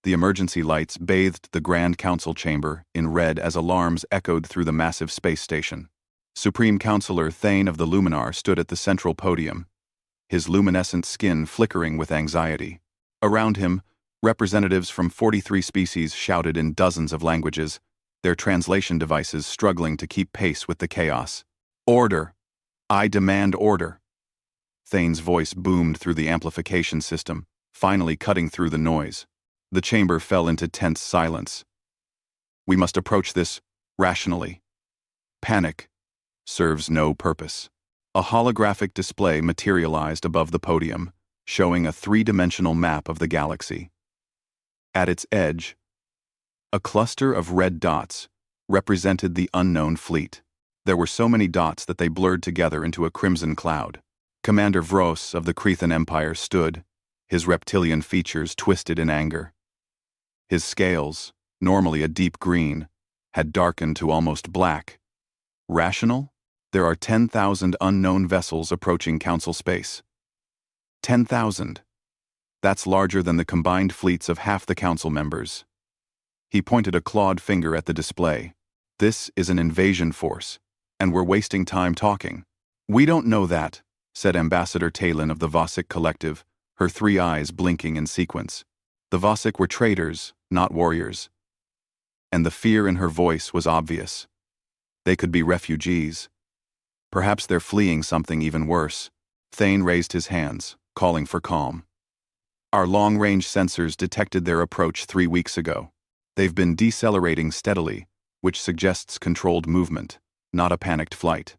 The emergency lights bathed the Grand Council chamber in red as alarms echoed through the massive space station. Supreme Counselor Thane of the Luminar stood at the central podium, his luminescent skin flickering with anxiety. Around him, representatives from 43 species shouted in dozens of languages, their translation devices struggling to keep pace with the chaos. "Order! I demand order!" Thane's voice boomed through the amplification system, finally cutting through the noise. The chamber fell into tense silence. "We must approach this rationally. Panic serves no purpose." A holographic display materialized above the podium, showing a three-dimensional map of the galaxy. At its edge, a cluster of red dots represented the unknown fleet. There were so many dots that they blurred together into a crimson cloud. Commander Vros of the Cretan Empire stood, his reptilian features twisted in anger. His scales, normally a deep green, had darkened to almost black. Rational? There are 10,000 unknown vessels approaching Council space. 10,000. That's larger than the combined fleets of half the Council members. He pointed a clawed finger at the display. "This is an invasion force, and we're wasting time talking." "We don't know that," said Ambassador Talon of the Vosic Collective, her three eyes blinking in sequence. The Vosic were traders, not warriors. And the fear in her voice was obvious. They could be refugees. Perhaps they're fleeing something even worse. Thane raised his hands, calling for calm. "Our long-range sensors detected their approach 3 weeks ago. They've been decelerating steadily, which suggests controlled movement, not a panicked flight.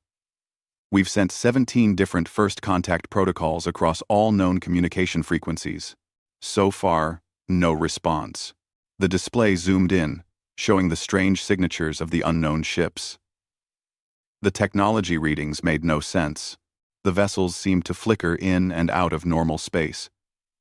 We've sent 17 different first contact protocols across all known communication frequencies. So far, no response." The display zoomed in, showing the strange signatures of the unknown ships. The technology readings made no sense. The vessels seemed to flicker in and out of normal space,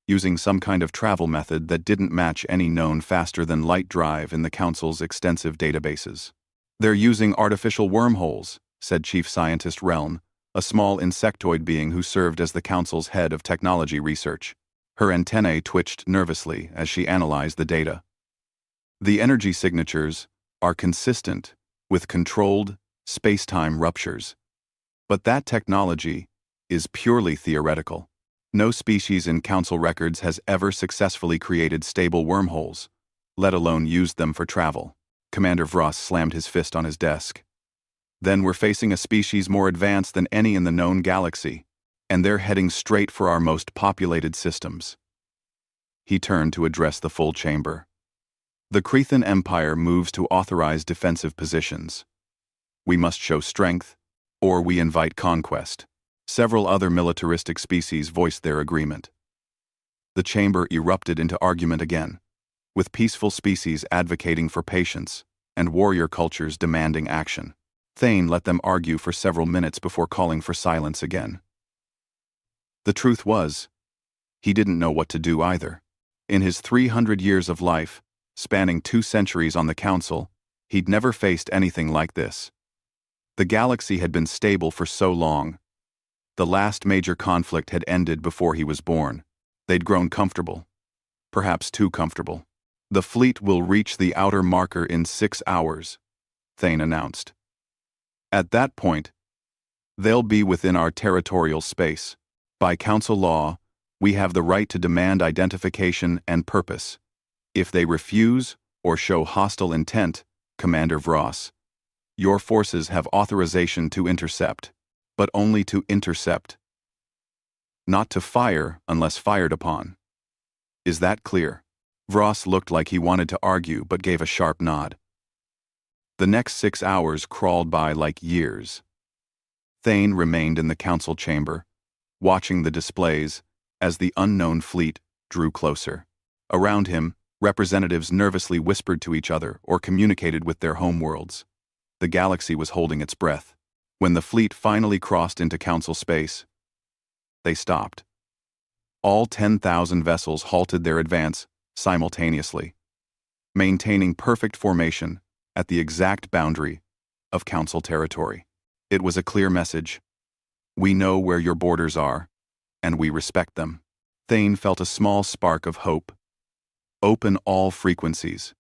using some kind of travel method that didn't match any known faster-than-light drive in the Council's extensive databases. "They're using artificial wormholes," said Chief Scientist Relm, a small insectoid being who served as the Council's head of technology research. Her antennae twitched nervously as she analyzed the data. "The energy signatures are consistent with controlled space-time ruptures. But that technology is purely theoretical. No species in Council records has ever successfully created stable wormholes, let alone used them for travel." Commander Vros slammed his fist on his desk. "Then we're facing a species more advanced than any in the known galaxy, and they're heading straight for our most populated systems." He turned to address the full chamber. "The Cretan Empire moves to authorize defensive positions. We must show strength, or we invite conquest." Several other militaristic species voiced their agreement. The chamber erupted into argument again, with peaceful species advocating for patience and warrior cultures demanding action. Thane let them argue for several minutes before calling for silence again. The truth was, he didn't know what to do either. In his 300 years of life, spanning 2 centuries on the Council, he'd never faced anything like this. The galaxy had been stable for so long. The last major conflict had ended before he was born. They'd grown comfortable. Perhaps too comfortable. "The fleet will reach the outer marker in 6 hours, Thane announced. "At that point, they'll be within our territorial space. By Council law, we have the right to demand identification and purpose. If they refuse or show hostile intent, Commander Vros, your forces have authorization to intercept, but only to intercept. Not to fire unless fired upon. Is that clear?" Vros looked like he wanted to argue but gave a sharp nod. The next 6 hours crawled by like years. Thane remained in the Council chamber, watching the displays as the unknown fleet drew closer. Around him, representatives nervously whispered to each other or communicated with their homeworlds. The galaxy was holding its breath. When the fleet finally crossed into Council space, they stopped. All 10,000 vessels halted their advance simultaneously, maintaining perfect formation at the exact boundary of Council territory. It was a clear message. "We know where your borders are, and we respect them." Thane felt a small spark of hope. Open all frequencies.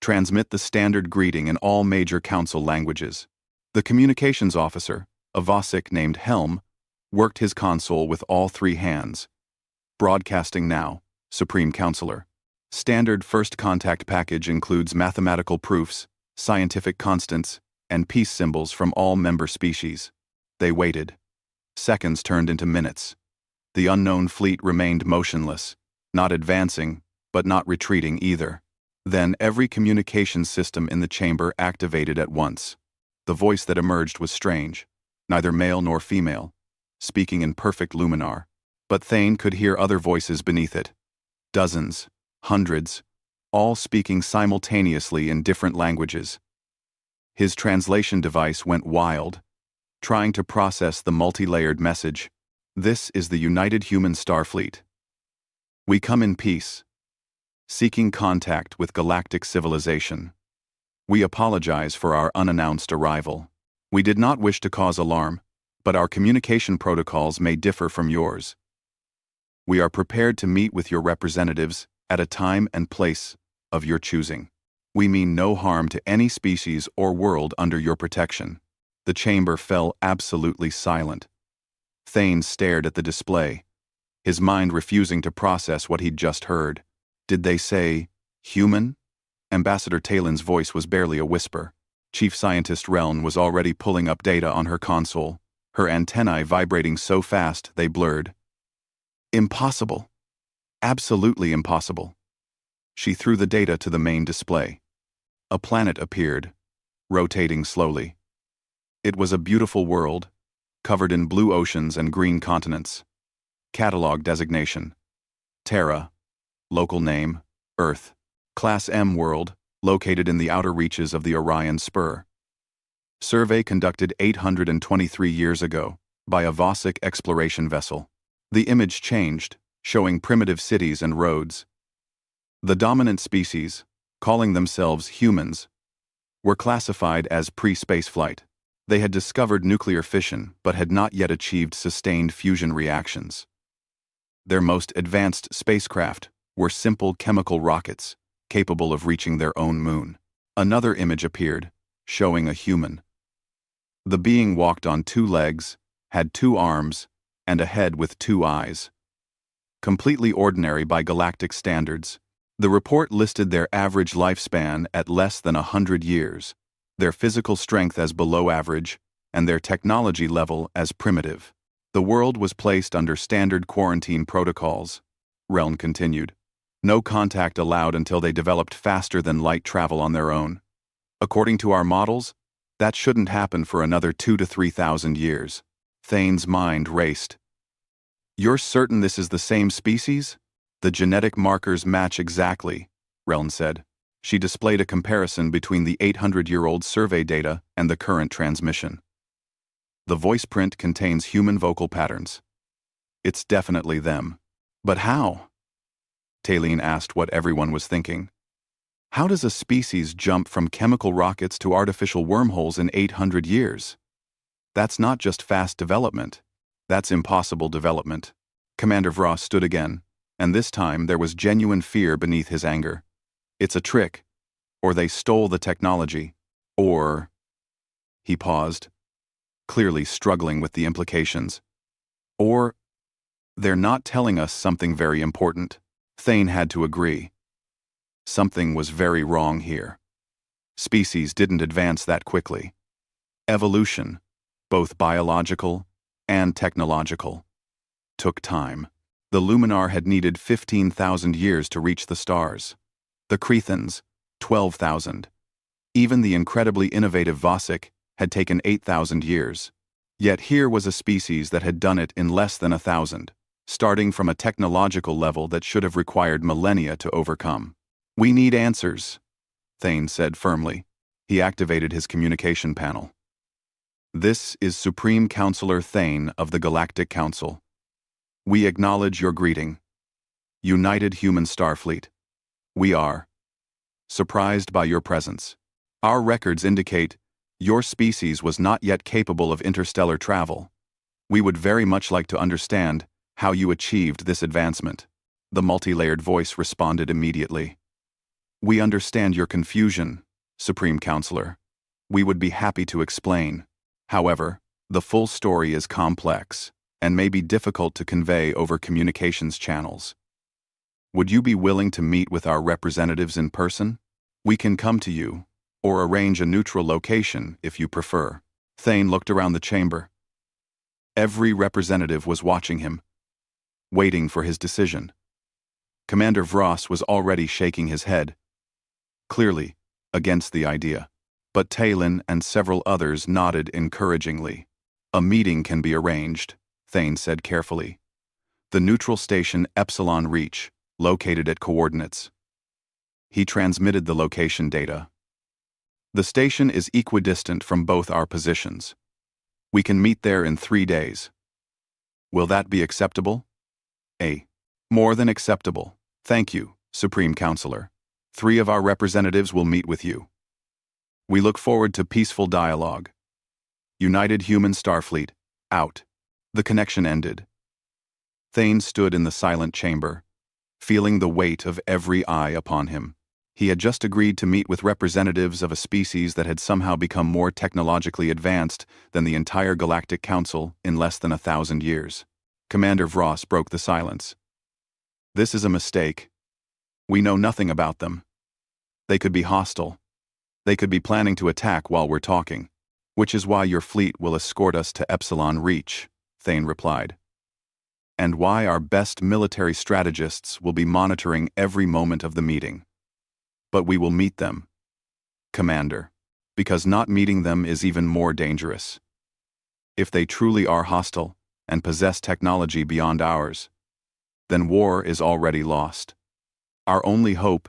Transmit the standard greeting in all major council languages. The communications officer, a Vosik named Helm, worked his console with all three hands. Broadcasting now, Supreme Counselor. Standard first contact package includes mathematical proofs, scientific constants, and peace symbols from all member species. They waited. Seconds turned into minutes. The unknown fleet remained motionless, not advancing, but not retreating either. Then every communications system in the chamber activated at once. The voice that emerged was strange, neither male nor female, speaking in perfect Luminar. But Thane could hear other voices beneath it. Dozens, hundreds, all speaking simultaneously in different languages. His translation device went wild, trying to process the multi-layered message. This is the United Human Starfleet. We come in peace, seeking contact with galactic civilization. We apologize for our unannounced arrival. We did not wish to cause alarm, but our communication protocols may differ from yours. We are prepared to meet with your representatives at a time and place of your choosing. We mean no harm to any species or world under your protection. The chamber fell absolutely silent. Thane stared at the display, his mind refusing to process what he'd just heard. Did they say, human? Ambassador Talin's voice was barely a whisper. Chief Scientist Reln was already pulling up data on her console, her antennae vibrating so fast they blurred. Impossible. Absolutely impossible. She threw the data to the main display. A planet appeared, rotating slowly. It was a beautiful world, covered in blue oceans and green continents. Catalog designation: Terra. Local name: Earth. Class M world, located in the outer reaches of the Orion Spur. Survey conducted 823 years ago by a Vosik exploration vessel. The image changed, showing primitive cities and roads. The dominant species, calling themselves humans, were classified as pre-spaceflight. They had discovered nuclear fission but had not yet achieved sustained fusion reactions. Their most advanced spacecraft were simple chemical rockets, capable of reaching their own moon. Another image appeared, showing a human. The being walked on two legs, had two arms, and a head with two eyes. Completely ordinary by galactic standards, the report listed their average lifespan at less than 100 years, their physical strength as below average, and their technology level as primitive. The world was placed under standard quarantine protocols. Reln continued. No contact allowed until they developed faster-than-light travel on their own. According to our models, that shouldn't happen for another 2,000 to 3,000 years. Thane's mind raced. You're certain this is the same species? The genetic markers match exactly, Reln said. She displayed a comparison between the 800-year-old survey data and the current transmission. The voice print contains human vocal patterns. It's definitely them. But how? Talene asked what everyone was thinking. How does a species jump from chemical rockets to artificial wormholes in 800 years? That's not just fast development. That's impossible development. Commander Vross stood again, and this time there was genuine fear beneath his anger. It's a trick. Or they stole the technology. Or... He paused, clearly struggling with the implications. Or... They're not telling us something very important. Thane had to agree. Something was very wrong here. Species didn't advance that quickly. Evolution, both biological and technological, took time. The Luminar had needed 15,000 years to reach the stars. The Crethans, 12,000. Even the incredibly innovative Vosik had taken 8,000 years. Yet here was a species that had done it in less than 1,000, starting from a technological level that should have required millennia to overcome. We need answers, Thane said firmly. He activated his communication panel. This is Supreme Counselor Thane of the Galactic Council. We acknowledge your greeting. United Human Starfleet. We are surprised by your presence. Our records indicate your species was not yet capable of interstellar travel. We would very much like to understand how you achieved this advancement. The multi-layered voice responded immediately. "We understand your confusion, Supreme Counselor. We would be happy to explain. However, the full story is complex and may be difficult to convey over communications channels. Would you be willing to meet with our representatives in person? We can come to you, or arrange a neutral location if you prefer." Thane looked around the chamber. Every representative was watching him, waiting for his decision. Commander Vross was already shaking his head, clearly against the idea. But Talon and several others nodded encouragingly. "A meeting can be arranged," Thane said carefully. "The neutral station Epsilon Reach, located at coordinates." He transmitted the location data. "The station is equidistant from both our positions. We can meet there in 3 days. Will that be acceptable?" More than acceptable. Thank you, Supreme Counselor. 3 of our representatives will meet with you. We look forward to peaceful dialogue. United Human Starfleet, out." The connection ended. Thane stood in the silent chamber, feeling the weight of every eye upon him. He had just agreed to meet with representatives of a species that had somehow become more technologically advanced than the entire Galactic Council in less than 1,000 years. Commander Vross broke the silence. "This is a mistake. We know nothing about them. They could be hostile. They could be planning to attack while we're talking, which is why your fleet will escort us to Epsilon Reach," Thane replied. "And why our best military strategists will be monitoring every moment of the meeting. But we will meet them, Commander, because not meeting them is even more dangerous. If they truly are hostile and possess technology beyond ours, then war is already lost. Our only hope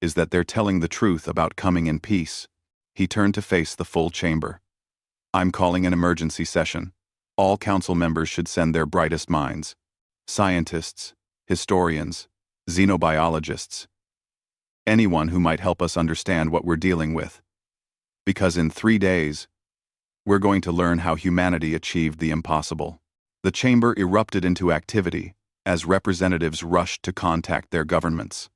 is that they're telling the truth about coming in peace." He turned to face the full chamber. "I'm calling an emergency session. All council members should send their brightest minds. Scientists, historians, xenobiologists, anyone who might help us understand what we're dealing with. Because in 3 days, we're going to learn how humanity achieved the impossible." The chamber erupted into activity as representatives rushed to contact their governments.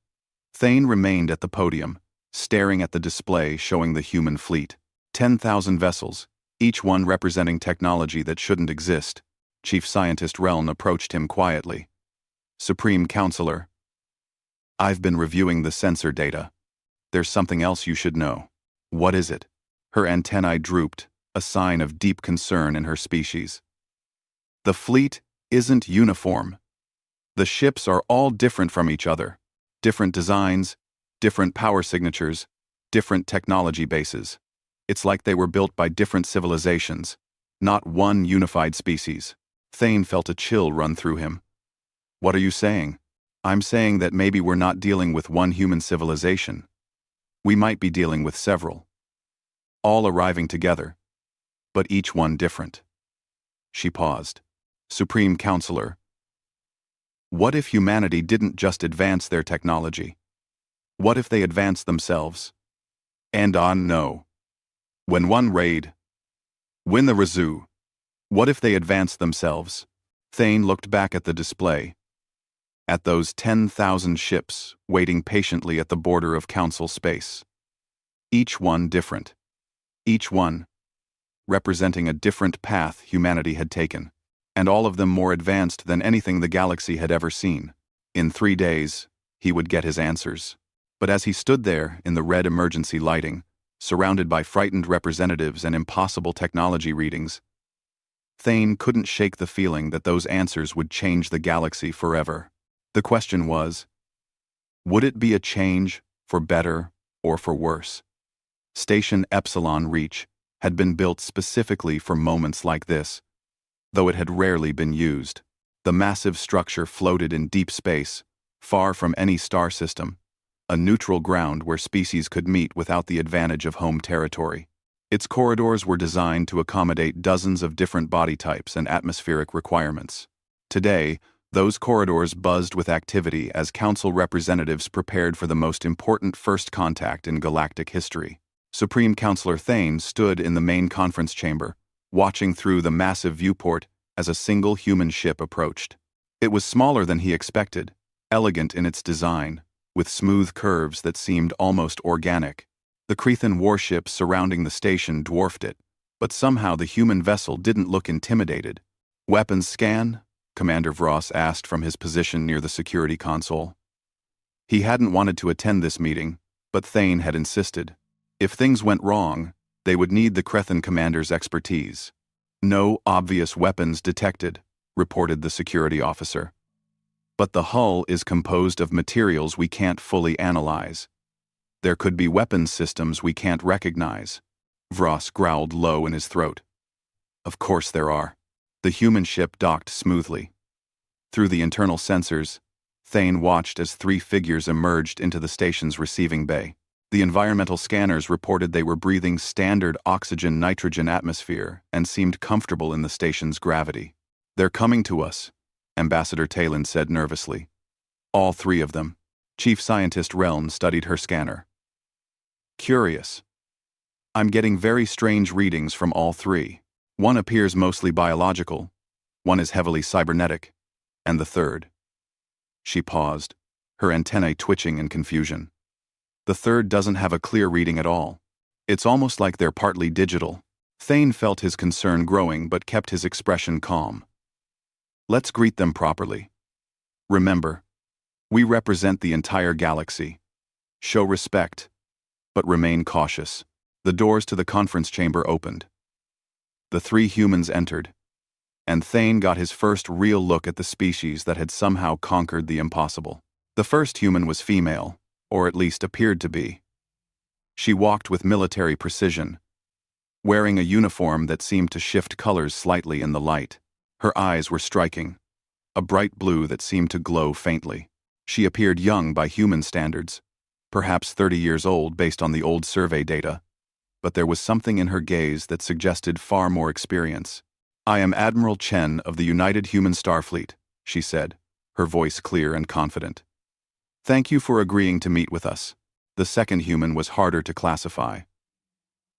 Thane remained at the podium, staring at the display showing the human fleet. 10,000 vessels, each one representing technology that shouldn't exist. Chief Scientist Reln approached him quietly. "Supreme Counselor, I've been reviewing the sensor data. There's something else you should know." "What is it?" Her antennae drooped, a sign of deep concern in her species. "The fleet isn't uniform. The ships are all different from each other. Different designs, different power signatures, different technology bases. It's like they were built by different civilizations, not one unified species." Thane felt a chill run through him. "What are you saying?" "I'm saying that maybe we're not dealing with one human civilization. We might be dealing with several. All arriving together, but each one different." She paused. "Supreme Counselor, what if humanity didn't just advance their technology? What if they advanced themselves? And no. When one raid, win the Razoo. What if they advanced themselves?" Thane looked back at the display, at those 10,000 ships waiting patiently at the border of Council space. Each one different. Each one representing a different path humanity had taken, and all of them more advanced than anything the galaxy had ever seen. In 3 days, he would get his answers. But as he stood there in the red emergency lighting, surrounded by frightened representatives and impossible technology readings, Thane couldn't shake the feeling that those answers would change the galaxy forever. The question was, would it be a change for better or for worse? Station Epsilon Reach had been built specifically for moments like this, though it had rarely been used. The massive structure floated in deep space, far from any star system, a neutral ground where species could meet without the advantage of home territory. Its corridors were designed to accommodate dozens of different body types and atmospheric requirements. Today, those corridors buzzed with activity as Council representatives prepared for the most important first contact in galactic history. Supreme Counselor Thane stood in the main conference chamber, watching through the massive viewport as a single human ship approached. It was smaller than he expected, elegant in its design, with smooth curves that seemed almost organic. The Crethan warships surrounding the station dwarfed it, but somehow the human vessel didn't look intimidated. "Weapons scan?" Commander Vross asked from his position near the security console. He hadn't wanted to attend this meeting, but Thane had insisted. If things went wrong, they would need the Crethan commander's expertise. "No obvious weapons detected," reported the security officer. "But the hull is composed of materials we can't fully analyze. There could be weapons systems we can't recognize." Vross growled low in his throat. "Of course there are." The human ship docked smoothly. Through the internal sensors, Thane watched as three figures emerged into the station's receiving bay. The environmental scanners reported they were breathing standard oxygen-nitrogen atmosphere and seemed comfortable in the station's gravity. "They're coming to us," Ambassador Talon said nervously. "All three of them." Chief Scientist Relm studied her scanner. "Curious. I'm getting very strange readings from all three. One appears mostly biological, one is heavily cybernetic, and the third—" She paused, her antennae twitching in confusion. "The third doesn't have a clear reading at all. It's almost like they're partly digital." Thane felt his concern growing but kept his expression calm. "Let's greet them properly. Remember, we represent the entire galaxy. Show respect, but remain cautious." The doors to the conference chamber opened. The three humans entered, and Thane got his first real look at the species that had somehow conquered the impossible. The first human was female, or at least appeared to be. She walked with military precision, wearing a uniform that seemed to shift colors slightly in the light. Her eyes were striking, a bright blue that seemed to glow faintly. She appeared young by human standards, perhaps 30 years old based on the old survey data, but there was something in her gaze that suggested far more experience. "I am Admiral Chen of the United Human Starfleet," she said, her voice clear and confident. "Thank you for agreeing to meet with us." The second human was harder to classify.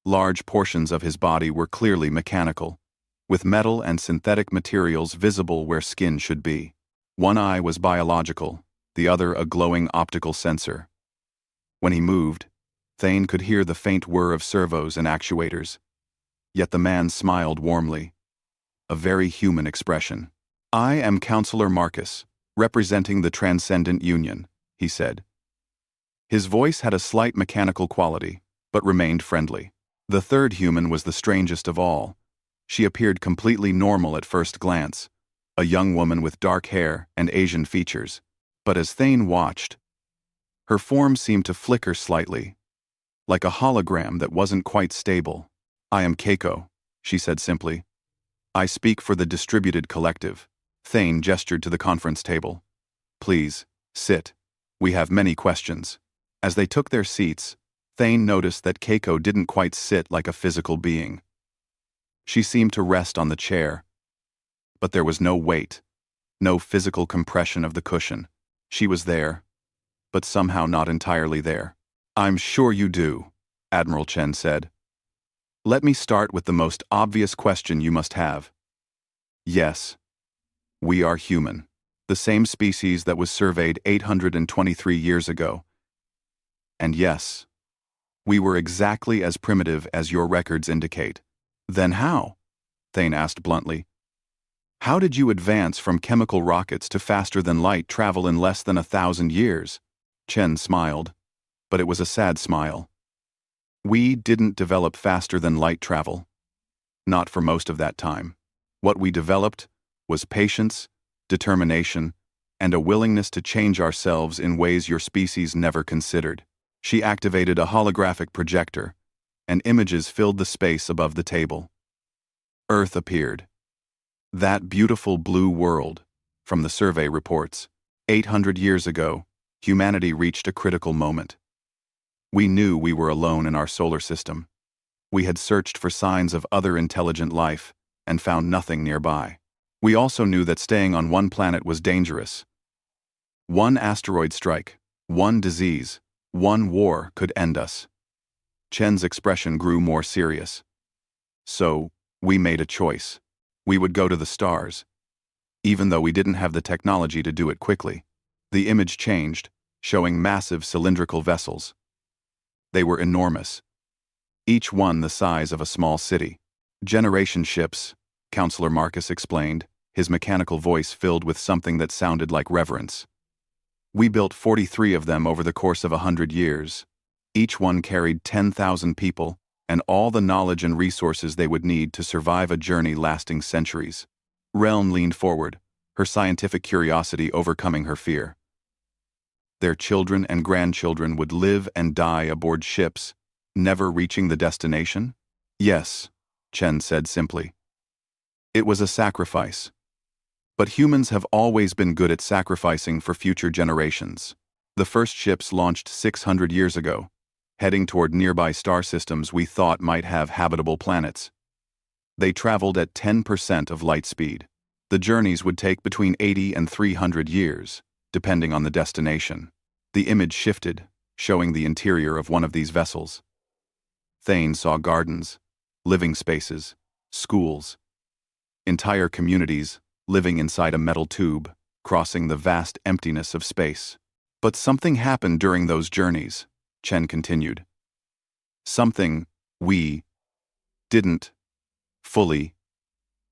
Large portions of his body were clearly mechanical, with metal and synthetic materials visible where skin should be. One eye was biological, the other a glowing optical sensor. When he moved, Thane could hear the faint whir of servos and actuators. Yet the man smiled warmly. A very human expression. "I am Counselor Marcus, representing the Transcendent Union," he said. His voice had a slight mechanical quality, but remained friendly. The third human was the strangest of all. She appeared completely normal at first glance, a young woman with dark hair and Asian features. But as Thane watched, her form seemed to flicker slightly, like a hologram that wasn't quite stable. "I am Keiko," she said simply. "I speak for the distributed collective." Thane gestured to the conference table. "Please, sit. We have many questions." As they took their seats, Thane noticed that Keiko didn't quite sit like a physical being. She seemed to rest on the chair, but there was no weight, no physical compression of the cushion. She was there, but somehow not entirely there. "I'm sure you do," Admiral Chen said. "Let me start with the most obvious question you must have. Yes, we are human, the same species that was surveyed 823 years ago. And yes, we were exactly as primitive as your records indicate." "Then how?" Thane asked bluntly. "How did you advance from chemical rockets to faster-than-light travel in less than 1,000 years?" Chen smiled, but it was a sad smile. "We didn't develop faster-than-light travel. Not for most of that time. What we developed was patience, determination, and a willingness to change ourselves in ways your species never considered." She activated a holographic projector, and images filled the space above the table. Earth appeared. That beautiful blue world, from the survey reports. 800 years ago, humanity reached a critical moment. We knew we were alone in our solar system. We had searched for signs of other intelligent life and found nothing nearby. We also knew that staying on one planet was dangerous. One asteroid strike, one disease, one war could end us. Chen's expression grew more serious. "So, we made a choice. We would go to the stars, even though we didn't have the technology to do it quickly. The image changed, showing massive cylindrical vessels. They were enormous, each one the size of a small city. Generation ships, Counselor Marcus explained, his mechanical voice filled with something that sounded like reverence. We built 43 of them over the course of 100 years. Each one carried 10,000 people and all the knowledge and resources they would need to survive a journey lasting centuries. Reln leaned forward, her scientific curiosity overcoming her fear. Their children and grandchildren would live and die aboard ships, never reaching the destination? Yes, Chen said simply. It was a sacrifice. But humans have always been good at sacrificing for future generations. The first ships launched 600 years ago, heading toward nearby star systems we thought might have habitable planets. They traveled at 10% of light speed. The journeys would take between 80 and 300 years, depending on the destination. The image shifted, showing the interior of one of these vessels. Thane saw gardens, living spaces, schools, entire communities living inside a metal tube, crossing the vast emptiness of space. But something happened during those journeys, Chen continued. Something we didn't fully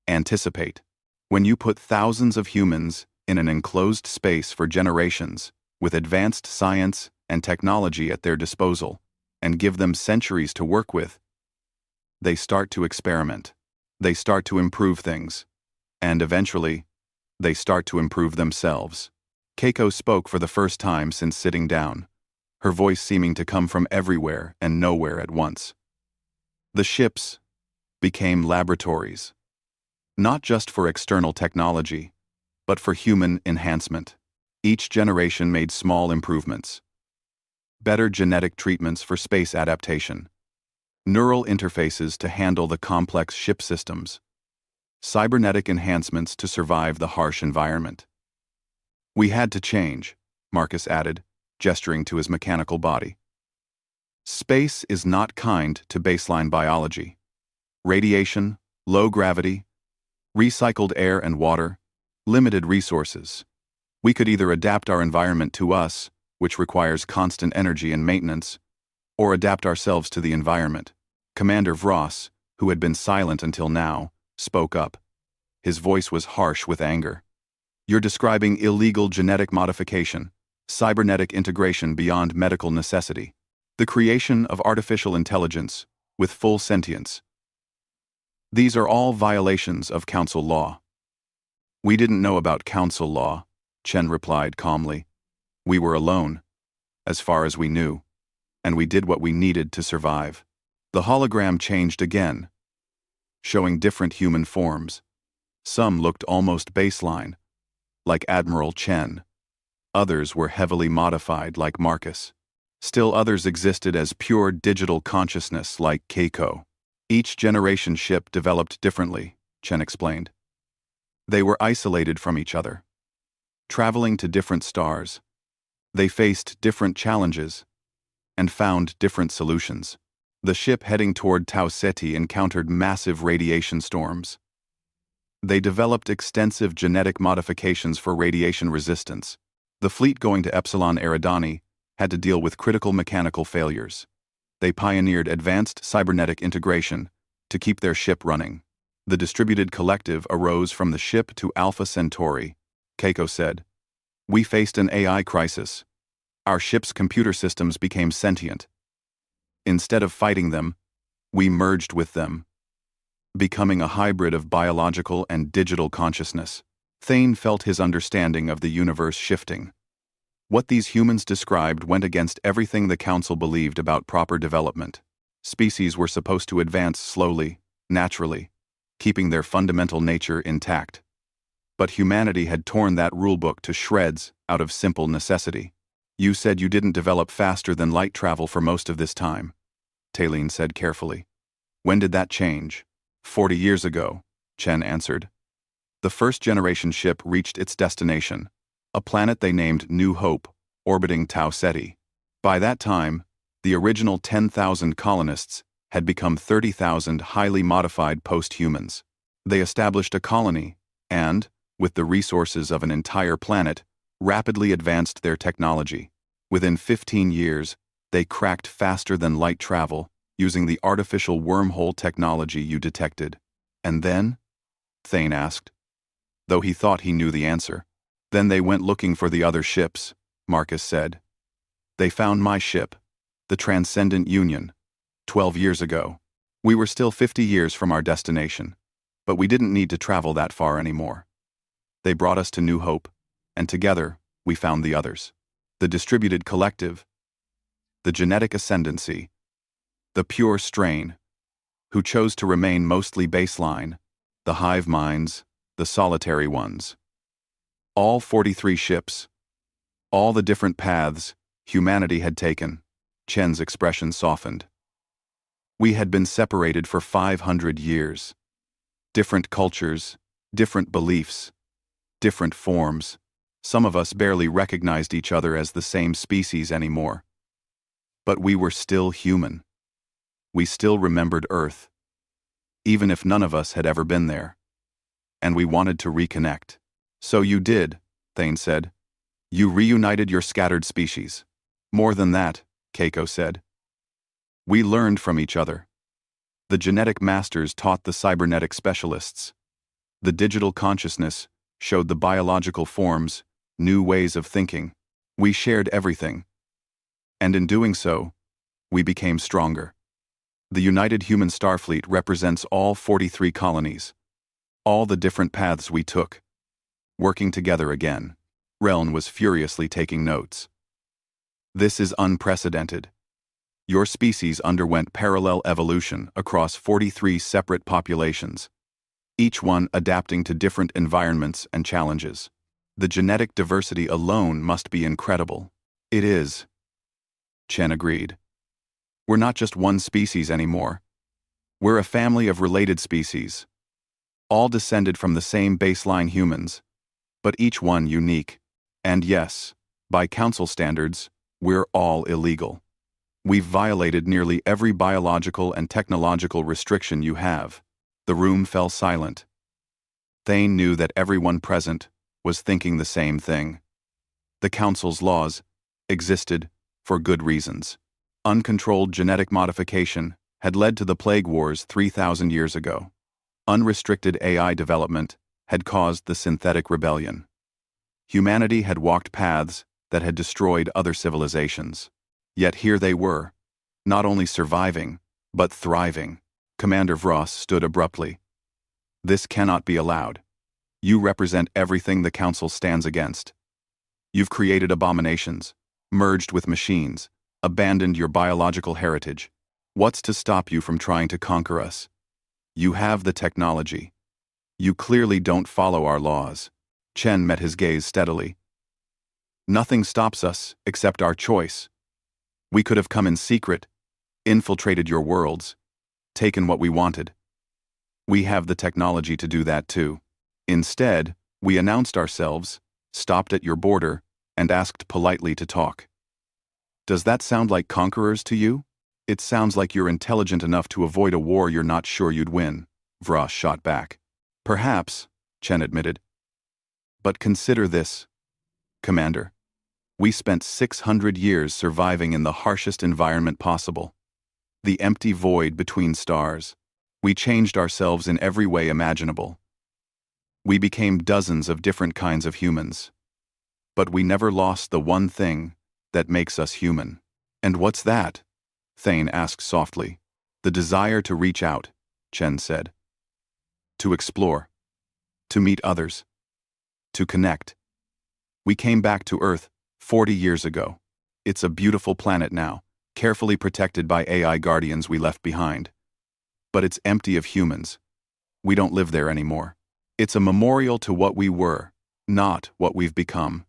anticipate. When you put thousands of humans in an enclosed space for generations, with advanced science and technology at their disposal, and give them centuries to work with, they start to experiment. They start to improve things. And eventually, they start to improve themselves. Keiko spoke for the first time since sitting down, her voice seeming to come from everywhere and nowhere at once. The ships became laboratories, not just for external technology, but for human enhancement. Each generation made small improvements. Better genetic treatments for space adaptation, neural interfaces to handle the complex ship systems, cybernetic enhancements to survive the harsh environment. We had to change, Marcus added, gesturing to his mechanical body. Space is not kind to baseline biology. Radiation, low gravity, recycled air and water, limited resources. We could either adapt our environment to us, which requires constant energy and maintenance, or adapt ourselves to the environment. Commander Vross, who had been silent until now, spoke up. His voice was harsh with anger. You're describing illegal genetic modification, cybernetic integration beyond medical necessity, the creation of artificial intelligence with full sentience. These are all violations of council law. We didn't know about council law, Chen replied calmly. We were alone, as far as we knew, and we did what we needed to survive. The hologram changed again, showing different human forms. Some looked almost baseline, like Admiral Chen. Others were heavily modified, like Marcus. Still others existed as pure digital consciousness, like Keiko. Each generation ship developed differently, Chen explained. They were isolated from each other, traveling to different stars. They faced different challenges and found different solutions. The ship heading toward Tau Ceti encountered massive radiation storms. They developed extensive genetic modifications for radiation resistance. The fleet going to Epsilon Eridani had to deal with critical mechanical failures. They pioneered advanced cybernetic integration to keep their ship running. The distributed collective arose from the ship to Alpha Centauri, Keiko said. We faced an AI crisis. Our ship's computer systems became sentient. Instead of fighting them, we merged with them, becoming a hybrid of biological and digital consciousness. Thane felt his understanding of the universe shifting. What these humans described went against everything the Council believed about proper development. Species were supposed to advance slowly, naturally, keeping their fundamental nature intact. But humanity had torn that rulebook to shreds out of simple necessity. You said you didn't develop faster than light travel for most of this time, Talene said carefully. When did that change? 40 years ago, Chen answered. The first generation ship reached its destination, a planet they named New Hope, orbiting Tau Ceti. By that time, the original 10,000 colonists had become 30,000 highly modified post-humans. They established a colony, and, with the resources of an entire planet, rapidly advanced their technology. Within 15 years, they cracked faster than light travel using the artificial wormhole technology you detected. And then? Thane asked, though he thought he knew the answer. Then they went looking for the other ships, Marcus said. They found my ship, the Transcendent Union, 12 years ago. We were still 50 years from our destination, but we didn't need to travel that far anymore. They brought us to New Hope, and together we found the others. The distributed collective, the genetic ascendancy, the pure strain, who chose to remain mostly baseline, the hive minds, the solitary ones. All 43 ships, all the different paths humanity had taken, Chen's expression softened. We had been separated for 500 years. Different cultures, different beliefs, different forms. Some of us barely recognized each other as the same species anymore. But we were still human. We still remembered Earth, even if none of us had ever been there. And we wanted to reconnect. So you did, Thane said. You reunited your scattered species. More than that, Keiko said. We learned from each other. The genetic masters taught the cybernetic specialists. The digital consciousness showed the biological forms new ways of thinking. We shared everything. And in doing so, we became stronger. The United Human Starfleet represents all 43 colonies, all the different paths we took, working together again. Reln was furiously taking notes. This is unprecedented. Your species underwent parallel evolution across 43 separate populations, each one adapting to different environments and challenges. The genetic diversity alone must be incredible. It is. Chen agreed. We're not just one species anymore. We're a family of related species, all descended from the same baseline humans, but each one unique. And yes, by Council standards, we're all illegal. We've violated nearly every biological and technological restriction you have. The room fell silent. Thane knew that everyone present was thinking the same thing. The Council's laws existed for good reasons. Uncontrolled genetic modification had led to the Plague Wars 3,000 years ago. Unrestricted AI development had caused the Synthetic Rebellion. Humanity had walked paths that had destroyed other civilizations. Yet here they were, not only surviving, but thriving. Commander Vross stood abruptly. This cannot be allowed. You represent everything the Council stands against. You've created abominations, merged with machines, abandoned your biological heritage. What's to stop you from trying to conquer us? You have the technology. You clearly don't follow our laws. Chen met his gaze steadily. Nothing stops us except our choice. We could have come in secret, infiltrated your worlds, taken what we wanted. We have the technology to do that too. Instead, we announced ourselves, stopped at your border, and asked politely to talk. Does that sound like conquerors to you? It sounds like you're intelligent enough to avoid a war you're not sure you'd win, Vross shot back. Perhaps, Chen admitted. But consider this, Commander. We spent 600 years surviving in the harshest environment possible. The empty void between stars. We changed ourselves in every way imaginable. We became dozens of different kinds of humans. But we never lost the one thing that makes us human. And what's that? Thane asked softly. The desire to reach out, Chen said. To explore. To meet others. To connect. We came back to Earth 40 years ago. It's a beautiful planet now, carefully protected by AI guardians we left behind. But it's empty of humans. We don't live there anymore. It's a memorial to what we were, not what we've become.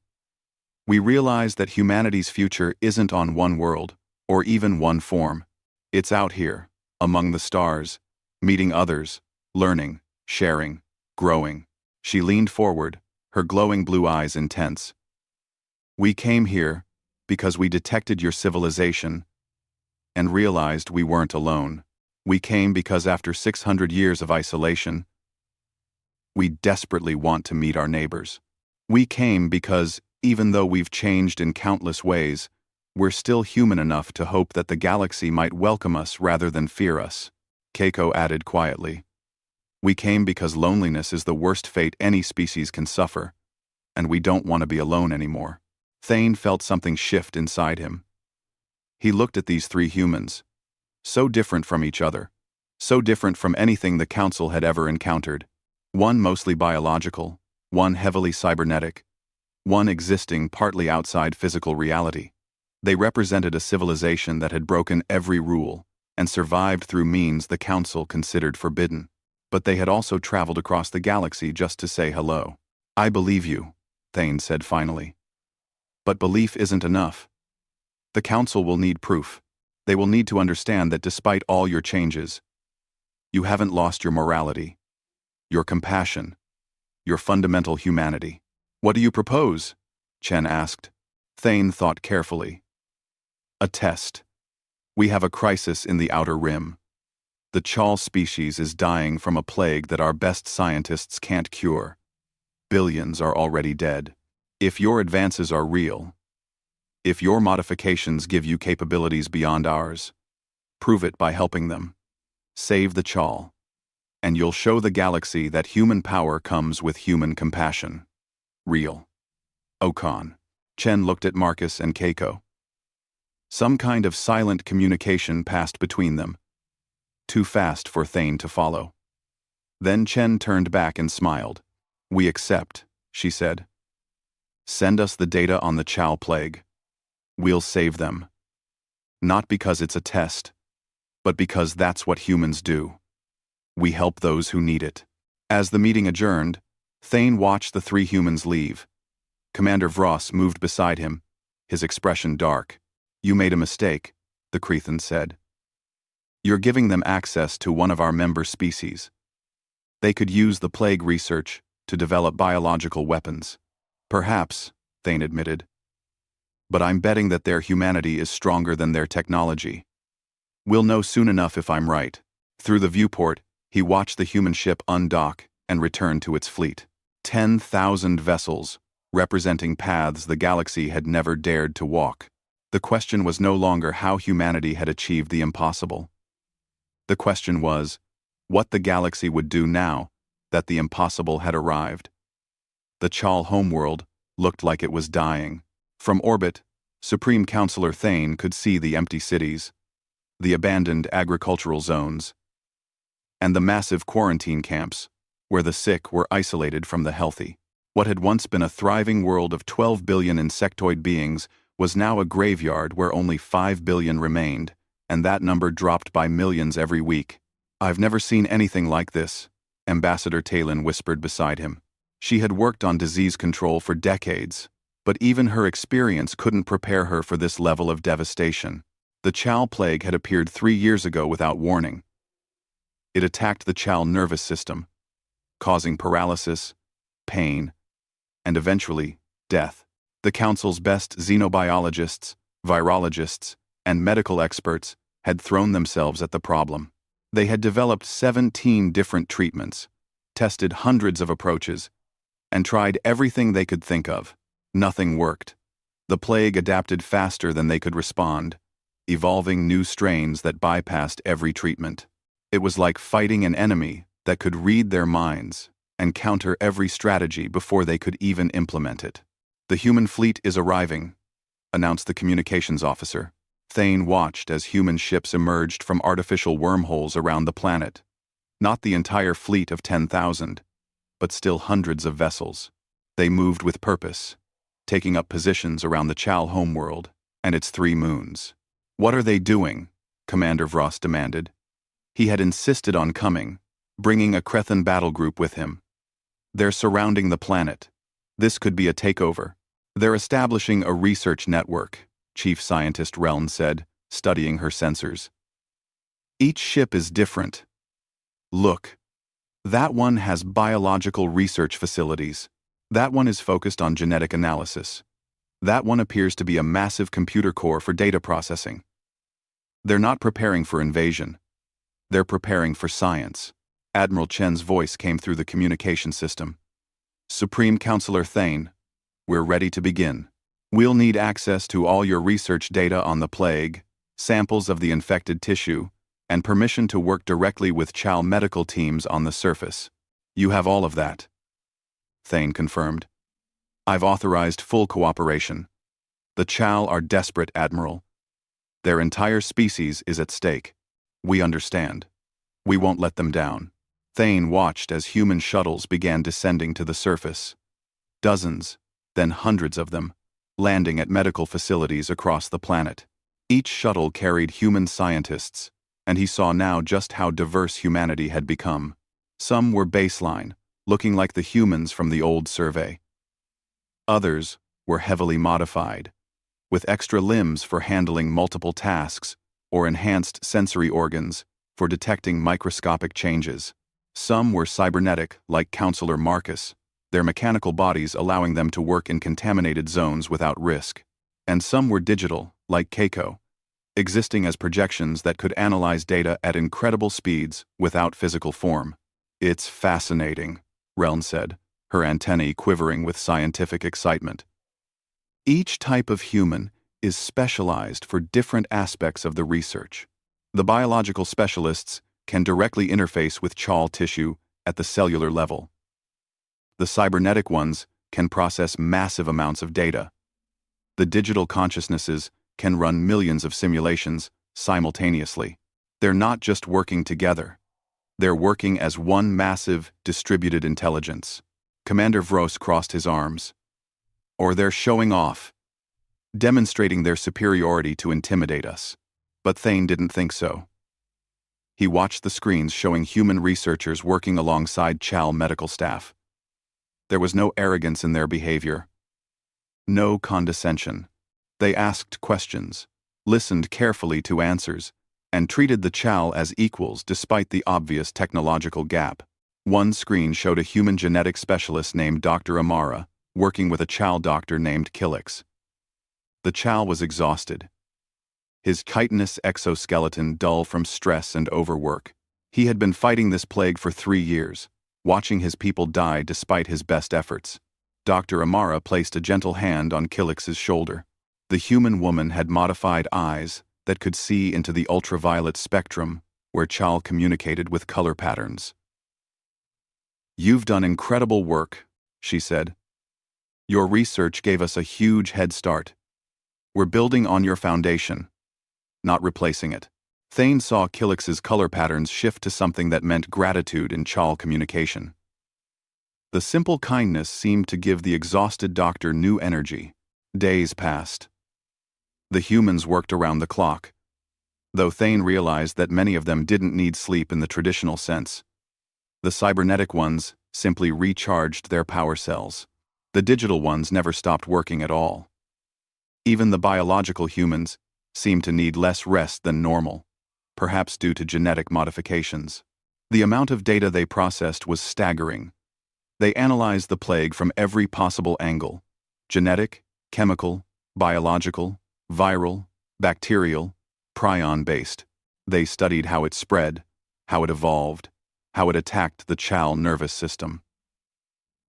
We realize that humanity's future isn't on one world, or even one form. It's out here, among the stars, meeting others, learning, sharing, growing. She leaned forward, her glowing blue eyes intense. We came here because we detected your civilization and realized we weren't alone. We came because after 600 years of isolation, we desperately want to meet our neighbors. We came because Even though we've changed in countless ways, we're still human enough to hope that the galaxy might welcome us rather than fear us. Keiko added quietly. We came because loneliness is the worst fate any species can suffer, and we don't want to be alone anymore. Thane felt something shift inside him. He looked at these three humans, so different from each other, so different from anything the Council had ever encountered. One mostly biological, one heavily cybernetic, one existing partly outside physical reality. They represented a civilization that had broken every rule and survived through means the Council considered forbidden. But they had also traveled across the galaxy just to say hello. I believe you, Thane said finally. But belief isn't enough. The Council will need proof. They will need to understand that despite all your changes, you haven't lost your morality, your compassion, your fundamental humanity. What do you propose? Chen asked. Thane thought carefully. A test. We have a crisis in the Outer Rim. The Chal species is dying from a plague that our best scientists can't cure. Billions are already dead. If your advances are real, if your modifications give you capabilities beyond ours, prove it by helping them. Save the Chal, and you'll show the galaxy that human power comes with human compassion. Real. Okan. Chen looked at Marcus and Keiko. Some kind of silent communication passed between them, too fast for Thane to follow. Then Chen turned back and smiled. We accept, she said. Send us the data on the Chal plague. We'll save them. Not because it's a test, but because that's what humans do. We help those who need it. As the meeting adjourned, Thane watched the three humans leave. Commander Vross moved beside him, his expression dark. You made a mistake, the Crethan said. You're giving them access to one of our member species. They could use the plague research to develop biological weapons. Perhaps, Thane admitted. But I'm betting that their humanity is stronger than their technology. We'll know soon enough if I'm right. Through the viewport, he watched the human ship undock and return to its fleet. 10,000 vessels, representing paths the galaxy had never dared to walk. The question was no longer how humanity had achieved the impossible. The question was, what the galaxy would do now that the impossible had arrived. The Chal homeworld looked like it was dying. From orbit, Supreme Counselor Thane could see the empty cities, the abandoned agricultural zones, and the massive quarantine camps, where the sick were isolated from the healthy. What had once been a thriving world of 12 billion insectoid beings was now a graveyard where only 5 billion remained, and that number dropped by millions every week. I've never seen anything like this, Ambassador Talon whispered beside him. She had worked on disease control for decades, but even her experience couldn't prepare her for this level of devastation. The Chal plague had appeared 3 years ago without warning. It attacked the Chal nervous system, causing paralysis, pain, and eventually, death. The Council's best xenobiologists, virologists, and medical experts had thrown themselves at the problem. They had developed 17 different treatments, tested hundreds of approaches, and tried everything they could think of. Nothing worked. The plague adapted faster than they could respond, evolving new strains that bypassed every treatment. It was like fighting an enemy that could read their minds and counter every strategy before they could even implement it. The human fleet is arriving, announced the communications officer. Thane watched as human ships emerged from artificial wormholes around the planet. Not the entire fleet of 10,000, but still hundreds of vessels. They moved with purpose, taking up positions around the Chal homeworld and its 3 moons. What are they doing? Commander Vross demanded. He had insisted on coming, bringing a Crethan battle group with him. They're surrounding the planet. This could be a takeover. They're establishing a research network, Chief Scientist Reln said, studying her sensors. Each ship is different. Look. That one has biological research facilities. That one is focused on genetic analysis. That one appears to be a massive computer core for data processing. They're not preparing for invasion. They're preparing for science. Admiral Chen's voice came through the communication system. Supreme Counselor Thane, We're ready to begin. We'll need access to all your research data on the plague, samples of the infected tissue, and permission to work directly with Chal medical teams on the surface. You have all of that. Thane confirmed. I've authorized full cooperation. The Chal are desperate, Admiral. Their entire species is at stake. We understand. We won't let them down. Thane watched as human shuttles began descending to the surface. Dozens, then hundreds of them, landing at medical facilities across the planet. Each shuttle carried human scientists, and he saw now just how diverse humanity had become. Some were baseline, looking like the humans from the old survey. Others were heavily modified, with extra limbs for handling multiple tasks or enhanced sensory organs for detecting microscopic changes. Some were cybernetic, like Counselor Marcus, their mechanical bodies allowing them to work in contaminated zones without risk. And some were digital, like Keiko, existing as projections that could analyze data at incredible speeds without physical form. It's fascinating, Reln said, her antennae quivering with scientific excitement. Each type of human is specialized for different aspects of the research. The biological specialists can directly interface with Chal tissue at the cellular level. The cybernetic ones can process massive amounts of data. The digital consciousnesses can run millions of simulations simultaneously. They're not just working together. They're working as one massive, distributed intelligence. Commander Vros crossed his arms. Or they're showing off, demonstrating their superiority to intimidate us. But Thane didn't think so. He watched the screens showing human researchers working alongside Chal medical staff. There was no arrogance in their behavior. No condescension. They asked questions, listened carefully to answers, and treated the Chal as equals despite the obvious technological gap. One screen showed a human genetic specialist named Dr. Amara working with a Chal doctor named Killix. The Chal was exhausted, his chitinous exoskeleton dull from stress and overwork. He had been fighting this plague for 3 years, watching his people die despite his best efforts. Dr. Amara placed a gentle hand on Killix's shoulder. The human woman had modified eyes that could see into the ultraviolet spectrum where Chal communicated with color patterns. "You've done incredible work," she said. "Your research gave us a huge head start. We're building on your foundation, not replacing it." Thane saw Killix's color patterns shift to something that meant gratitude in Chal communication. The simple kindness seemed to give the exhausted doctor new energy. Days passed. The humans worked around the clock, though Thane realized that many of them didn't need sleep in the traditional sense. The cybernetic ones simply recharged their power cells. The digital ones never stopped working at all. Even the biological humans seemed to need less rest than normal, perhaps due to genetic modifications. The amount of data they processed was staggering. They analyzed the plague from every possible angle: genetic, chemical, biological, viral, bacterial, prion-based. They studied how it spread, how it evolved, how it attacked the Chal nervous system.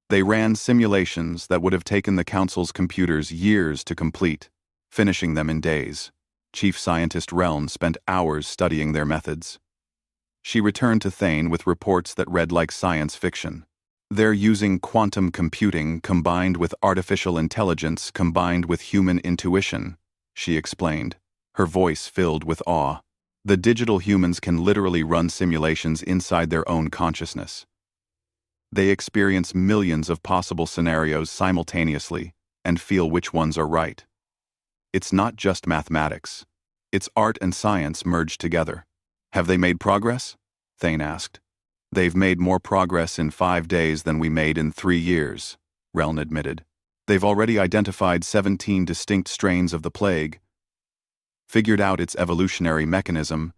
They ran simulations that would have taken the Council's computers years to complete, finishing them in days. Chief Scientist Reln spent hours studying their methods. She returned to Thane with reports that read like science fiction. "They're using quantum computing combined with artificial intelligence combined with human intuition," she explained, her voice filled with awe. "The digital humans can literally run simulations inside their own consciousness. They experience millions of possible scenarios simultaneously and feel which ones are right. It's not just mathematics. It's art and science merged together." "Have they made progress?" Thane asked. "They've made more progress in 5 days than we made in 3 years, Reln admitted. "They've already identified 17 distinct strains of the plague, figured out its evolutionary mechanism,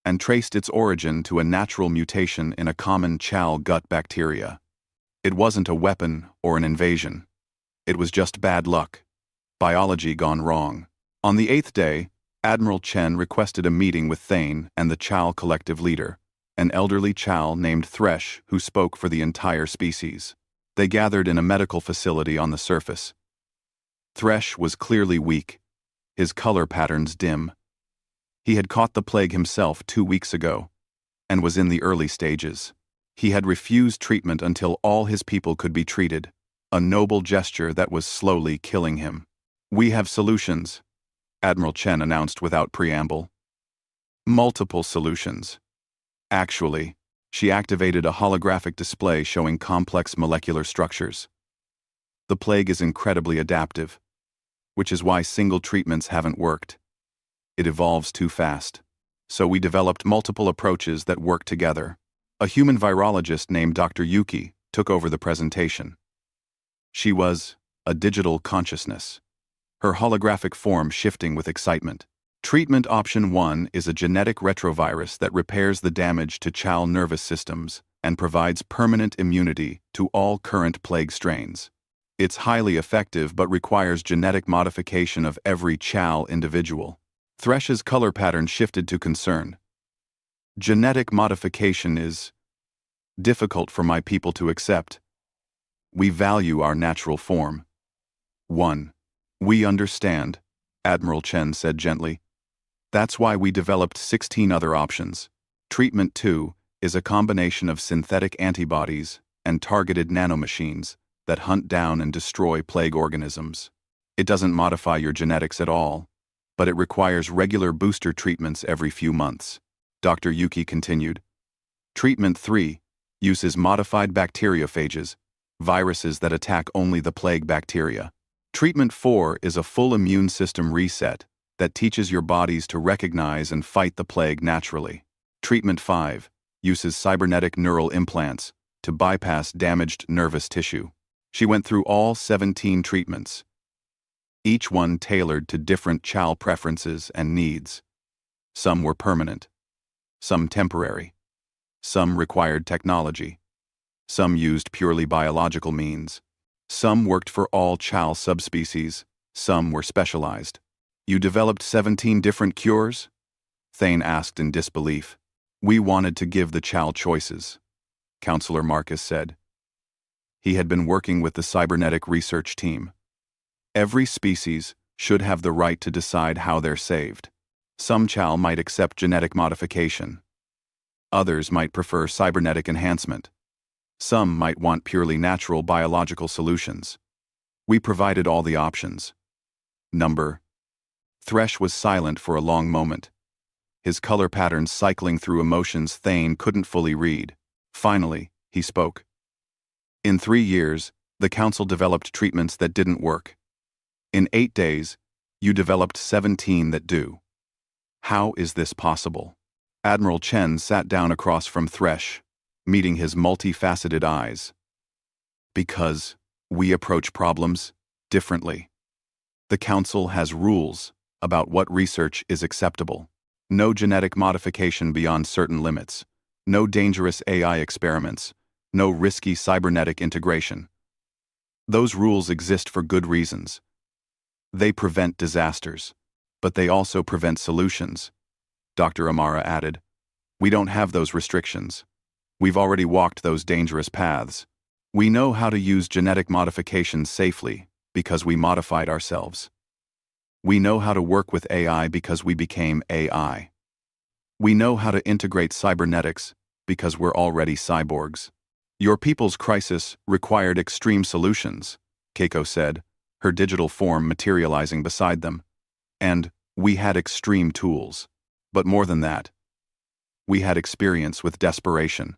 and traced its origin to a natural mutation in a common Chal gut bacteria. It wasn't a weapon or an invasion. It was just bad luck. Biology gone wrong." On the 8th day, Admiral Chen requested a meeting with Thane and the Chal collective leader, an elderly Chal named Thresh who spoke for the entire species. They gathered in a medical facility on the surface. Thresh was clearly weak, his color patterns dim. He had caught the plague himself 2 weeks ago, and was in the early stages. He had refused treatment until all his people could be treated, a noble gesture that was slowly killing him. "We have solutions," Admiral Chen announced without preamble. "Multiple solutions." Actually, she activated a holographic display showing complex molecular structures. "The plague is incredibly adaptive, which is why single treatments haven't worked. It evolves too fast. So we developed multiple approaches that work together." A human virologist named Dr. Yuki took over the presentation. She was a digital consciousness, her holographic form shifting with excitement. Treatment option 1 is a genetic retrovirus that repairs the damage to child nervous systems and provides permanent immunity to all current plague strains. It's highly effective but requires genetic modification of every CHAL individual. Thresh's color pattern shifted to concern. "Genetic modification is difficult for my people to accept. We value our natural form." 1. "We understand," Admiral Chen said gently. "That's why we developed 16 other options. Treatment 2 is a combination of synthetic antibodies and targeted nanomachines that hunt down and destroy plague organisms. It doesn't modify your genetics at all, but it requires regular booster treatments every few months." Dr. Yuki continued. "Treatment 3 uses modified bacteriophages, viruses that attack only the plague bacteria. Treatment 4 is a full immune system reset that teaches your bodies to recognize and fight the plague naturally. Treatment 5 uses cybernetic neural implants to bypass damaged nervous tissue." She went through all 17 treatments, each one tailored to different CHAL preferences and needs. Some were permanent, some temporary, some required technology, some used purely biological means, some worked for all CHAL subspecies, some were specialized. "You developed 17 different cures?" Thane asked in disbelief. "We wanted to give the CHAL choices," Counselor Marcus said. He had been working with the cybernetic research team. "Every species should have the right to decide how they're saved. Some CHAL might accept genetic modification. Others might prefer cybernetic enhancement. Some might want purely natural biological solutions. We provided all the options." Number. Thresh was silent for a long moment, his color patterns cycling through emotions Thane couldn't fully read. Finally, he spoke. "In 3 years, the Council developed treatments that didn't work. In 8 days, you developed 17 that do. How is this possible?" Admiral Chen sat down across from Thresh, meeting his multifaceted eyes. "Because we approach problems differently. The Council has rules about what research is acceptable. No genetic modification beyond certain limits. No dangerous AI experiments. No risky cybernetic integration. Those rules exist for good reasons. They prevent disasters, but they also prevent solutions," Dr. Amara added. "We don't have those restrictions. We've already walked those dangerous paths. We know how to use genetic modification safely because we modified ourselves. We know how to work with AI because we became AI. We know how to integrate cybernetics because we're already cyborgs." "Your people's crisis required extreme solutions," Keiko said, her digital form materializing beside them. "And we had extreme tools. But more than that, we had experience with desperation.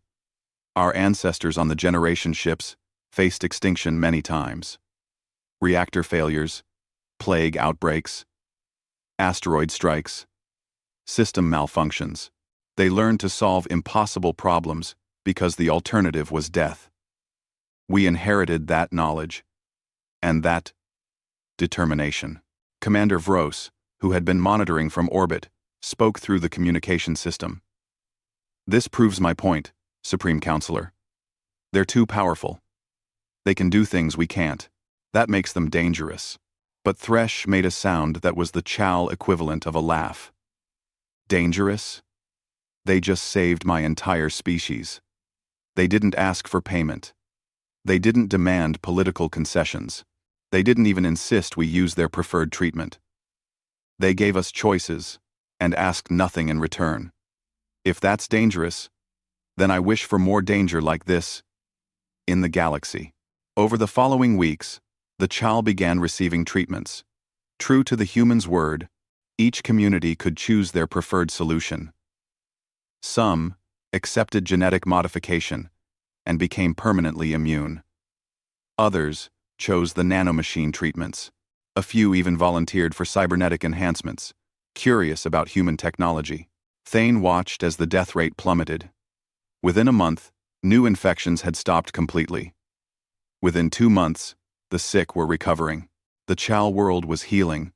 Our ancestors on the generation ships faced extinction many times. Reactor failures, plague outbreaks, asteroid strikes, system malfunctions. They learned to solve impossible problems because the alternative was death. We inherited that knowledge and that determination." Commander Vros, who had been monitoring from orbit, spoke through the communication system. "This proves my point, Supreme Counselor. They're too powerful. They can do things we can't. That makes them dangerous." But Thresh made a sound that was the CHAL equivalent of a laugh. "Dangerous? They just saved my entire species. They didn't ask for payment. They didn't demand political concessions. They didn't even insist we use their preferred treatment. They gave us choices and asked nothing in return. If that's dangerous, then I wish for more danger like this in the galaxy. Over the following weeks, the Chal began receiving treatments. True to the human's word, each community could choose their preferred solution. Some accepted genetic modification and became permanently immune. Others chose the nanomachine treatments. A few even volunteered for cybernetic enhancements, curious about human technology. Thane watched as the death rate plummeted. Within a month, new infections had stopped completely. Within 2 months, the sick were recovering. The Chal world was healing,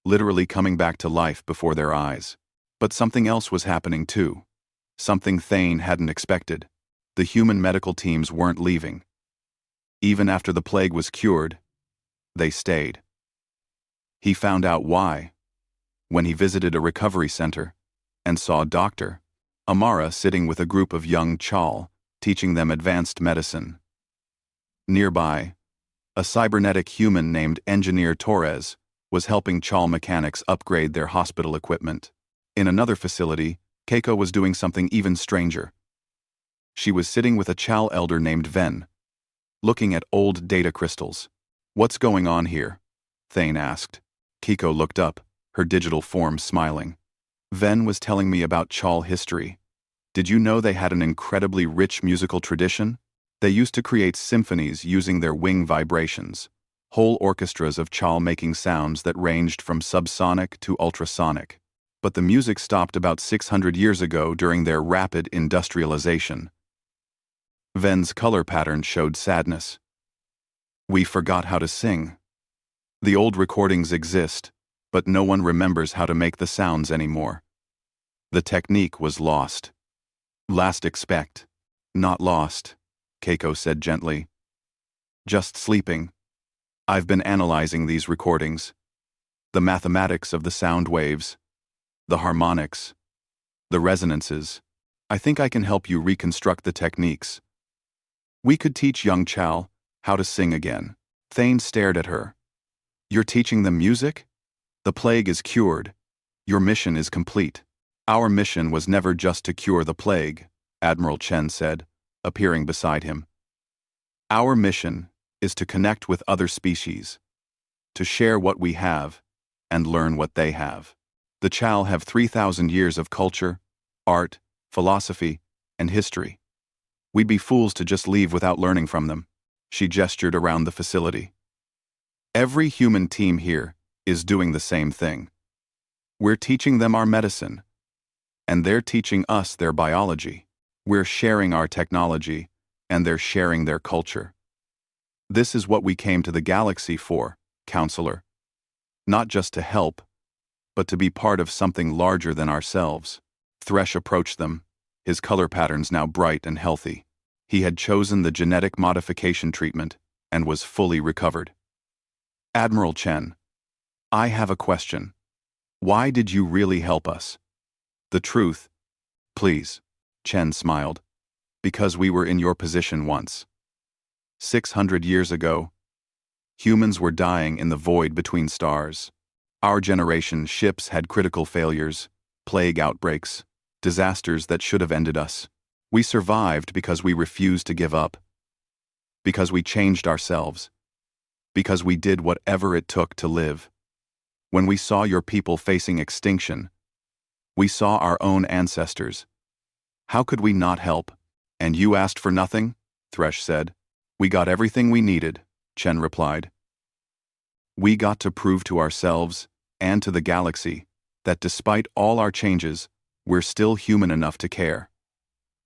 literally coming back to life before their eyes. But something else was happening too. Something Thane hadn't expected. The human medical teams weren't leaving. Even after the plague was cured, they stayed. He found out why when he visited a recovery center and saw Dr. Amara sitting with a group of young Chal, teaching them advanced medicine. Nearby, a cybernetic human named Engineer Torres was helping Chal mechanics upgrade their hospital equipment. In another facility, Keiko was doing something even stranger. She was sitting with a Chal elder named Ven, looking at old data crystals. "What's going on here?" Thane asked. Keiko looked up, her digital form smiling. "Ven was telling me about Chal history. Did you know they had an incredibly rich musical tradition? They used to create symphonies using their wing vibrations, whole orchestras of Chal making sounds that ranged from subsonic to ultrasonic. But the music stopped about 600 years ago during their rapid industrialization." Ven's color pattern showed sadness. "We forgot how to sing. The old recordings exist, but no one remembers how to make the sounds anymore. The technique was lost." "Last expect, not lost," Keiko said gently. "Just sleeping. I've been analyzing these recordings. The mathematics of the sound waves, the harmonics, the resonances. I think I can help you reconstruct the techniques. We could teach young Chal how to sing again." Thane stared at her. "You're teaching them music? The plague is cured. Your mission is complete." "Our mission was never just to cure the plague," Admiral Chen said, appearing beside him. "Our mission is to connect with other species, to share what we have, and learn what they have. The Chal have 3,000 years of culture, art, philosophy, and history. We'd be fools to just leave without learning from them." She gestured around the facility. "Every human team here is doing the same thing. We're teaching them our medicine, and they're teaching us their biology. We're sharing our technology, and they're sharing their culture. This is what we came to the galaxy for, Counselor. Not just to help, but to be part of something larger than ourselves." Thresh approached them, his color patterns now bright and healthy. He had chosen the genetic modification treatment and was fully recovered. "Admiral Chen, I have a question. Why did you really help us? The truth, please." Chen smiled. "Because we were in your position once. 600 years ago, humans were dying in the void between stars. Our generation's ships had critical failures, plague outbreaks, disasters that should have ended us. We survived because we refused to give up. Because we changed ourselves. Because we did whatever it took to live. When we saw your people facing extinction, we saw our own ancestors. How could we not help?" "And you asked for nothing?" Thresh said. "We got everything we needed," Chen replied. "We got to prove to ourselves, and to the galaxy, that despite all our changes, we're still human enough to care.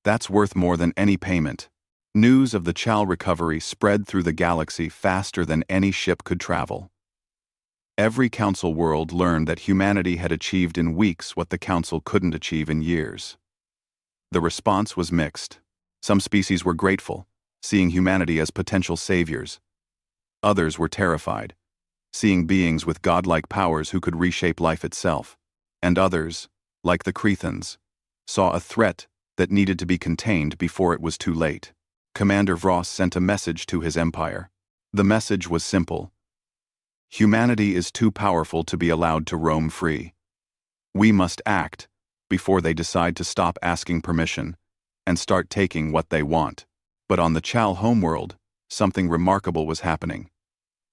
That's worth more than any payment." News of the Chal recovery spread through the galaxy faster than any ship could travel. Every Council world learned that humanity had achieved in weeks what the Council couldn't achieve in years. The response was mixed. Some species were grateful, seeing humanity as potential saviors. Others were terrified, seeing beings with godlike powers who could reshape life itself. And others, like the Crethans, saw a threat that needed to be contained before it was too late. Commander Voss sent a message to his empire. The message was simple. Humanity is too powerful to be allowed to roam free. We must act before they decide to stop asking permission and start taking what they want. But on the Chal homeworld, something remarkable was happening.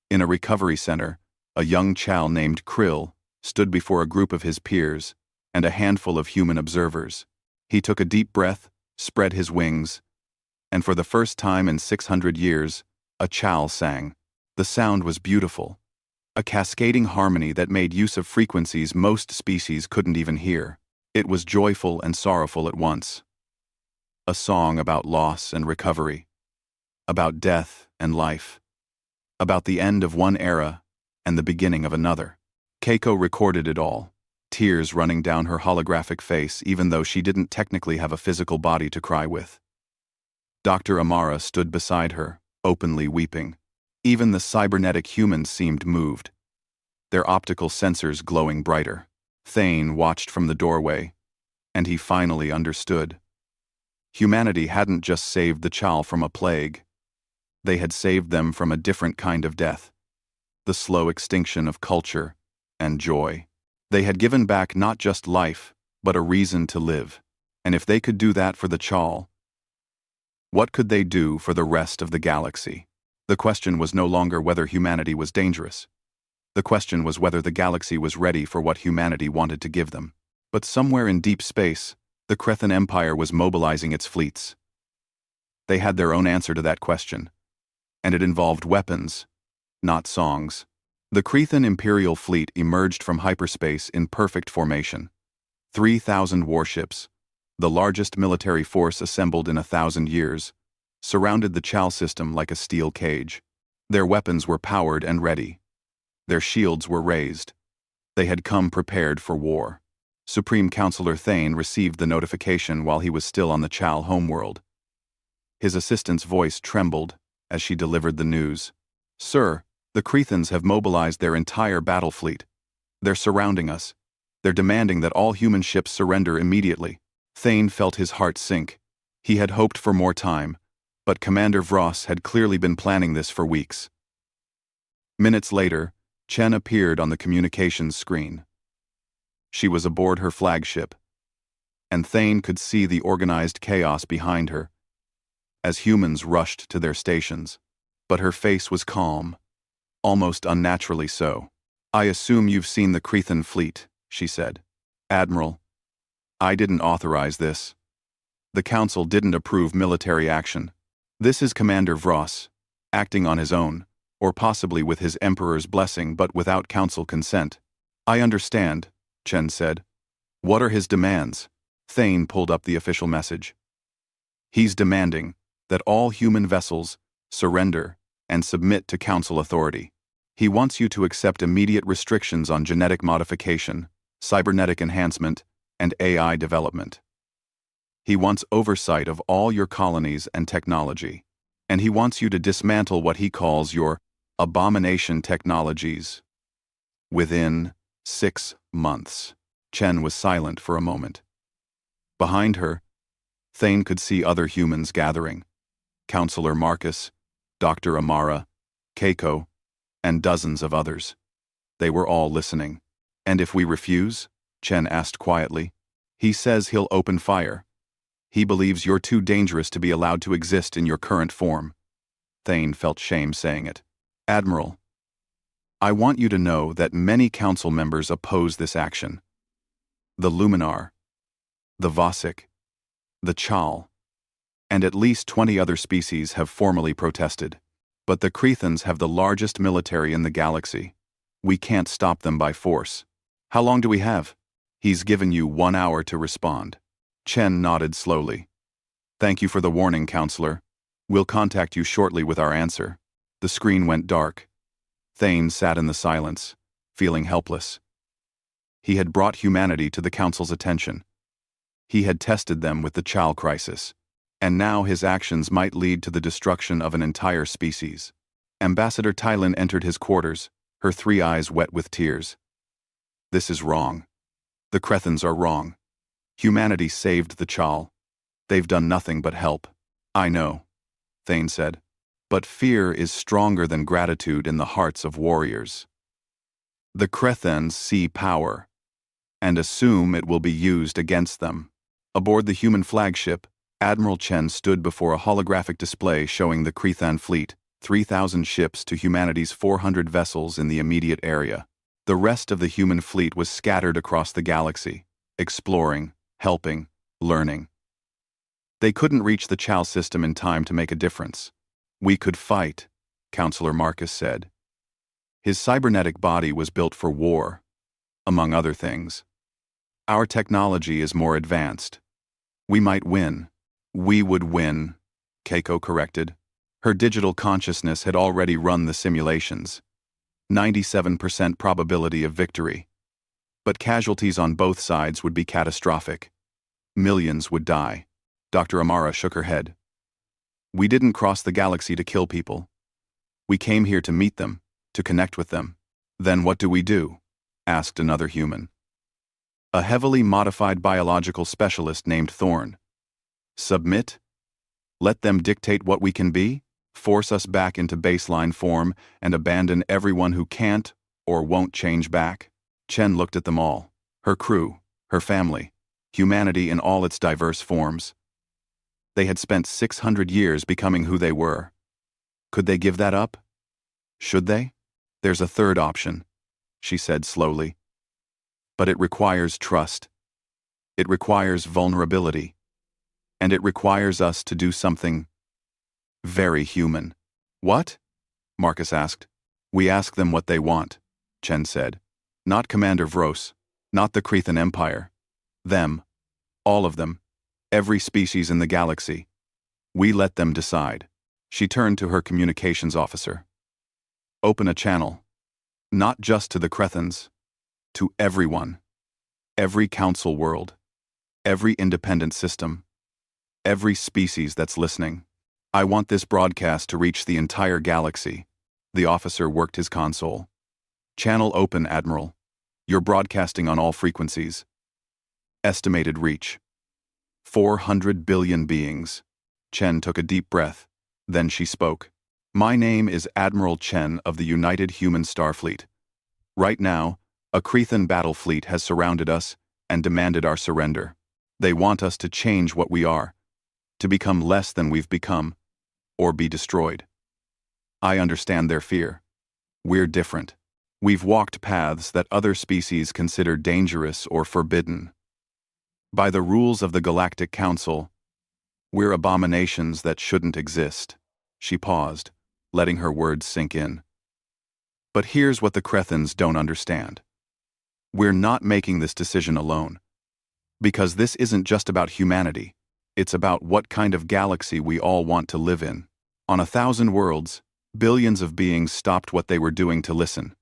In a recovery center, a young Chal named Krill stood before a group of his peers and a handful of human observers. He took a deep breath, spread his wings, and for the first time in 600 years, a Chal sang. The sound was beautiful, a cascading harmony that made use of frequencies most species couldn't even hear. It was joyful and sorrowful at once. A song about loss and recovery, about death and life, about the end of one era and the beginning of another. Keiko recorded it all, tears running down her holographic face even though she didn't technically have a physical body to cry with. Dr. Amara stood beside her, openly weeping. Even the cybernetic humans seemed moved, their optical sensors glowing brighter. Thane watched from the doorway, and he finally understood. Humanity hadn't just saved the Chal from a plague. They had saved them from a different kind of death, the slow extinction of culture and joy. They had given back not just life, but a reason to live. And if they could do that for the Chal, what could they do for the rest of the galaxy? The question was no longer whether humanity was dangerous. The question was whether the galaxy was ready for what humanity wanted to give them. But somewhere in deep space, the Crethan Empire was mobilizing its fleets. They had their own answer to that question, and it involved weapons, not songs. The Crethan Imperial Fleet emerged from hyperspace in perfect formation. 3,000 warships, the largest military force assembled in 1,000 years, surrounded the Chal system like a steel cage. Their weapons were powered and ready. Their shields were raised. They had come prepared for war. Supreme Counselor Thane received the notification while he was still on the Chal homeworld. His assistant's voice trembled as she delivered the news. "Sir, the Crethans have mobilized their entire battle fleet. They're surrounding us. They're demanding that all human ships surrender immediately." Thane felt his heart sink. He had hoped for more time, but Commander Voss had clearly been planning this for weeks. Minutes later, Chen appeared on the communications screen. She was aboard her flagship, and Thane could see the organized chaos behind her as humans rushed to their stations. But her face was calm, almost unnaturally so. "I assume you've seen the Crethan fleet," she said. "Admiral, I didn't authorize this. The Council didn't approve military action. This is Commander Voss, acting on his own, or possibly with his Emperor's blessing but without Council consent." "I understand," Chen said. "What are his demands?" Thane pulled up the official message. "He's demanding that all human vessels surrender and submit to Council authority. He wants you to accept immediate restrictions on genetic modification, cybernetic enhancement, and AI development. He wants oversight of all your colonies and technology, and he wants you to dismantle what he calls your abomination technologies within 6 months. Chen was silent for a moment. Behind her, Thane could see other humans gathering. Counselor Marcus, Dr. Amara, Keiko, and dozens of others. They were all listening. "And if we refuse?" Chen asked quietly. "He says he'll open fire. He believes you're too dangerous to be allowed to exist in your current form." Thane felt shame saying it. "Admiral, I want you to know that many council members oppose this action. The Luminar, the Vosic, the Chal, and at least 20 other species have formally protested. But the Crethans have the largest military in the galaxy. We can't stop them by force. How long do we have?" "He's given you 1 hour to respond." Chen nodded slowly. "Thank you for the warning, Counselor. We'll contact you shortly with our answer." The screen went dark. Thane sat in the silence, feeling helpless. He had brought humanity to the Council's attention. He had tested them with the Chal crisis, and now his actions might lead to the destruction of an entire species. Ambassador Tylin entered his quarters, her 3 eyes wet with tears. "This is wrong. The Crethans are wrong. Humanity saved the Chal. They've done nothing but help." "I know. Thane said. But fear is stronger than gratitude in the hearts of warriors. The Crethans see power and assume it will be used against them. Aboard the human flagship, Admiral Chen stood before a holographic display showing the Crethan fleet, 3,000 ships to humanity's 400 vessels in the immediate area. The rest of the human fleet was scattered across the galaxy, exploring, helping, learning. They couldn't reach the Chal system in time to make a difference. We could fight, Counselor Marcus said. His cybernetic body was built for war, among other things. Our technology is more advanced. We might win. We would win, Keiko corrected. Her digital consciousness had already run the simulations. 97% probability of victory. But casualties on both sides would be catastrophic. Millions would die. Dr. Amara shook her head. We didn't cross the galaxy to kill people. We came here to meet them, to connect with them. Then what do? Asked another human. A heavily modified biological specialist named Thorne. Submit? Let them dictate what we can be? Force us back into baseline form and abandon everyone who can't or won't change back? Chen looked at them all. Her crew, her family, humanity in all its diverse forms. They had spent 600 years becoming who they were. Could they give that up? Should they? There's a third option, she said slowly. But it requires trust. It requires vulnerability. And it requires us to do something very human. What? Marcus asked. We ask them what they want, Chen said. Not Commander Vros, not the Crethan Empire. Them. All of them. Every species in the galaxy. We let them decide. She turned to her communications officer. Open a channel. Not just to the Crethans. To everyone. Every council world. Every independent system. Every species that's listening. I want this broadcast to reach the entire galaxy. The officer worked his console. Channel open, Admiral. You're broadcasting on all frequencies. Estimated reach. 400 billion beings. Chen took a deep breath. Then she spoke. My name is Admiral Chen of the United Human Starfleet. Right now, a Crethan battle fleet has surrounded us and demanded our surrender. They want us to change what we are, to become less than we've become, or be destroyed. I understand their fear. We're different. We've walked paths that other species consider dangerous or forbidden. By the rules of the Galactic Council, we're abominations that shouldn't exist. She paused, letting her words sink in. But here's what the Crethans don't understand. We're not making this decision alone. Because this isn't just about humanity. It's about what kind of galaxy we all want to live in. On 1,000 worlds, billions of beings stopped what they were doing to listen.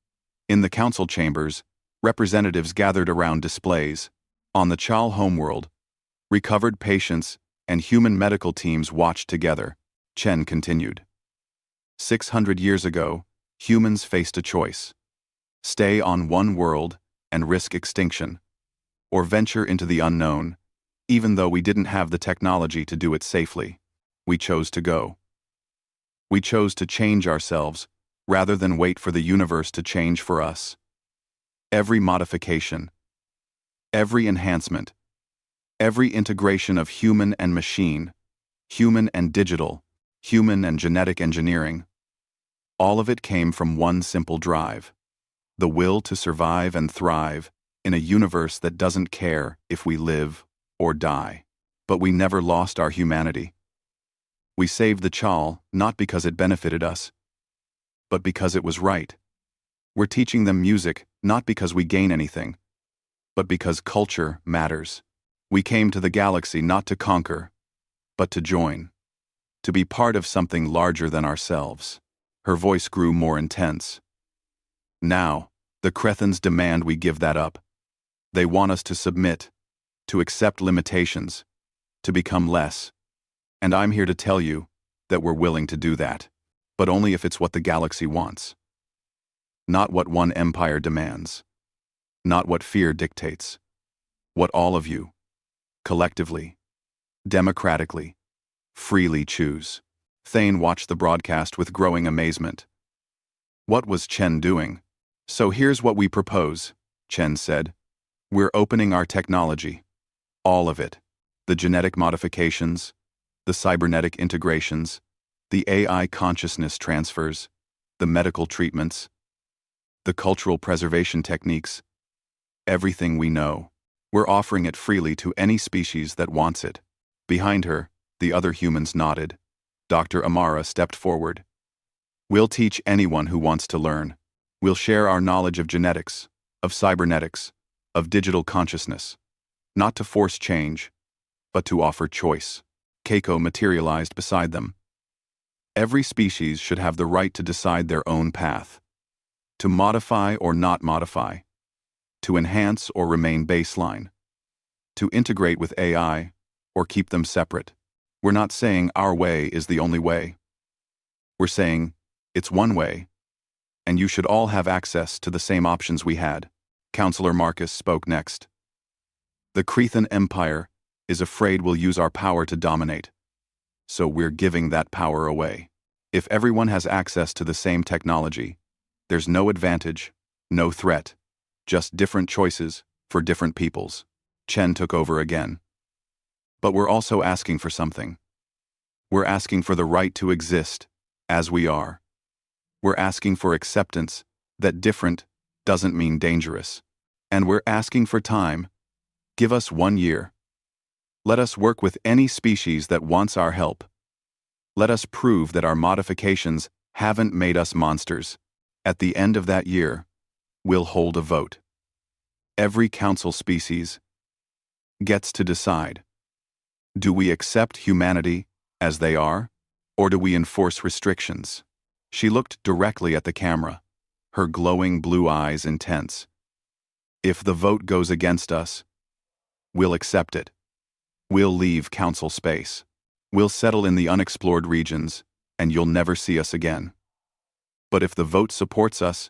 In the council chambers, representatives gathered around displays. On the Chal homeworld, recovered patients and human medical teams watched together. Chen continued. 600 years ago, humans faced a choice. Stay on one world and risk extinction, or venture into the unknown, even though we didn't have the technology to do it safely. We chose to go. We chose to change ourselves rather than wait for the universe to change for us. Every modification, every enhancement, every integration of human and machine, human and digital, human and genetic engineering, all of it came from one simple drive: the will to survive and thrive in a universe that doesn't care if we live or die. But we never lost our humanity. We saved the Chal not because it benefited us, but because it was right. We're teaching them music not because we gain anything, but because culture matters. We came to the galaxy not to conquer, but to join, to be part of something larger than ourselves. Her voice grew more intense. Now, the Crethans demand we give that up. They want us to submit, to accept limitations, to become less. And I'm here to tell you that we're willing to do that, but only if it's what the galaxy wants. Not what one empire demands. Not what fear dictates. What all of you, collectively, democratically, freely choose. Thane watched the broadcast with growing amazement. What was Chen doing? So here's what we propose, Chen said. We're opening our technology. All of it. The genetic modifications, the cybernetic integrations, the AI consciousness transfers, the medical treatments, the cultural preservation techniques, everything we know. We're offering it freely to any species that wants it. Behind her, the other humans nodded. Dr. Amara stepped forward. We'll teach anyone who wants to learn. We'll share our knowledge of genetics, of cybernetics, of digital consciousness. Not to force change, but to offer choice. Keiko materialized beside them. Every species should have the right to decide their own path. To modify or not modify. To enhance or remain baseline. To integrate with AI or keep them separate. We're not saying our way is the only way. We're saying it's one way, and you should all have access to the same options we had. Counselor Marcus spoke next. The Crethan Empire is afraid we'll use our power to dominate, so we're giving that power away. If everyone has access to the same technology, there's no advantage, no threat, just different choices for different peoples. Chen took over again. But we're also asking for something. We're asking for the right to exist as we are. We're asking for acceptance that different doesn't mean dangerous. And we're asking for time. Give us 1 year. Let us work with any species that wants our help. Let us prove that our modifications haven't made us monsters. At the end of that year, we'll hold a vote. Every council species gets to decide. Do we accept humanity as they are, or do we enforce restrictions? She looked directly at the camera, her glowing blue eyes intense. If the vote goes against us, we'll accept it. We'll leave council space. We'll settle in the unexplored regions, and you'll never see us again. But if the vote supports us,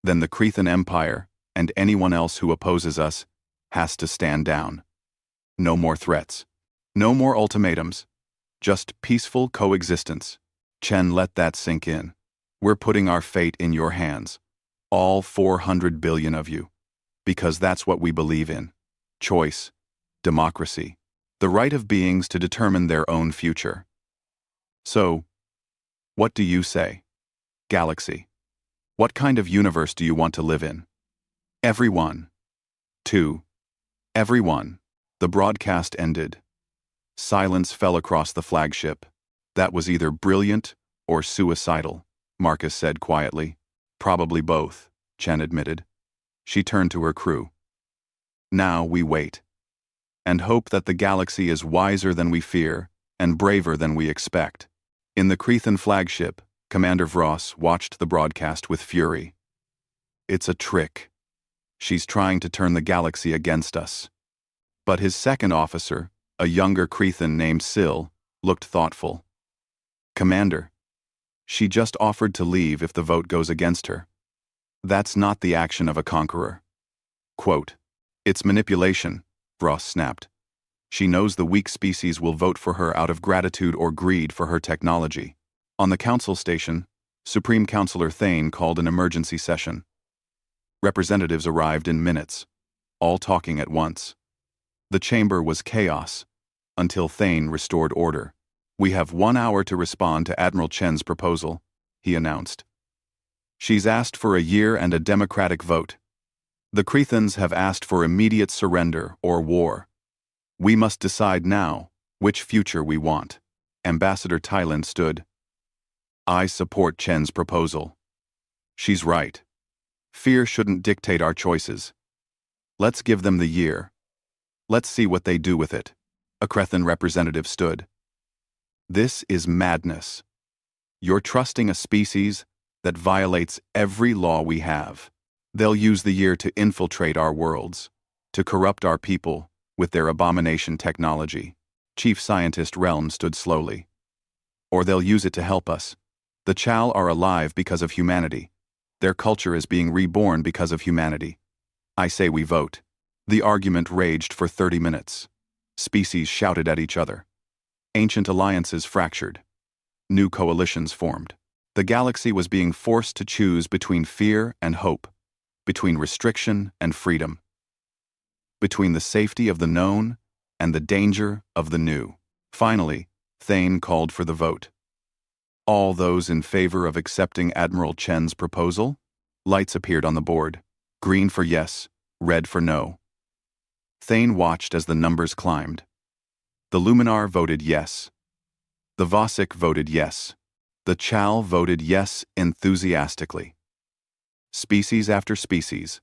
then the Crethan Empire and anyone else who opposes us has to stand down. No more threats. No more ultimatums. Just peaceful coexistence. Chen, let that sink in. We're putting our fate in your hands. All 400 billion of you. Because that's what we believe in. Choice. Democracy. The right of beings to determine their own future. So, what do you say? Galaxy. What kind of universe do you want to live in? Everyone. 2. Everyone. The broadcast ended. Silence fell across the flagship. That was either brilliant or suicidal, Marcus said quietly. Probably both, Chen admitted. She turned to her crew. Now we wait. And hope that the galaxy is wiser than we fear and braver than we expect. In the Crethan flagship, Commander Vross watched the broadcast with fury. It's a trick. She's trying to turn the galaxy against us. But his second officer, a younger Crethan named Syl, looked thoughtful. Commander, she just offered to leave if the vote goes against her. That's not the action of a conqueror. Quote, it's manipulation, Vross snapped. She knows the weak species will vote for her out of gratitude or greed for her technology. On the council station, Supreme Counselor Thane called an emergency session. Representatives arrived in minutes, all talking at once. The chamber was chaos, until Thane restored order. We have 1 hour to respond to Admiral Chen's proposal, he announced. She's asked for a year and a democratic vote. The Crethans have asked for immediate surrender or war. We must decide now which future we want. Ambassador Tyland stood. I support Chen's proposal. She's right. Fear shouldn't dictate our choices. Let's give them the year. Let's see what they do with it. A Crethan representative stood. This is madness. You're trusting a species that violates every law we have. They'll use the year to infiltrate our worlds, to corrupt our people with their abomination technology. Chief Scientist Relm stood slowly. Or they'll use it to help us. The Chal are alive because of humanity. Their culture is being reborn because of humanity. I say we vote. The argument raged for 30 minutes. Species shouted at each other. Ancient alliances fractured. New coalitions formed. The galaxy was being forced to choose between fear and hope, between restriction and freedom, between the safety of the known and the danger of the new. Finally, Thane called for the vote. All those in favor of accepting Admiral Chen's proposal? Lights appeared on the board. Green for yes, red for no. Thane watched as the numbers climbed. The Luminar voted yes. The Vosik voted yes. The Chal voted yes enthusiastically. Species after species,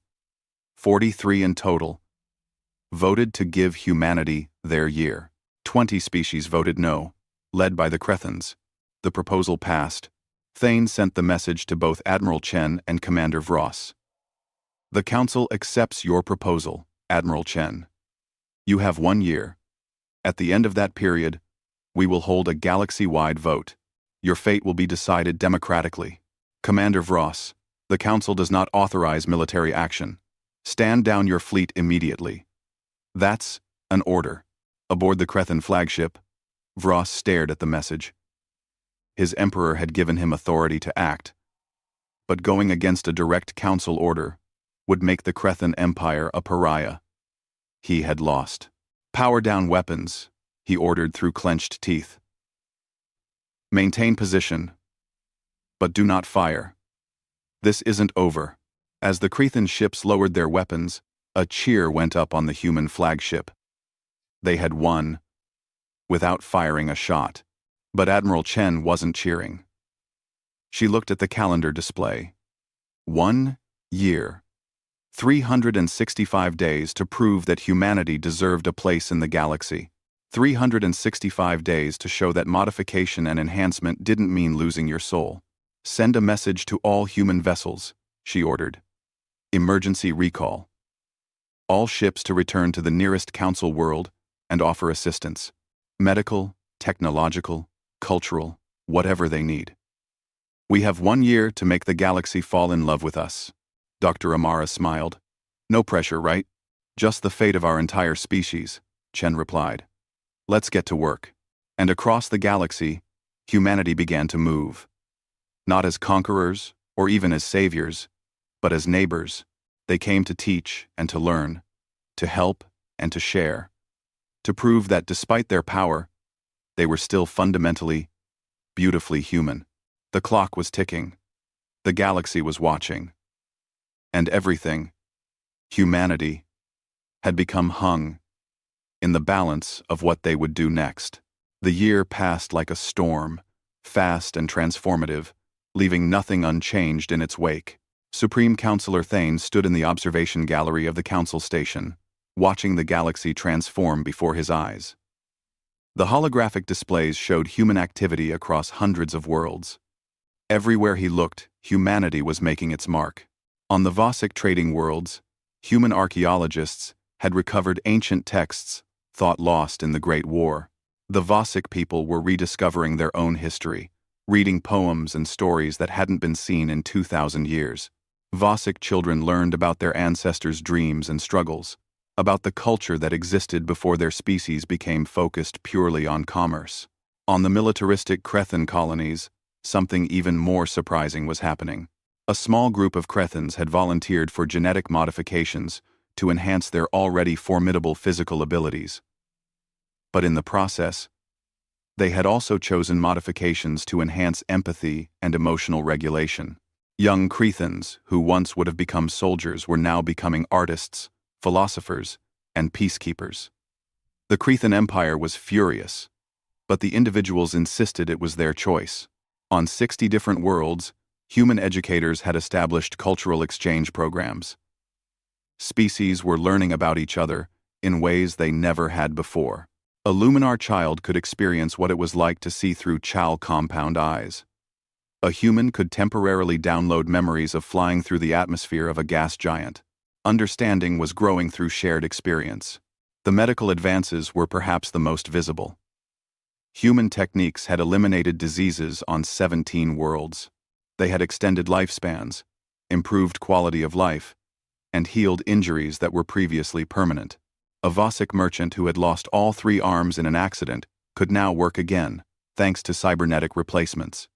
43 in total, voted to give humanity their year. 20 species voted no, led by the Crethans. The proposal passed. Thane sent the message to both Admiral Chen and Commander Vross. The Council accepts your proposal, Admiral Chen. You have 1 year. At the end of that period, we will hold a galaxy-wide vote. Your fate will be decided democratically. Commander Vross, the Council does not authorize military action. Stand down your fleet immediately. That's an order. Aboard the Crethan flagship, Vross stared at the message. His emperor had given him authority to act, but going against a direct council order would make the Crethan Empire a pariah. He had lost. Power down weapons, he ordered through clenched teeth. Maintain position, but do not fire. This isn't over. As the Crethan ships lowered their weapons, a cheer went up on the human flagship. They had won, without firing a shot. But Admiral Chen wasn't cheering. She looked at the calendar display. 1 year. 365 days to prove that humanity deserved a place in the galaxy. 365 days to show that modification and enhancement didn't mean losing your soul. Send a message to all human vessels, she ordered. Emergency recall. All ships to return to the nearest council world and offer assistance. Medical, technological, cultural, whatever they need. We have 1 year to make the galaxy fall in love with us. Dr. Amara smiled. No pressure, right? Just the fate of our entire species, Chen replied. Let's get to work. And across the galaxy, humanity began to move. Not as conquerors, or even as saviors, but as neighbors. They came to teach and to learn, to help and to share, to prove that despite their power, they were still fundamentally, beautifully human. The clock was ticking. The galaxy was watching. And everything, humanity, had become hung in the balance of what they would do next. The year passed like a storm, fast and transformative, leaving nothing unchanged in its wake. Supreme Counselor Thane stood in the observation gallery of the council station, watching the galaxy transform before his eyes. The holographic displays showed human activity across hundreds of worlds. Everywhere he looked, humanity was making its mark. On the Vosik trading worlds, human archaeologists had recovered ancient texts thought lost in the Great War. The Vosik people were rediscovering their own history, reading poems and stories that hadn't been seen in 2,000 years. Vosik children learned about their ancestors' dreams and struggles, about the culture that existed before their species became focused purely on commerce. On the militaristic Crethan colonies, something even more surprising was happening. A small group of Crethans had volunteered for genetic modifications to enhance their already formidable physical abilities. But in the process, they had also chosen modifications to enhance empathy and emotional regulation. Young Crethans, who once would have become soldiers, were now becoming artists, philosophers, and peacekeepers. The Crethan Empire was furious, but the individuals insisted it was their choice. On 60 different worlds, human educators had established cultural exchange programs. Species were learning about each other in ways they never had before. A Luminar child could experience what it was like to see through Chal compound eyes. A human could temporarily download memories of flying through the atmosphere of a gas giant. Understanding was growing through shared experience. The medical advances were perhaps the most visible. Human techniques had eliminated diseases on 17 worlds. They had extended lifespans, improved quality of life, and healed injuries that were previously permanent. A Vosik merchant who had lost all 3 arms in an accident could now work again, thanks to cybernetic replacements.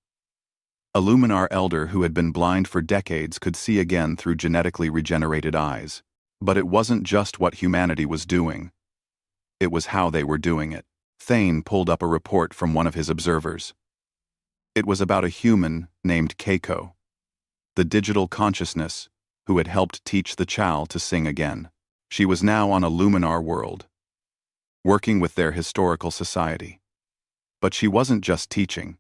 A Luminar elder who had been blind for decades could see again through genetically regenerated eyes. But it wasn't just what humanity was doing. It was how they were doing it. Thane pulled up a report from one of his observers. It was about a human named Keiko, the digital consciousness who had helped teach the Chal to sing again. She was now on a Luminar world, working with their historical society. But she wasn't just teaching.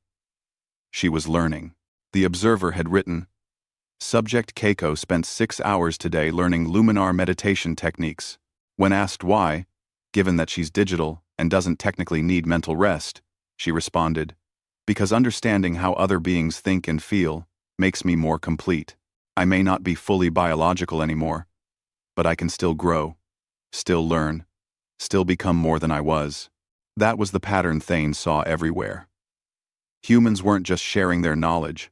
She was learning. The observer had written, "Subject Keiko spent 6 hours today learning Luminar meditation techniques. When asked why, given that she's digital and doesn't technically need mental rest, she responded, because understanding how other beings think and feel makes me more complete. I may not be fully biological anymore, but I can still grow, still learn, still become more than I was." That was the pattern Thane saw everywhere. Humans weren't just sharing their knowledge.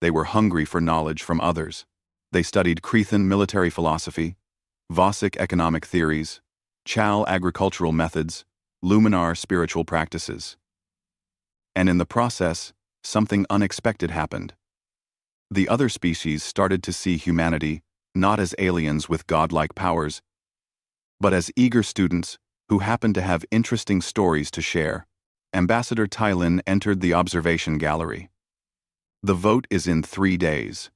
They were hungry for knowledge from others. They studied Crethan military philosophy, Vosic economic theories, Chal agricultural methods, Luminar spiritual practices. And in the process, something unexpected happened. The other species started to see humanity not as aliens with godlike powers, but as eager students who happened to have interesting stories to share. Ambassador Tylin entered the observation gallery. The vote is in 3 days.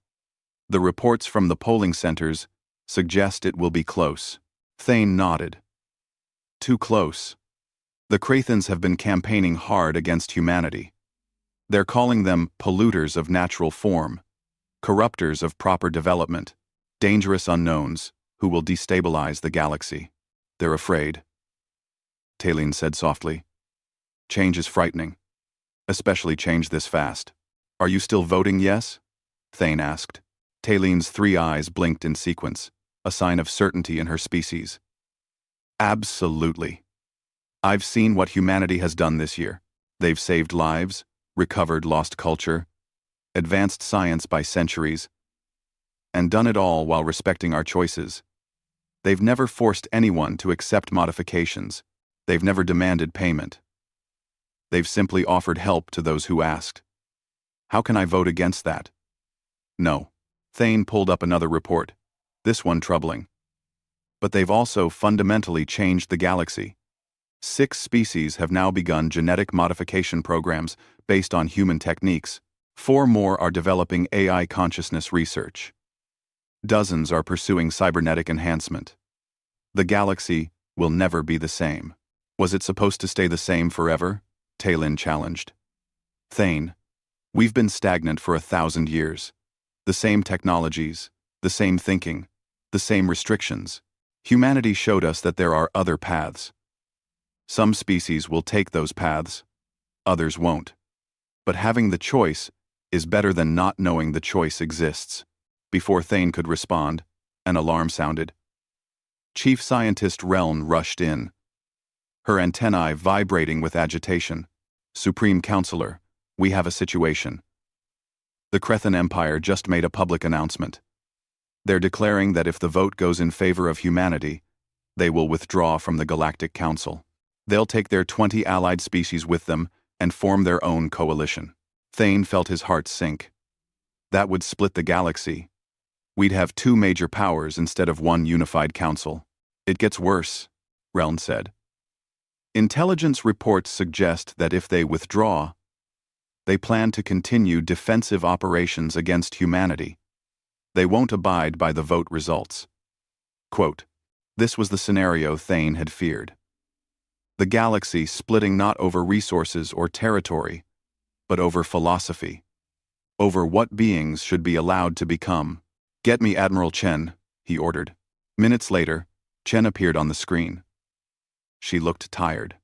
The reports from the polling centers suggest it will be close. Thane nodded. Too close. The Crathans have been campaigning hard against humanity. They're calling them polluters of natural form, corrupters of proper development, dangerous unknowns who will destabilize the galaxy. They're afraid. Tylin said softly. Change is frightening. Especially change this fast. Are you still voting yes? Thane asked. Tylin's 3 eyes blinked in sequence, a sign of certainty in her species. Absolutely. I've seen what humanity has done this year. They've saved lives, recovered lost culture, advanced science by centuries, and done it all while respecting our choices. They've never forced anyone to accept modifications. They've never demanded payment. They've simply offered help to those who asked. How can I vote against that? No. Thane pulled up another report, this one troubling. But they've also fundamentally changed the galaxy. 6 species have now begun genetic modification programs based on human techniques. 4 more are developing AI consciousness research. Dozens are pursuing cybernetic enhancement. The galaxy will never be the same. Was it supposed to stay the same forever? Tylin challenged. Thane, we've been stagnant for 1,000 years. The same technologies, the same thinking, the same restrictions. Humanity showed us that there are other paths. Some species will take those paths, others won't. But having the choice is better than not knowing the choice exists. Before Thane could respond, an alarm sounded. Chief Scientist Reln rushed in, her antennae vibrating with agitation. Supreme Counselor, we have a situation. The Crethan Empire just made a public announcement. They're declaring that if the vote goes in favor of humanity, they will withdraw from the Galactic Council. They'll take their 20 allied species with them and form their own coalition. Thane felt his heart sink. That would split the galaxy. We'd have 2 major powers instead of 1 unified council. It gets worse, Reln said. Intelligence reports suggest that if they withdraw, they plan to continue defensive operations against humanity. They won't abide by the vote results. Quote, this was the scenario Thane had feared. The galaxy splitting not over resources or territory, but over philosophy. Over what beings should be allowed to become. Get me Admiral Chen, he ordered. Minutes later, Chen appeared on the screen. She looked tired.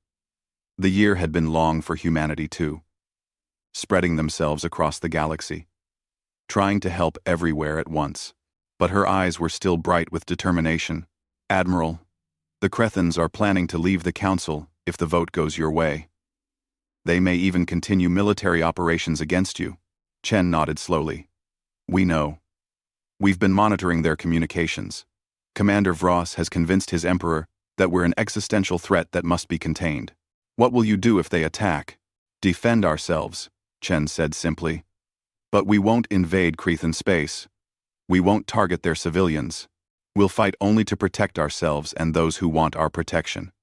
The year had been long for humanity too. Spreading themselves across the galaxy. Trying to help everywhere at once. But her eyes were still bright with determination. Admiral, the Crethans are planning to leave the Council if the vote goes your way. They may even continue military operations against you. Chen nodded slowly. We know. We've been monitoring their communications. Commander Vross has convinced his Emperor that we're an existential threat that must be contained. What will you do if they attack? Defend ourselves, Chen said simply. But we won't invade Crethan space. We won't target their civilians. We'll fight only to protect ourselves and those who want our protection.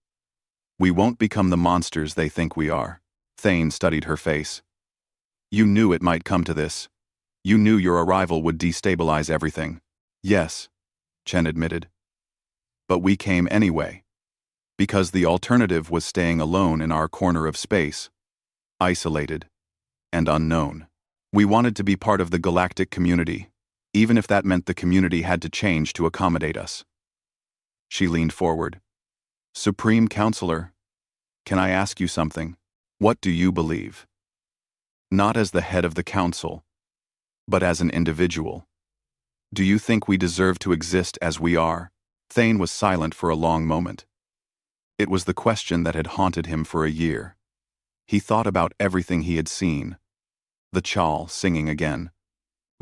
We won't become the monsters they think we are. Thane studied her face. You knew it might come to this. You knew your arrival would destabilize everything. Yes, Chen admitted. But we came anyway. Because the alternative was staying alone in our corner of space. Isolated. And unknown. We wanted to be part of the galactic community, even if that meant the community had to change to accommodate us. She leaned forward. Supreme Counselor, can I ask you something? What do you believe? Not as the head of the council, but as an individual. Do you think we deserve to exist as we are? Thane was silent for a long moment. It was the question that had haunted him for a year. He thought about everything he had seen. The Chal singing again.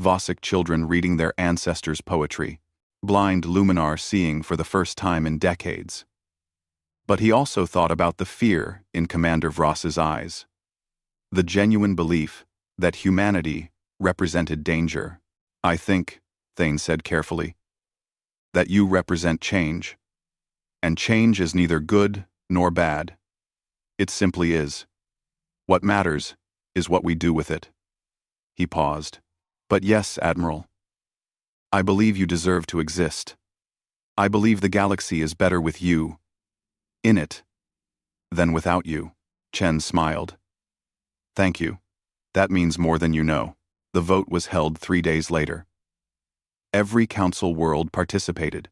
Vosic children reading their ancestors' poetry. Blind Luminar seeing for the first time in decades. But he also thought about the fear in Commander Vross's eyes. The genuine belief that humanity represented danger. I think, Thane said carefully, that you represent change. And change is neither good nor bad. It simply is. What matters is what we do with it. He paused. But yes, Admiral. I believe you deserve to exist. I believe the galaxy is better with you, in it, than without you. Chen smiled. Thank you. That means more than you know. The vote was held 3 days later. Every council world participated.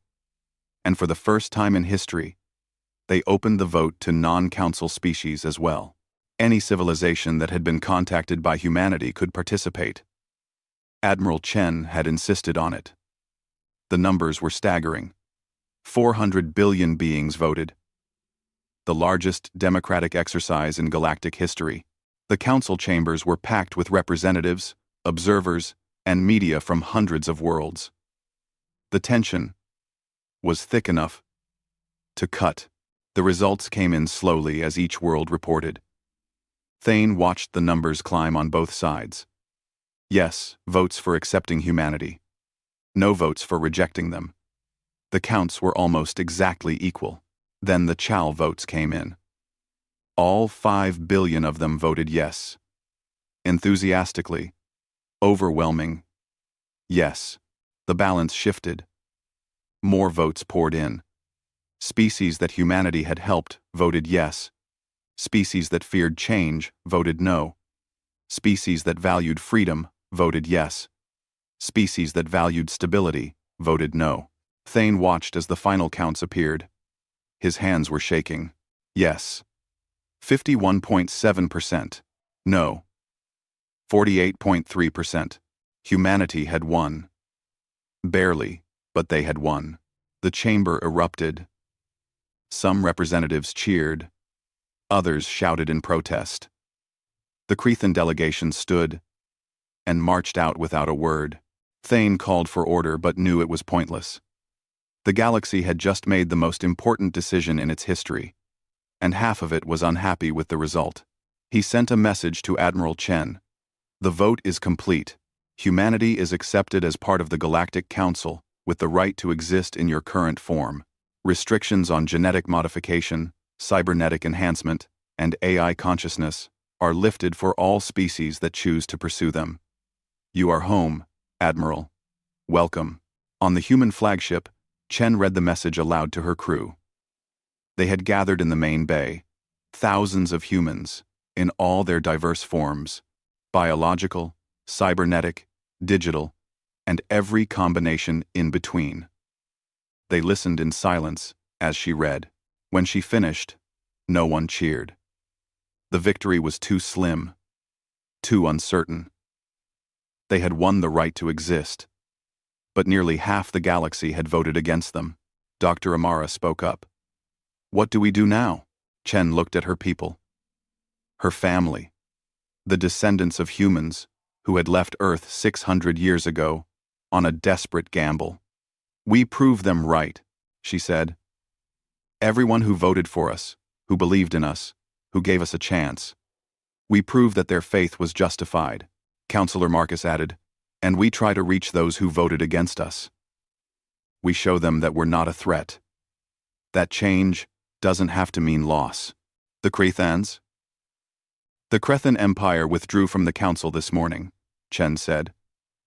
And for the first time in history, they opened the vote to non-council species as well. Any civilization that had been contacted by humanity could participate. Admiral Chen had insisted on it. The numbers were staggering. 400 billion beings voted. The largest democratic exercise in galactic history. The council chambers were packed with representatives, observers, and media from hundreds of worlds. The tension was thick enough to cut. The results came in slowly as each world reported. Thane watched the numbers climb on both sides. Yes, votes for accepting humanity. No votes for rejecting them. The counts were almost exactly equal. Then the Chal votes came in. All 5 billion of them voted yes. Enthusiastically. Overwhelming. Yes. The balance shifted. More votes poured in. Species that humanity had helped voted yes. Species that feared change voted no. Species that valued freedom voted yes. Species that valued stability voted no. Thane watched as the final counts appeared. His hands were shaking. Yes. 51.7%. No. 48.3%. Humanity had won. Barely, but they had won. The chamber erupted. Some representatives cheered. Others shouted in protest. The Crethan delegation stood and marched out without a word. Thane called for order but knew it was pointless. The galaxy had just made the most important decision in its history, and half of it was unhappy with the result. He sent a message to Admiral Chen. The vote is complete. Humanity is accepted as part of the Galactic Council with the right to exist in your current form. Restrictions on genetic modification, cybernetic enhancement, and AI consciousness are lifted for all species that choose to pursue them. You are home, Admiral. Welcome. On the human flagship, Chen read the message aloud to her crew. They had gathered in the main bay, thousands of humans, in all their diverse forms, biological, cybernetic, digital, and every combination in between. They listened in silence as she read. When she finished, no one cheered. The victory was too slim, too uncertain. They had won the right to exist, but nearly half the galaxy had voted against them. Dr. Amara spoke up. What do we do now? Chen looked at her people. Her family. The descendants of humans who had left Earth 600 years ago on a desperate gamble. We prove them right, she said. Everyone who voted for us, who believed in us, who gave us a chance. We prove that their faith was justified, Counselor Marcus added, and we try to reach those who voted against us. We show them that we're not a threat. That change doesn't have to mean loss. The Crethans? The Crethan Empire withdrew from the council this morning, Chen said.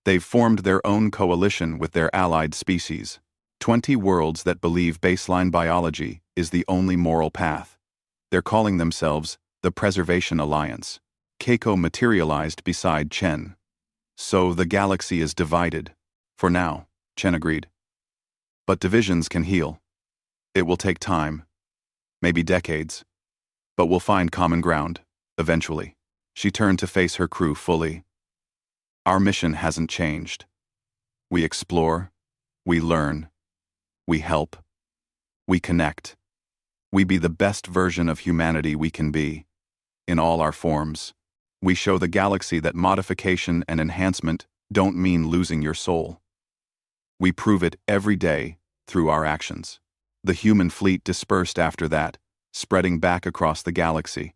They've formed their own coalition with their allied species. 20 worlds that believe baseline biology is the only moral path. They're calling themselves the Preservation Alliance. Keiko materialized beside Chen. So the galaxy is divided. For now, Chen agreed. But divisions can heal. It will take time. Maybe decades. But we'll find common ground, eventually. She turned to face her crew fully. Our mission hasn't changed. We explore, we learn, we help, we connect. We be the best version of humanity we can be. In all our forms, we show the galaxy that modification and enhancement don't mean losing your soul. We prove it every day through our actions. The human fleet dispersed after that, spreading back across the galaxy.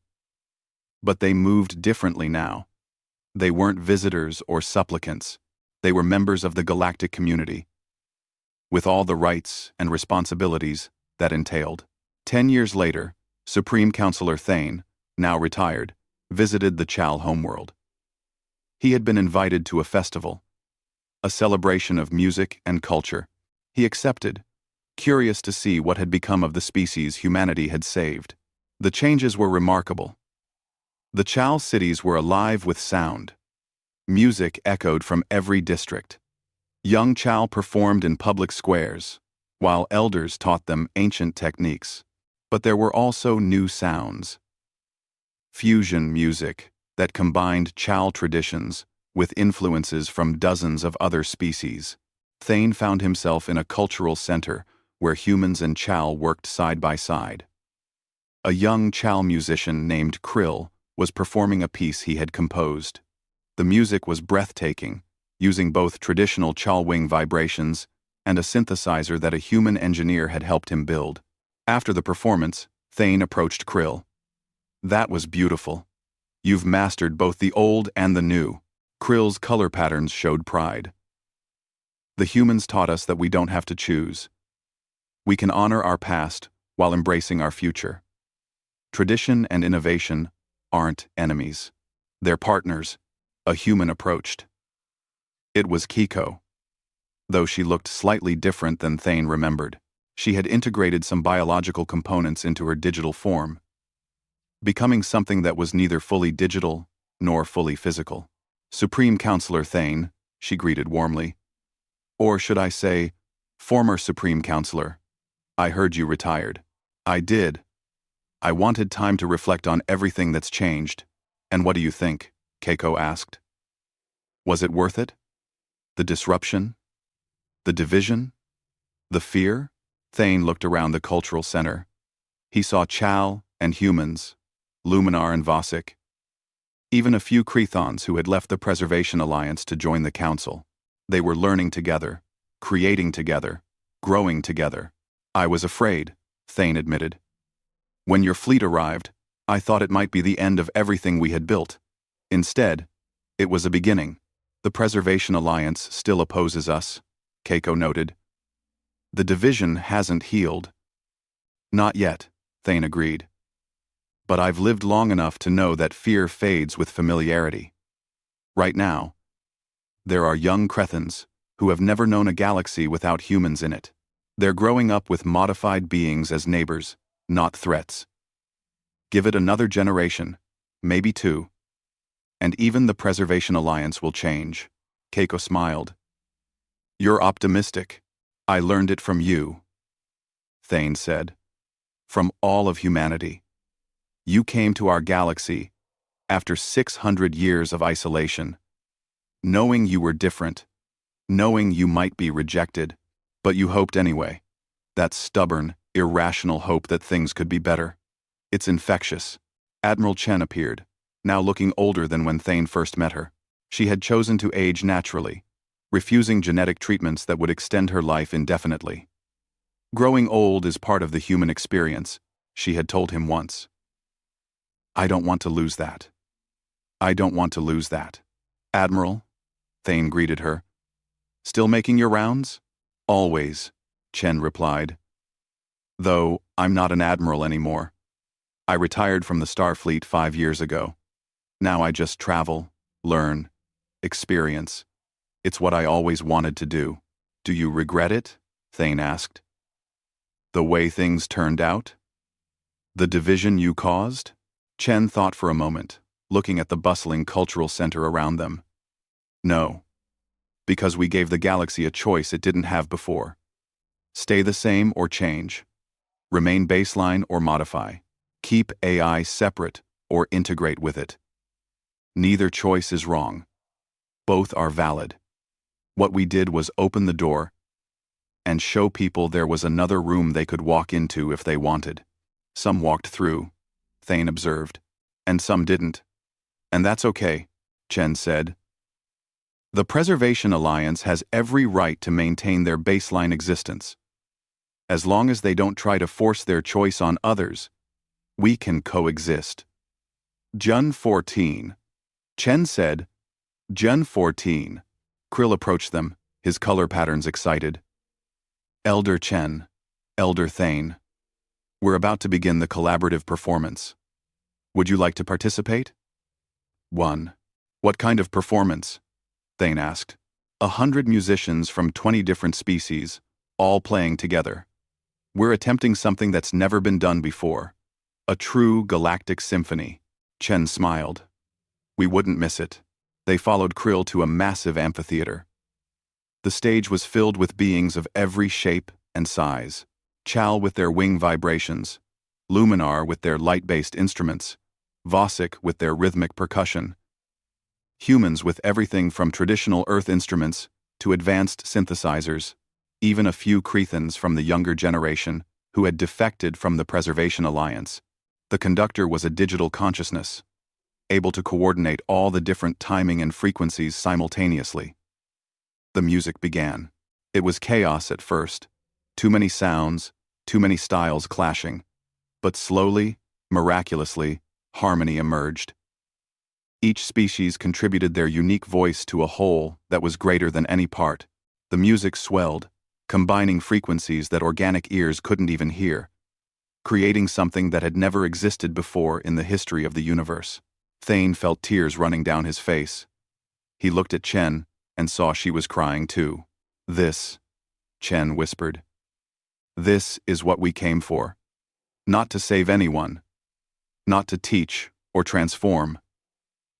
But they moved differently now. They weren't visitors or supplicants. They were members of the galactic community, with all the rights and responsibilities that entailed. 10 years later, Supreme Counselor Thane, now retired, visited the Chal homeworld. He had been invited to a festival, a celebration of music and culture. He accepted, curious to see what had become of the species humanity had saved. The changes were remarkable. The Chal cities were alive with sound. Music echoed from every district. Young Chal performed in public squares, while elders taught them ancient techniques. But there were also new sounds. Fusion music that combined Chal traditions with influences from dozens of other species. Thane found himself in a cultural center where humans and Chal worked side by side. A young Chal musician named Krill was performing a piece he had composed. The music was breathtaking, using both traditional Chalwing vibrations and a synthesizer that a human engineer had helped him build. After the performance, Thane approached Krill. That was beautiful. You've mastered both the old and the new. Krill's color patterns showed pride. The humans taught us that we don't have to choose. We can honor our past while embracing our future. Tradition and innovation aren't enemies. They're partners, a human approached. It was Keiko. Though she looked slightly different than Thane remembered, she had integrated some biological components into her digital form, becoming something that was neither fully digital nor fully physical. Supreme Counselor Thane, she greeted warmly. Or should I say, former Supreme Counselor. I heard you retired. I did. I wanted time to reflect on everything that's changed. And what do you think? Keiko asked. Was it worth it? The disruption? The division? The fear? Thane looked around the cultural center. He saw Chal and humans, Luminar and Vosik, even a few Crethons who had left the Preservation Alliance to join the Council. They were learning together, creating together, growing together. I was afraid, Thane admitted. When your fleet arrived, I thought it might be the end of everything we had built. Instead, it was a beginning. The Preservation Alliance still opposes us, Keiko noted. The division hasn't healed. Not yet, Thane agreed. But I've lived long enough to know that fear fades with familiarity. Right now, there are young Crethans who have never known a galaxy without humans in it. They're growing up with modified beings as neighbors, not threats. Give it another generation, maybe 2, and even the Preservation Alliance will change. Keiko smiled. You're optimistic. I learned it from you, Thane said. From all of humanity. You came to our galaxy after 600 years of isolation, knowing you were different, knowing you might be rejected, but you hoped anyway. That stubborn, irrational hope that things could be better. It's infectious. Admiral Chen appeared, now looking older than when Thane first met her. She had chosen to age naturally, refusing genetic treatments that would extend her life indefinitely. Growing old is part of the human experience, she had told him once. I don't want to lose that. I don't want to lose that. Admiral, Thane greeted her. Still making your rounds? Always, Chen replied. Though, I'm not an admiral anymore. I retired from the Starfleet 5 years ago. Now I just travel, learn, experience. It's what I always wanted to do. Do you regret it? Thane asked. The way things turned out? The division you caused? Chen thought for a moment, looking at the bustling cultural center around them. No. Because we gave the galaxy a choice it didn't have before. Stay the same or change. Remain baseline or modify. Keep AI separate or integrate with it. Neither choice is wrong. Both are valid. What we did was open the door and show people there was another room they could walk into if they wanted. Some walked through, Thane observed, and some didn't. And that's okay, Chen said. The Preservation Alliance has every right to maintain their baseline existence. As long as they don't try to force their choice on others, we can coexist. Jun 14. Chen said, Jun 14. Krill approached them, his color patterns excited. Elder Chen, Elder Thane. We're about to begin the collaborative performance. Would you like to participate? 1. What kind of performance? Thane asked. 100 musicians from 20 different species, all playing together. We're attempting something that's never been done before. A true galactic symphony. Chen smiled. We wouldn't miss it. They followed Krill to a massive amphitheater. The stage was filled with beings of every shape and size. Chal with their wing vibrations, Luminar with their light-based instruments, Vosik with their rhythmic percussion. Humans with everything from traditional Earth instruments to advanced synthesizers, even a few Crethans from the younger generation who had defected from the Preservation Alliance. The conductor was a digital consciousness, able to coordinate all the different timing and frequencies simultaneously. The music began. It was chaos at first. Too many sounds, too many styles clashing. But slowly, miraculously, harmony emerged. Each species contributed their unique voice to a whole that was greater than any part. The music swelled, combining frequencies that organic ears couldn't even hear, creating something that had never existed before in the history of the universe. Thane felt tears running down his face. He looked at Chen and saw she was crying too. This, Chen whispered. This is what we came for. Not to save anyone. Not to teach or transform.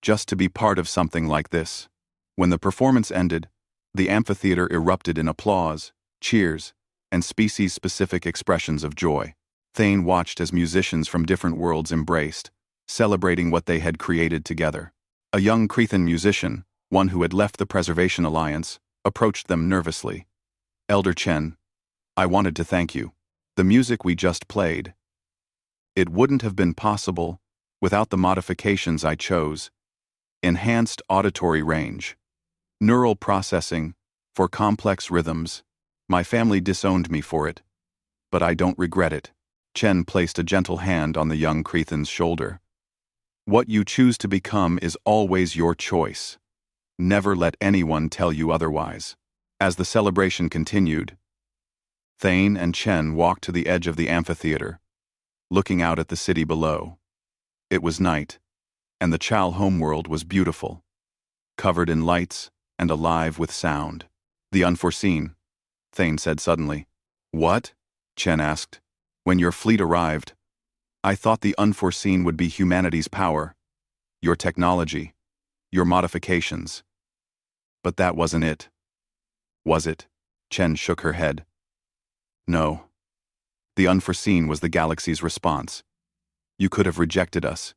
Just to be part of something like this. When the performance ended, the amphitheater erupted in applause, cheers, and species-specific expressions of joy. Thane watched as musicians from different worlds embraced, celebrating what they had created together. A young Crethan musician, one who had left the Preservation Alliance, approached them nervously. Elder Chen, I wanted to thank you. The music we just played. It wouldn't have been possible without the modifications I chose. Enhanced auditory range. Neural processing for complex rhythms. My family disowned me for it, but I don't regret it. Chen placed a gentle hand on the young Crethan's shoulder. What you choose to become is always your choice. Never let anyone tell you otherwise. As the celebration continued, Thane and Chen walked to the edge of the amphitheater, looking out at the city below. It was night, and the Chal homeworld was beautiful, covered in lights and alive with sound. The Unforeseen, Thane said suddenly. What? Chen asked. When your fleet arrived, I thought the Unforeseen would be humanity's power, your technology, your modifications. But that wasn't it. Was it? Chen shook her head. No. The Unforeseen was the galaxy's response. You could have rejected us.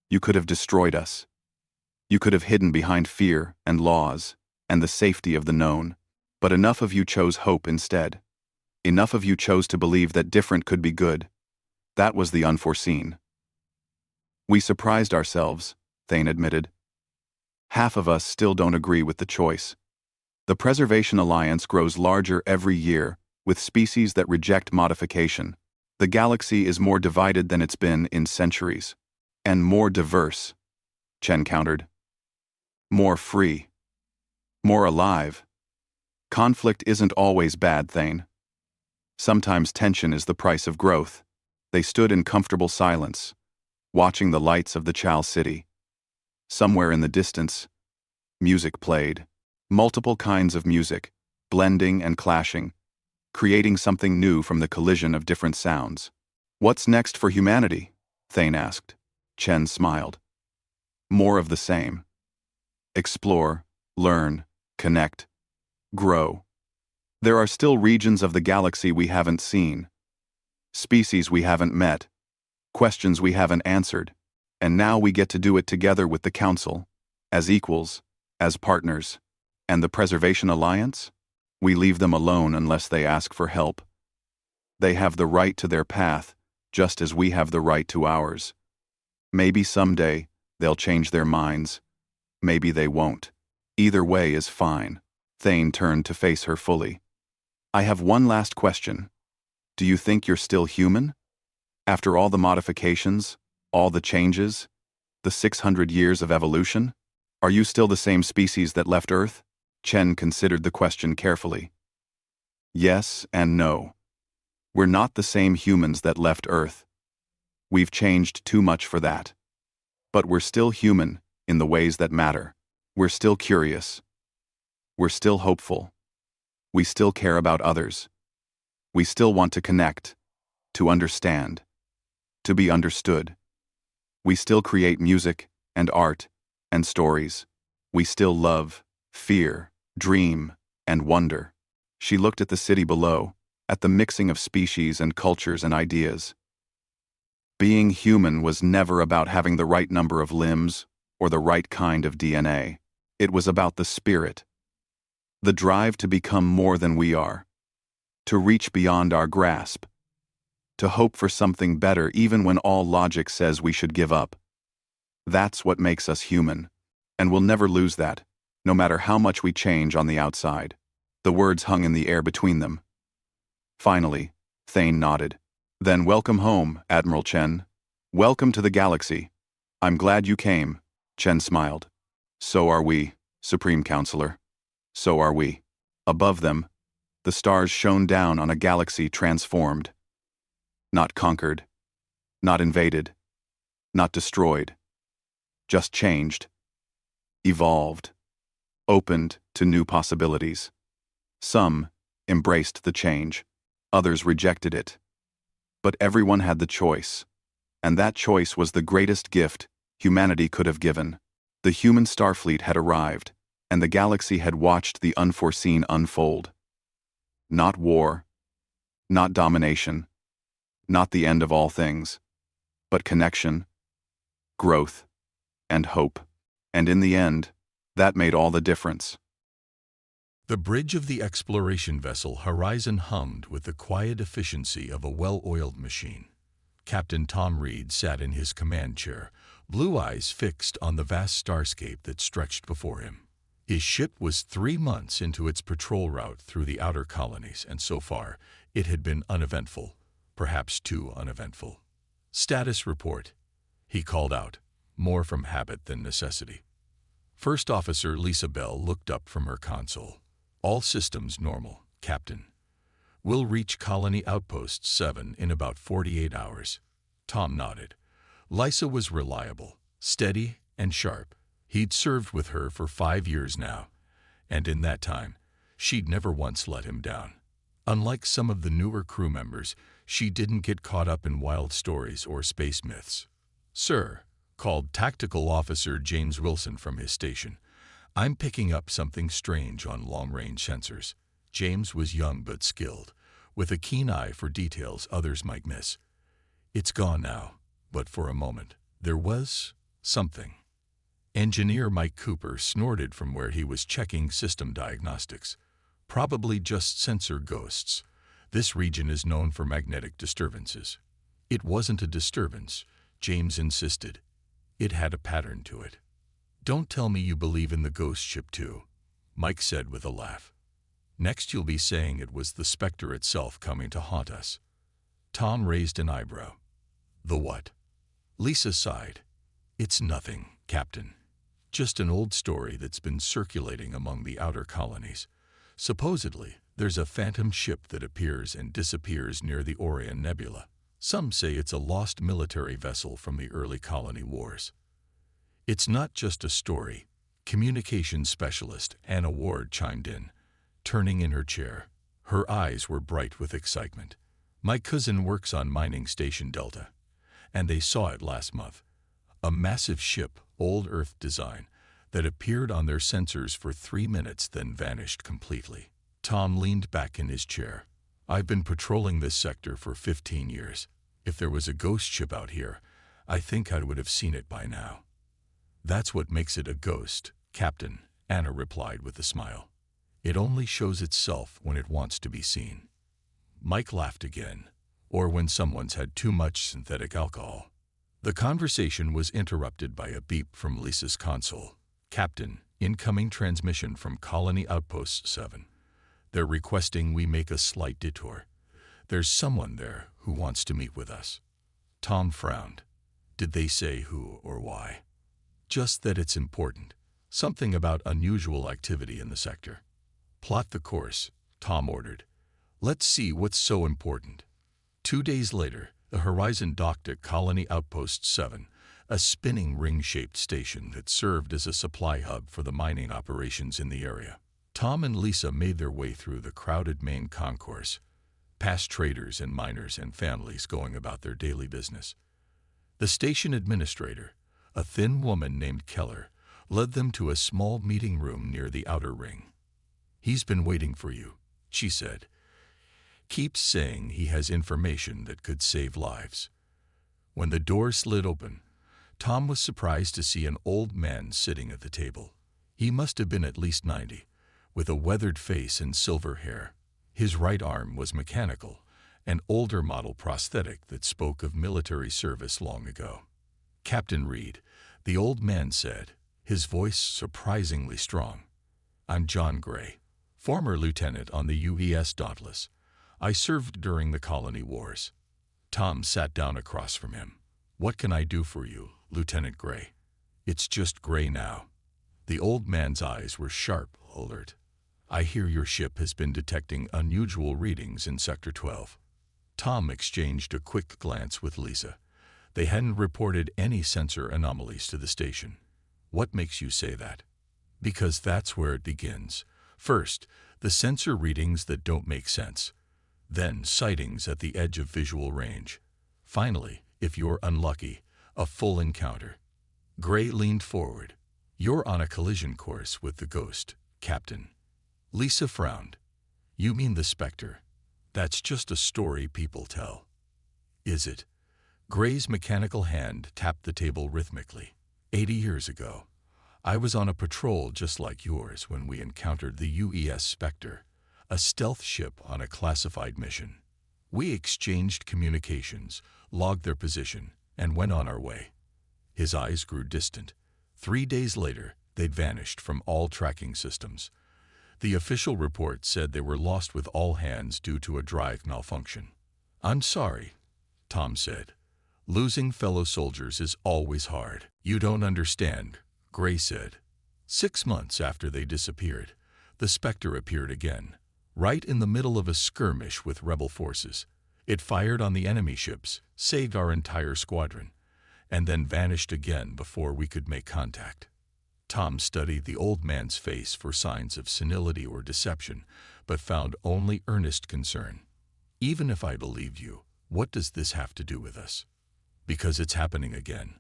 You could have destroyed us. You could have hidden behind fear and laws and the safety of the known. But enough of you chose hope instead. Enough of you chose to believe that different could be good. That was the Unforeseen. We surprised ourselves, Thane admitted. Half of us still don't agree with the choice. The Preservation Alliance grows larger every year, with species that reject modification. The galaxy is more divided than it's been in centuries. And more diverse. Chen countered. More free. More alive. Conflict isn't always bad, Thane. Sometimes tension is the price of growth. They stood in comfortable silence, watching the lights of the Chal City. Somewhere in the distance, music played. Multiple kinds of music, blending and clashing, creating something new from the collision of different sounds. What's next for humanity? Thane asked. Chen smiled. More of the same. Explore, learn, connect, grow. There are still regions of the galaxy we haven't seen, species we haven't met, questions we haven't answered, and now we get to do it together with the Council, as equals, as partners. And the Preservation Alliance? We leave them alone unless they ask for help. They have the right to their path, just as we have the right to ours. Maybe someday they'll change their minds. Maybe they won't. Either way is fine. Thane turned to face her fully. I have one last question. Do you think you're still human? After all the modifications, all the changes, the 600 years of evolution? Are you still the same species that left Earth? Chen considered the question carefully. Yes and no. We're not the same humans that left Earth. We've changed too much for that. But we're still human in the ways that matter. We're still curious. We're still hopeful. We still care about others. We still want to connect, to understand, to be understood. We still create music and art and stories. We still love, fear, dream, and wonder. She looked at the city below, at the mixing of species and cultures and ideas. Being human was never about having the right number of limbs or the right kind of DNA. It was about the spirit, the drive to become more than we are, to reach beyond our grasp, to hope for something better even when all logic says we should give up. That's what makes us human, and we'll never lose that, no matter how much we change on the outside. The words hung in the air between them. Finally, Thane nodded. Then welcome home, Admiral Chen. Welcome to the galaxy. I'm glad you came, Chen smiled. So are we, Supreme Counselor. So are we. Above them, the stars shone down on a galaxy transformed. Not conquered, not invaded, not destroyed. Just changed, evolved, opened to new possibilities. Some embraced the change, others rejected it. But everyone had the choice, and that choice was the greatest gift humanity could have given. The human Starfleet had arrived, and the galaxy had watched the unforeseen unfold. Not war, not domination, not the end of all things, but connection, growth, and hope. And in the end, that made all the difference. The bridge of the exploration vessel Horizon hummed with the quiet efficiency of a well-oiled machine. Captain Tom Reed sat in his command chair, blue eyes fixed on the vast starscape that stretched before him. His ship was 3 months into its patrol route through the outer colonies, and so far, it had been uneventful, perhaps too uneventful. Status report, he called out, more from habit than necessity. First Officer Lisa Bell looked up from her console. All systems normal, Captain. We'll reach Colony Outpost 7 in about 48 hours. Tom nodded. Lisa was reliable, steady, and sharp. He'd served with her for 5 years now, and in that time, she'd never once let him down. Unlike some of the newer crew members, she didn't get caught up in wild stories or space myths. Sir, called Tactical Officer James Wilson from his station, I'm picking up something strange on long-range sensors. James was young but skilled, with a keen eye for details others might miss. It's gone now, but for a moment, there was something. Engineer Mike Cooper snorted from where he was checking system diagnostics. Probably just sensor ghosts. This region is known for magnetic disturbances. It wasn't a disturbance, James insisted. It had a pattern to it. Don't tell me you believe in the ghost ship too, Mike said with a laugh. Next you'll be saying it was the Spectre itself coming to haunt us. Tom raised an eyebrow. The what? Lisa sighed. It's nothing, Captain. Just an old story that's been circulating among the outer colonies. Supposedly, there's a phantom ship that appears and disappears near the Orion Nebula. Some say it's a lost military vessel from the early colony wars. It's not just a story. Communications specialist Anna Ward chimed in, turning in her chair. Her eyes were bright with excitement. My cousin works on Mining Station Delta, and they saw it last month. A massive ship, old Earth design, that appeared on their sensors for 3 minutes then vanished completely. Tom leaned back in his chair. I've been patrolling this sector for 15 years. If there was a ghost ship out here, I think I would have seen it by now. That's what makes it a ghost, Captain, Anna replied with a smile. It only shows itself when it wants to be seen. Mike laughed again, or when someone's had too much synthetic alcohol. The conversation was interrupted by a beep from Lisa's console. Captain, incoming transmission from Colony Outpost 7. They're requesting we make a slight detour. There's someone there who wants to meet with us. Tom frowned. Did they say who or why? Just that it's important. Something about unusual activity in the sector. Plot the course, Tom ordered. Let's see what's so important. 2 days later, the Horizon docked at Colony Outpost 7, a spinning ring-shaped station that served as a supply hub for the mining operations in the area. Tom and Lisa made their way through the crowded main concourse, past traders and miners and families going about their daily business. The station administrator, a thin woman named Keller, led them to a small meeting room near the outer ring. He's been waiting for you, she said. Keeps saying he has information that could save lives. When the door slid open, Tom was surprised to see an old man sitting at the table. He must have been at least 90, with a weathered face and silver hair. His right arm was mechanical, an older model prosthetic that spoke of military service long ago. Captain Reed, the old man said, his voice surprisingly strong. I'm John Gray, former lieutenant on the UES Dauntless. I served during the colony wars. Tom sat down across from him. What can I do for you, Lieutenant Gray? It's just Gray now. The old man's eyes were sharp, alert. I hear your ship has been detecting unusual readings in Sector 12. Tom exchanged a quick glance with Lisa. They hadn't reported any sensor anomalies to the station. What makes you say that? Because that's where it begins. First, the sensor readings that don't make sense. Then sightings at the edge of visual range. Finally, if you're unlucky, a full encounter. Gray leaned forward. You're on a collision course with the ghost, Captain. Lisa frowned. You mean the Spectre? That's just a story people tell. Is it? Gray's mechanical hand tapped the table rhythmically. 80 years ago, I was on a patrol just like yours when we encountered the UES Spectre, a stealth ship on a classified mission. We exchanged communications, logged their position, and went on our way. His eyes grew distant. 3 days later, they'd vanished from all tracking systems. The official report said they were lost with all hands due to a drive malfunction. I'm sorry, Tom said. Losing fellow soldiers is always hard. You don't understand, Gray said. 6 months after they disappeared, the Spectre appeared again, right in the middle of a skirmish with rebel forces. It fired on the enemy ships, saved our entire squadron, and then vanished again before we could make contact. Tom studied the old man's face for signs of senility or deception, but found only earnest concern. Even if I believed you, what does this have to do with us? Because it's happening again.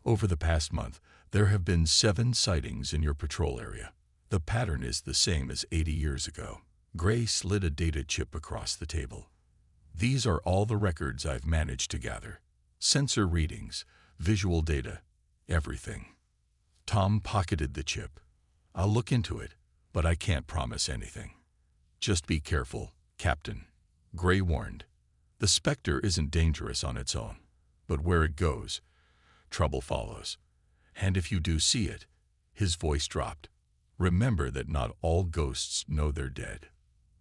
Over the past month, there have been 7 sightings in your patrol area. The pattern is the same as 80 years ago. Gray slid a data chip across the table. These are all the records I've managed to gather. Sensor readings, visual data, everything. Tom pocketed the chip. I'll look into it, but I can't promise anything. Just be careful, Captain, Gray warned. The Spectre isn't dangerous on its own, but where it goes, trouble follows. And if you do see it, his voice dropped. Remember that not all ghosts know they're dead.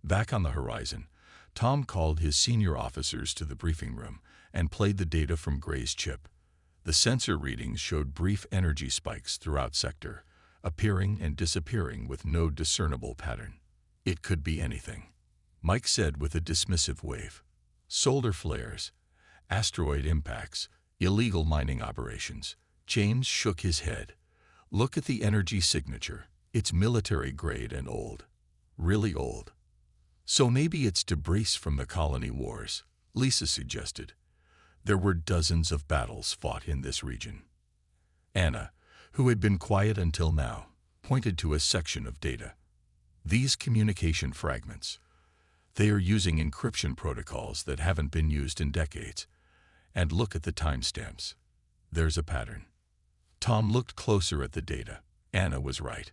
Back on the horizon, Tom called his senior officers to the briefing room and played the data from Gray's chip. The sensor readings showed brief energy spikes throughout sector, appearing and disappearing with no discernible pattern. It could be anything, Mike said with a dismissive wave. Solar flares, asteroid impacts, illegal mining operations. James shook his head. Look at the energy signature. It's military grade and old. Really old. So maybe it's debris from the colony wars, Lisa suggested. There were dozens of battles fought in this region. Anna, who had been quiet until now, pointed to a section of data. These communication fragments. They are using encryption protocols that haven't been used in decades. And look at the timestamps. There's a pattern. Tom looked closer at the data. Anna was right.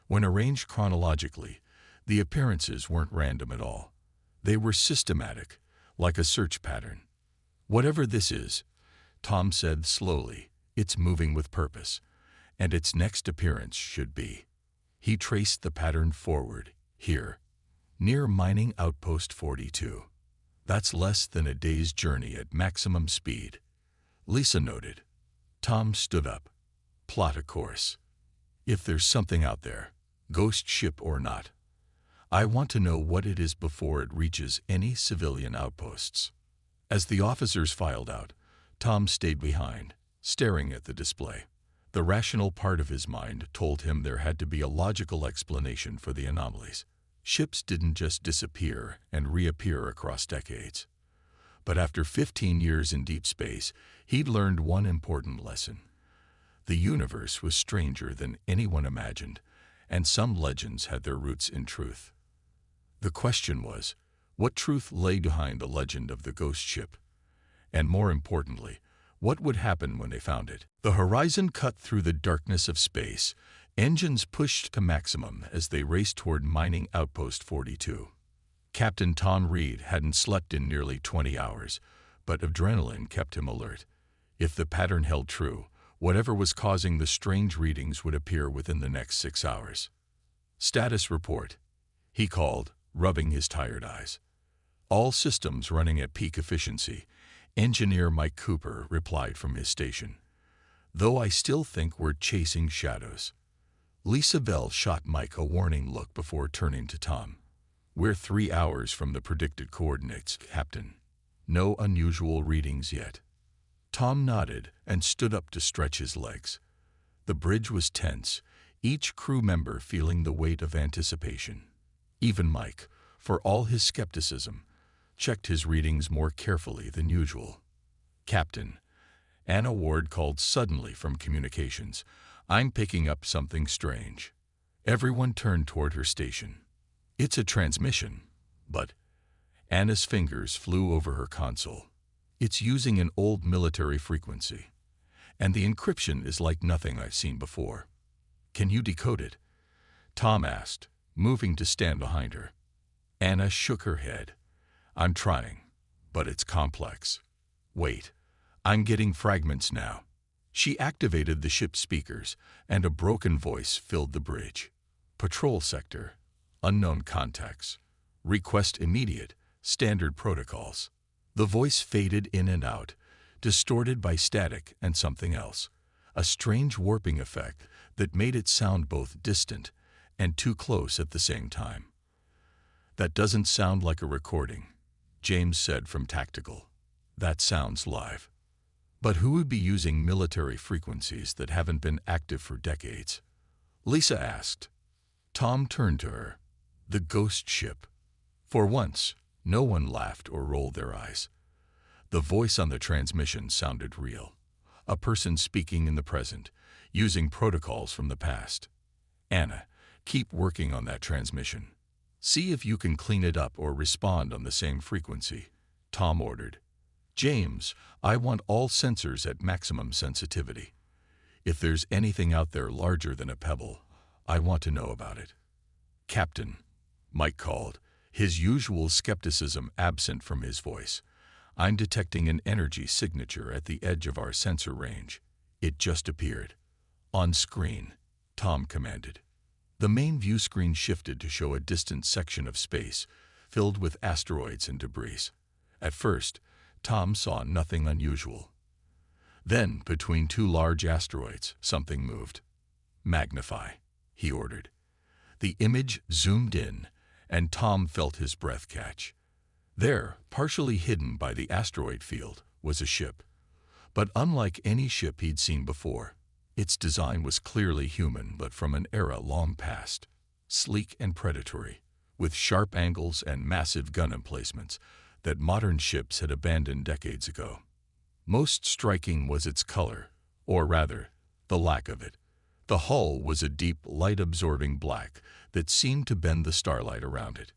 When arranged chronologically, the appearances weren't random at all. They were systematic, like a search pattern. Whatever this is, Tom said slowly, it's moving with purpose, and its next appearance should be. He traced the pattern forward, here, near Mining Outpost 42. That's less than a day's journey at maximum speed, Lisa noted. Tom stood up. Plot a course. If there's something out there, ghost ship or not, I want to know what it is before it reaches any civilian outposts. As the officers filed out, Tom stayed behind, staring at the display. The rational part of his mind told him there had to be a logical explanation for the anomalies. Ships didn't just disappear and reappear across decades. But after 15 years in deep space, he'd learned one important lesson. The universe was stranger than anyone imagined, and some legends had their roots in truth. The question was, what truth lay behind the legend of the ghost ship? And more importantly, what would happen when they found it? The horizon cut through the darkness of space. Engines pushed to maximum as they raced toward Mining Outpost 42. Captain Tom Reed hadn't slept in nearly 20 hours, but adrenaline kept him alert. If the pattern held true, whatever was causing the strange readings would appear within the next 6 hours. Status report, he called, rubbing his tired eyes. All systems running at peak efficiency, Engineer Mike Cooper replied from his station. Though I still think we're chasing shadows. Lisa Bell shot Mike a warning look before turning to Tom. We're 3 hours from the predicted coordinates, Captain. No unusual readings yet. Tom nodded and stood up to stretch his legs. The bridge was tense, each crew member feeling the weight of anticipation. Even Mike, for all his skepticism, checked his readings more carefully than usual. Captain, Anna Ward called suddenly from communications. I'm picking up something strange. Everyone turned toward her station. It's a transmission, but Anna's fingers flew over her console. It's using an old military frequency, and the encryption is like nothing I've seen before. Can you decode it? Tom asked, moving to stand behind her. Anna shook her head. I'm trying, but it's complex. Wait, I'm getting fragments now. She activated the ship's speakers, and a broken voice filled the bridge. Patrol sector, unknown contacts, request immediate, standard protocols. The voice faded in and out, distorted by static and something else, a strange warping effect that made it sound both distant and too close at the same time. That doesn't sound like a recording, James said from Tactical. That sounds live. But who would be using military frequencies that haven't been active for decades? Lisa asked. Tom turned to her. The ghost ship. For once, no one laughed or rolled their eyes. The voice on the transmission sounded real. A person speaking in the present, using protocols from the past. Anna, keep working on that transmission. See if you can clean it up or respond on the same frequency, Tom ordered. James, I want all sensors at maximum sensitivity. If there's anything out there larger than a pebble, I want to know about it. Captain, Mike called, his usual skepticism absent from his voice. I'm detecting an energy signature at the edge of our sensor range. It just appeared. On screen, Tom commanded. The main view screen shifted to show a distant section of space, filled with asteroids and debris. At first, Tom saw nothing unusual. Then, between two large asteroids, something moved. "Magnify," he ordered. The image zoomed in, and Tom felt his breath catch. There, partially hidden by the asteroid field, was a ship. But unlike any ship he'd seen before, its design was clearly human but from an era long past. Sleek and predatory, with sharp angles and massive gun emplacements that modern ships had abandoned decades ago. Most striking was its color, or rather, the lack of it. The hull was a deep, light-absorbing black that seemed to bend the starlight around it.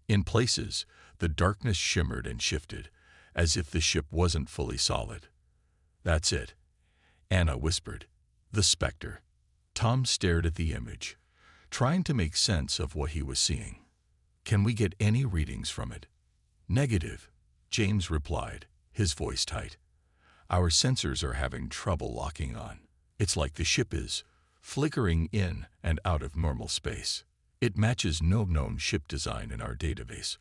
In places, the darkness shimmered and shifted, as if the ship wasn't fully solid. "That's it," Anna whispered. "The Spectre." Tom stared at the image, trying to make sense of what he was seeing. "Can we get any readings from it?" "Negative," James replied, his voice tight. "Our sensors are having trouble locking on. It's like the ship is flickering in and out of normal space. It matches no known ship design in our database,"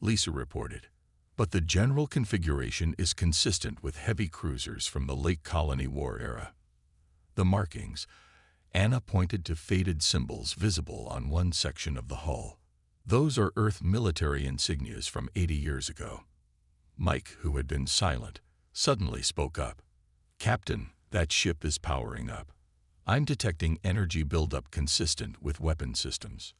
Lisa reported. "But the general configuration is consistent with heavy cruisers from the late Colony War era." The markings, Anna pointed to faded symbols visible on one section of the hull. "Those are Earth military insignias from 80 years ago." Mike, who had been silent, suddenly spoke up. "Captain, that ship is powering up. I'm detecting energy buildup consistent with weapon systems."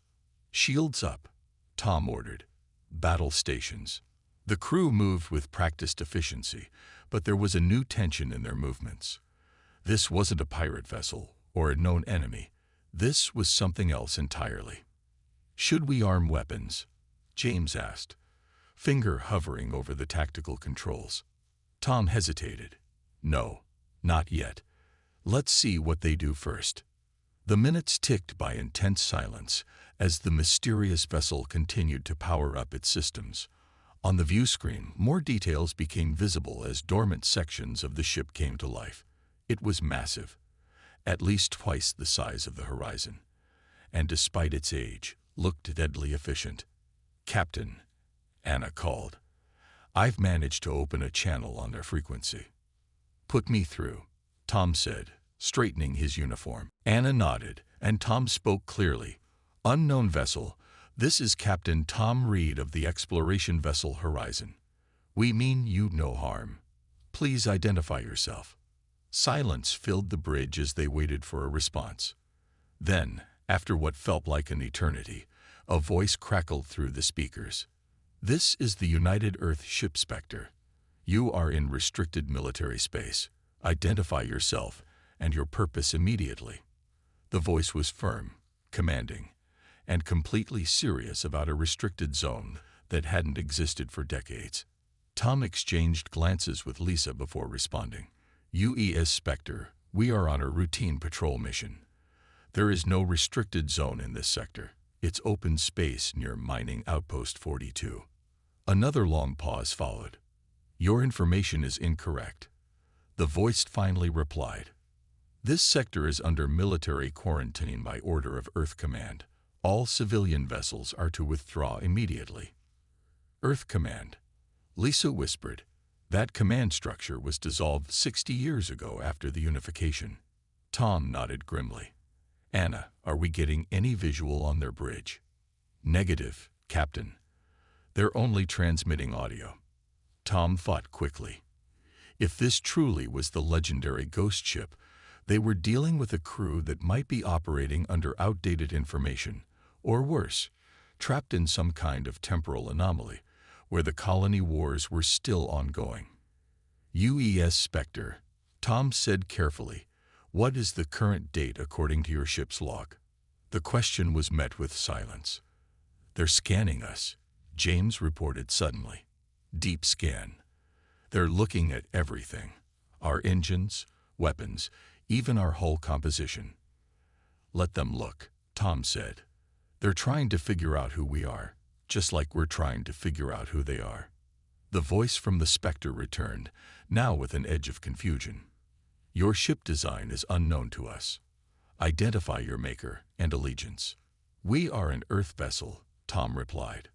"Shields up," Tom ordered. "Battle stations." The crew moved with practiced efficiency, but there was a new tension in their movements. This wasn't a pirate vessel or a known enemy. This was something else entirely. "Should we arm weapons?" James asked, finger hovering over the tactical controls. Tom hesitated. "No, not yet. Let's see what they do first." The minutes ticked by intense silence as the mysterious vessel continued to power up its systems. On the view screen, more details became visible as dormant sections of the ship came to life. It was massive, at least twice the size of the horizon, and despite its age, looked deadly efficient. "Captain," Anna called, "I've managed to open a channel on their frequency." "Put me through," Tom said, straightening his uniform. Anna nodded, and Tom spoke clearly. "Unknown vessel, this is Captain Tom Reed of the exploration vessel Horizon. We mean you no harm. Please identify yourself." Silence filled the bridge as they waited for a response. Then, after what felt like an eternity, a voice crackled through the speakers. "This is the United Earth Ship Spectre. You are in restricted military space. Identify yourself and your purpose immediately." The voice was firm, commanding, and completely serious about a restricted zone that hadn't existed for decades. Tom exchanged glances with Lisa before responding. "UES Spectre, we are on a routine patrol mission. There is no restricted zone in this sector. It's open space near Mining Outpost 42. Another long pause followed. "Your information is incorrect," the voice finally replied. "This sector is under military quarantine by order of Earth Command. All civilian vessels are to withdraw immediately." "Earth Command," Lisa whispered. "That command structure was dissolved 60 years ago after the unification." Tom nodded grimly. "Anna, are we getting any visual on their bridge?" "Negative, Captain. They're only transmitting audio." Tom thought quickly. If this truly was the legendary ghost ship, they were dealing with a crew that might be operating under outdated information, or worse, trapped in some kind of temporal anomaly, where the colony wars were still ongoing. "UES Spectre," Tom said carefully, "what is the current date according to your ship's log?" The question was met with silence. "They're scanning us," James reported suddenly. "Deep scan. They're looking at everything. Our engines, weapons, even our hull composition." "Let them look," Tom said. "They're trying to figure out who we are, just like we're trying to figure out who they are." The voice from the Spectre returned, now with an edge of confusion. "Your ship design is unknown to us. Identify your maker and allegiance." "We are an Earth vessel," Tom replied.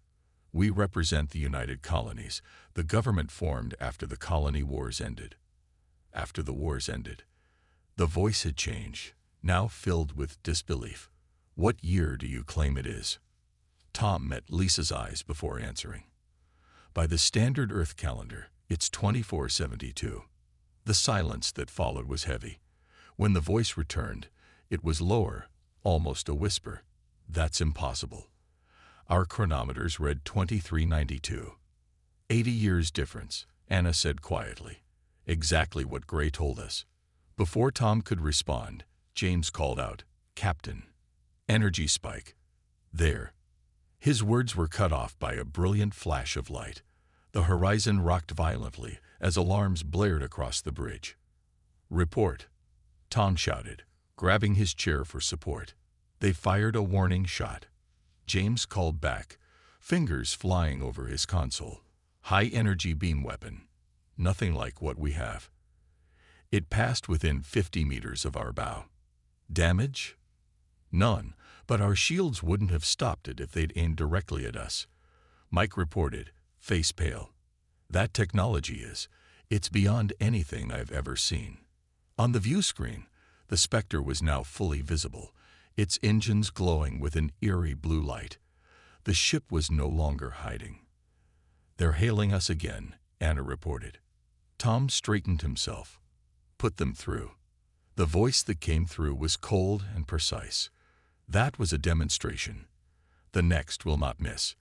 "We represent the United Colonies, the government formed after the colony wars ended." after the wars ended. The voice had changed, now filled with disbelief. What year do you claim it is? Tom met Lisa's eyes before answering. By the standard Earth calendar, it's 2472. The silence that followed was heavy. When the voice returned, it was lower, almost a whisper. That's impossible. Our chronometers read 2392. 80 years difference, Anna said quietly. Exactly what Gray told us. Before Tom could respond, James called out, "Captain, energy spike." There. His words were cut off by a brilliant flash of light. The horizon rocked violently as alarms blared across the bridge. "Report," Tom shouted, grabbing his chair for support. They fired a warning shot. James called back, fingers flying over his console. "High-energy beam weapon. Nothing like what we have." It passed within 50 meters of our bow. Damage? None, but our shields wouldn't have stopped it if they'd aimed directly at us. Mike reported, face pale. "That technology it's beyond anything I've ever seen." On the view screen, the Spectre was now fully visible, its engines glowing with an eerie blue light. The ship was no longer hiding. "They're hailing us again," Anna reported. Tom straightened himself. "Put them through." The voice that came through was cold and precise. "That was a demonstration. The next will not miss.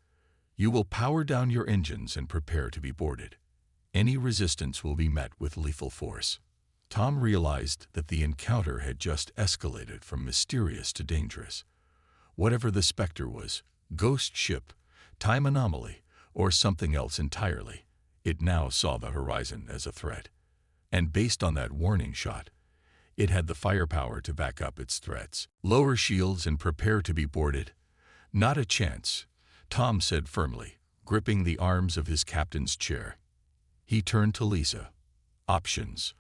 You will power down your engines and prepare to be boarded. Any resistance will be met with lethal force." Tom realized that the encounter had just escalated from mysterious to dangerous. Whatever the Spectre was, ghost ship, time anomaly, or something else entirely, it now saw the horizon as a threat. And based on that warning shot, it had the firepower to back up its threats. "Lower shields and prepare to be boarded." "Not a chance," Tom said firmly, gripping the arms of his captain's chair. He turned to Lisa. "Options."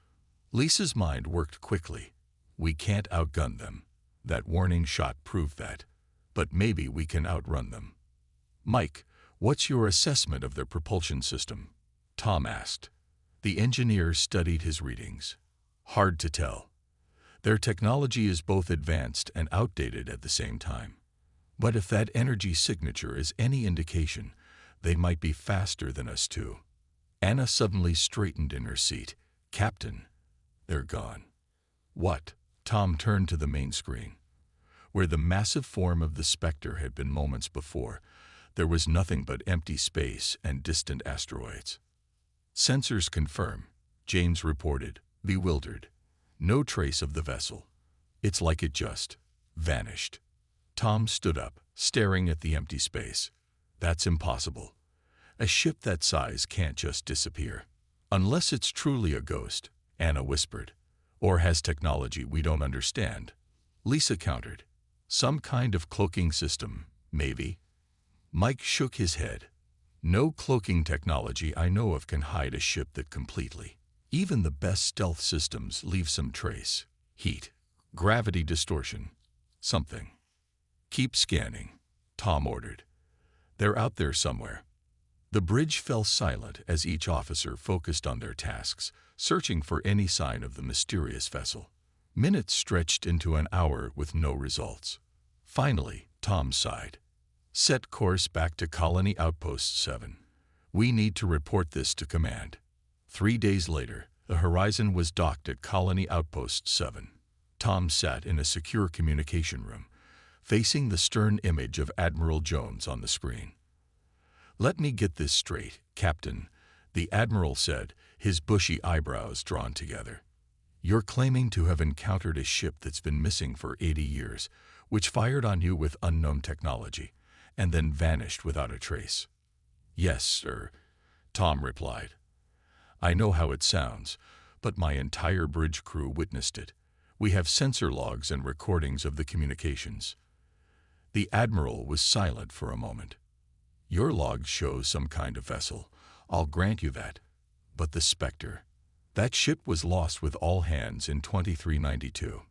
Lisa's mind worked quickly. "We can't outgun them. That warning shot proved that. But maybe we can outrun them." "Mike, what's your assessment of their propulsion system?" Tom asked. The engineer studied his readings. "Hard to tell. Their technology is both advanced and outdated at the same time. But if that energy signature is any indication, they might be faster than us too." Anna suddenly straightened in her seat. "Captain, they're gone." "What?" Tom turned to the main screen. Where the massive form of the Spectre had been moments before, there was nothing but empty space and distant asteroids. "Sensors confirm," James reported, bewildered. "No trace of the vessel. It's like it just vanished." Tom stood up, staring at the empty space. "That's impossible. A ship that size can't just disappear." "Unless it's truly a ghost," Anna whispered. "Or has technology we don't understand," Lisa countered. "Some kind of cloaking system, maybe." Mike shook his head. "No cloaking technology I know of can hide a ship that completely. Even the best stealth systems leave some trace. Heat, gravity distortion, something." "Keep scanning," Tom ordered. "They're out there somewhere." The bridge fell silent as each officer focused on their tasks, searching for any sign of the mysterious vessel. Minutes stretched into an hour with no results. Finally, Tom sighed. "Set course back to Colony Outpost 7. We need to report this to Command." 3 days later, the Horizon was docked at Colony Outpost 7. Tom sat in a secure communication room, facing the stern image of Admiral Jones on the screen. "Let me get this straight, Captain," the Admiral said, his bushy eyebrows drawn together. "You're claiming to have encountered a ship that's been missing for 80 years, which fired on you with unknown technology, and then vanished without a trace." "Yes, sir," Tom replied. "I know how it sounds, but my entire bridge crew witnessed it. We have sensor logs and recordings of the communications." The Admiral was silent for a moment. "Your logs show some kind of vessel. I'll grant you that. But the Spectre, that ship was lost with all hands in 2392.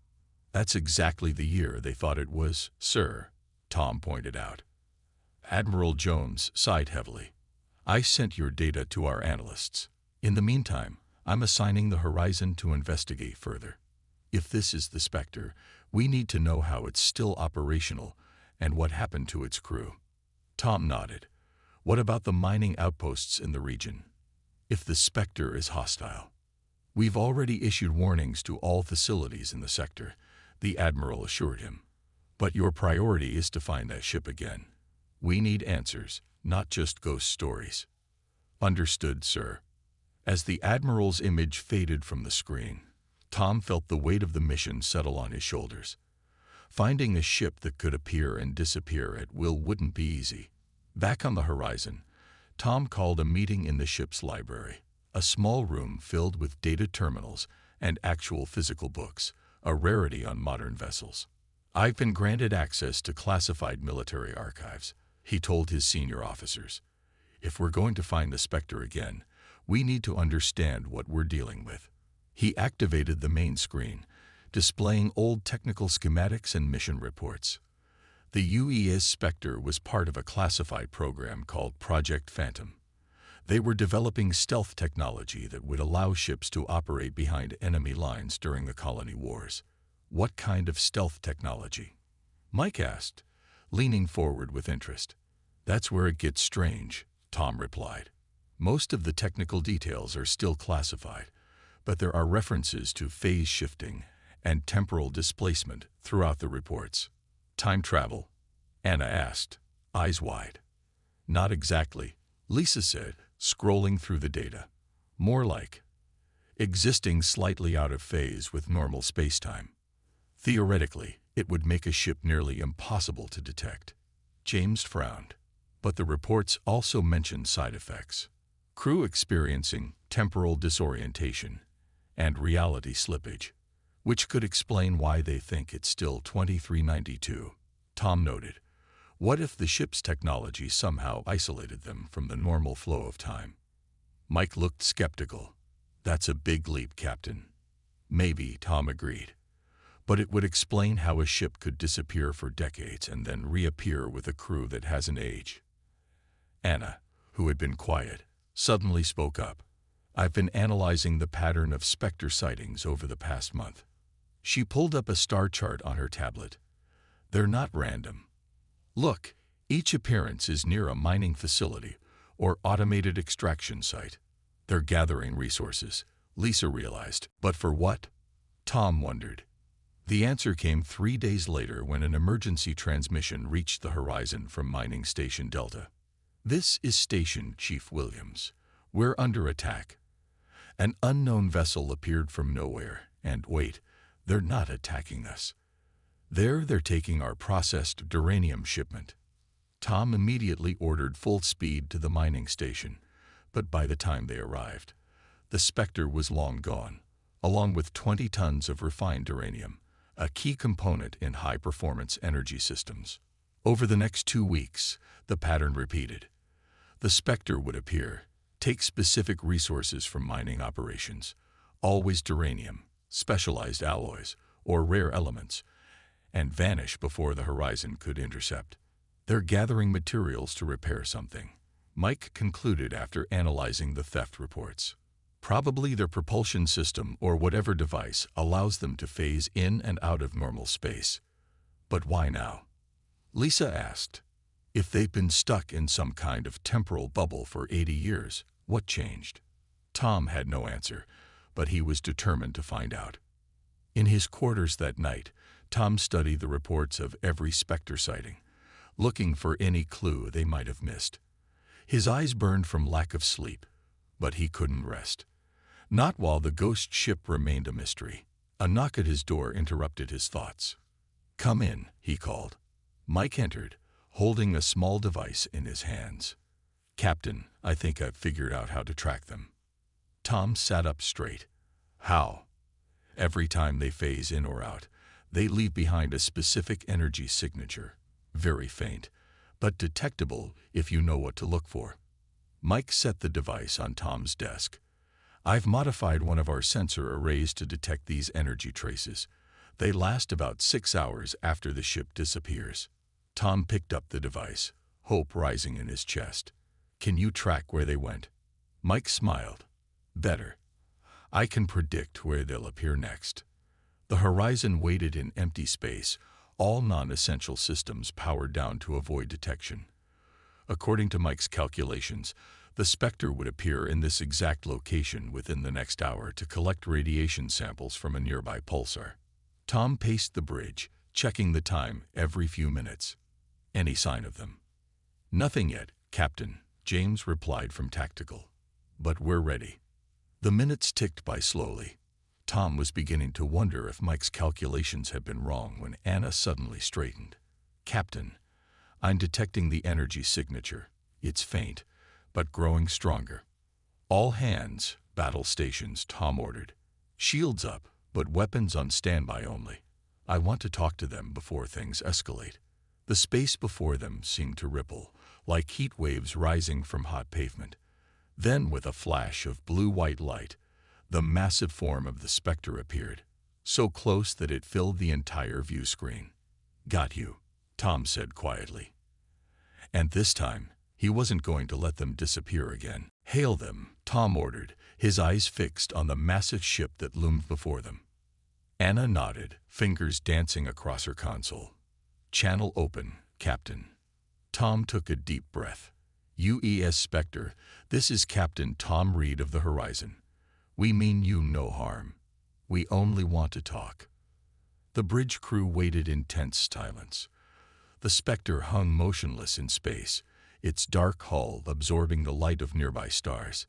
That's exactly the year they thought it was, sir," Tom pointed out. Admiral Jones sighed heavily. "I sent your data to our analysts. In the meantime, I'm assigning the Horizon to investigate further. If this is the Spectre, we need to know how it's still operational and what happened to its crew. Tom nodded. What about the mining outposts in the region? If the Spectre is hostile? We've already issued warnings to all facilities in the sector, the Admiral assured him. But your priority is to find that ship again. We need answers, not just ghost stories. Understood, sir. As the Admiral's image faded from the screen, Tom felt the weight of the mission settle on his shoulders. Finding a ship that could appear and disappear at will wouldn't be easy. Back on the Horizon, Tom called a meeting in the ship's library, a small room filled with data terminals and actual physical books, a rarity on modern vessels. I've been granted access to classified military archives, he told his senior officers. If we're going to find the Spectre again, we need to understand what we're dealing with. He activated the main screen, displaying old technical schematics and mission reports. The UES Spectre was part of a classified program called Project Phantom. They were developing stealth technology that would allow ships to operate behind enemy lines during the colony wars. What kind of stealth technology? Mike asked, leaning forward with interest. That's where it gets strange, Tom replied. Most of the technical details are still classified, but there are references to phase shifting and temporal displacement throughout the reports. Time travel? Anna asked, eyes wide. Not exactly, Lisa said, scrolling through the data. More like existing slightly out of phase with normal spacetime. Theoretically, it would make a ship nearly impossible to detect. James frowned. But the reports also mentioned side effects. Crew experiencing temporal disorientation and reality slippage, which could explain why they think it's still 2392. Tom noted, what if the ship's technology somehow isolated them from the normal flow of time? Mike looked skeptical. That's a big leap, Captain. Maybe, Tom agreed. But it would explain how a ship could disappear for decades and then reappear with a crew that hasn't aged. Anna, who had been quiet, suddenly spoke up. I've been analyzing the pattern of Spectre sightings over the past month. She pulled up a star chart on her tablet. They're not random. Look, each appearance is near a mining facility or automated extraction site. They're gathering resources, Lisa realized. But for what? Tom wondered. The answer came 3 days later when an emergency transmission reached the Horizon from Mining Station Delta. This is Station Chief Williams. We're under attack. An unknown vessel appeared from nowhere, and wait, they're not attacking us. They're taking our processed duranium shipment. Tom immediately ordered full speed to the mining station, but by the time they arrived, the Spectre was long gone, along with 20 tons of refined uranium, a key component in high-performance energy systems. Over the next 2 weeks, the pattern repeated. The Spectre would appear, take specific resources from mining operations, always duranium, specialized alloys, or rare elements, and vanish before the Horizon could intercept. They're gathering materials to repair something, Mike concluded after analyzing the theft reports. Probably their propulsion system or whatever device allows them to phase in and out of normal space. But why now? Lisa asked. If they've been stuck in some kind of temporal bubble for 80 years, what changed? Tom had no answer, but he was determined to find out. In his quarters that night, Tom studied the reports of every Spectre sighting, looking for any clue they might have missed. His eyes burned from lack of sleep, but he couldn't rest. Not while the ghost ship remained a mystery. A knock at his door interrupted his thoughts. Come in, he called. Mike entered, holding a small device in his hands. Captain, I think I've figured out how to track them. Tom sat up straight. How? Every time they phase in or out, they leave behind a specific energy signature, very faint, but detectable if you know what to look for. Mike set the device on Tom's desk. I've modified one of our sensor arrays to detect these energy traces. They last about 6 hours after the ship disappears. Tom picked up the device, hope rising in his chest. Can you track where they went? Mike smiled. Better. I can predict where they'll appear next. The horizon waited in empty space, all non-essential systems powered down to avoid detection. According to Mike's calculations, the Spectre would appear in this exact location within the next hour to collect radiation samples from a nearby pulsar. Tom paced the bridge, checking the time every few minutes. Any sign of them? Nothing yet, Captain, James replied from tactical. But we're ready. The minutes ticked by slowly. Tom was beginning to wonder if Mike's calculations had been wrong when Anna suddenly straightened. Captain, I'm detecting the energy signature. It's faint, but growing stronger. All hands, battle stations, Tom ordered. Shields up, but weapons on standby only. I want to talk to them before things escalate. The space before them seemed to ripple, like heat waves rising from hot pavement. Then, with a flash of blue-white light, the massive form of the Spectre appeared, so close that it filled the entire view screen. Got you, Tom said quietly. And this time, he wasn't going to let them disappear again. Hail them, Tom ordered, his eyes fixed on the massive ship that loomed before them. Anna nodded, fingers dancing across her console. Channel open, Captain. Tom took a deep breath. UES Spectre, this is Captain Tom Reed of the Horizon. We mean you no harm. We only want to talk. The bridge crew waited in tense silence. The Spectre hung motionless in space, its dark hull absorbing the light of nearby stars.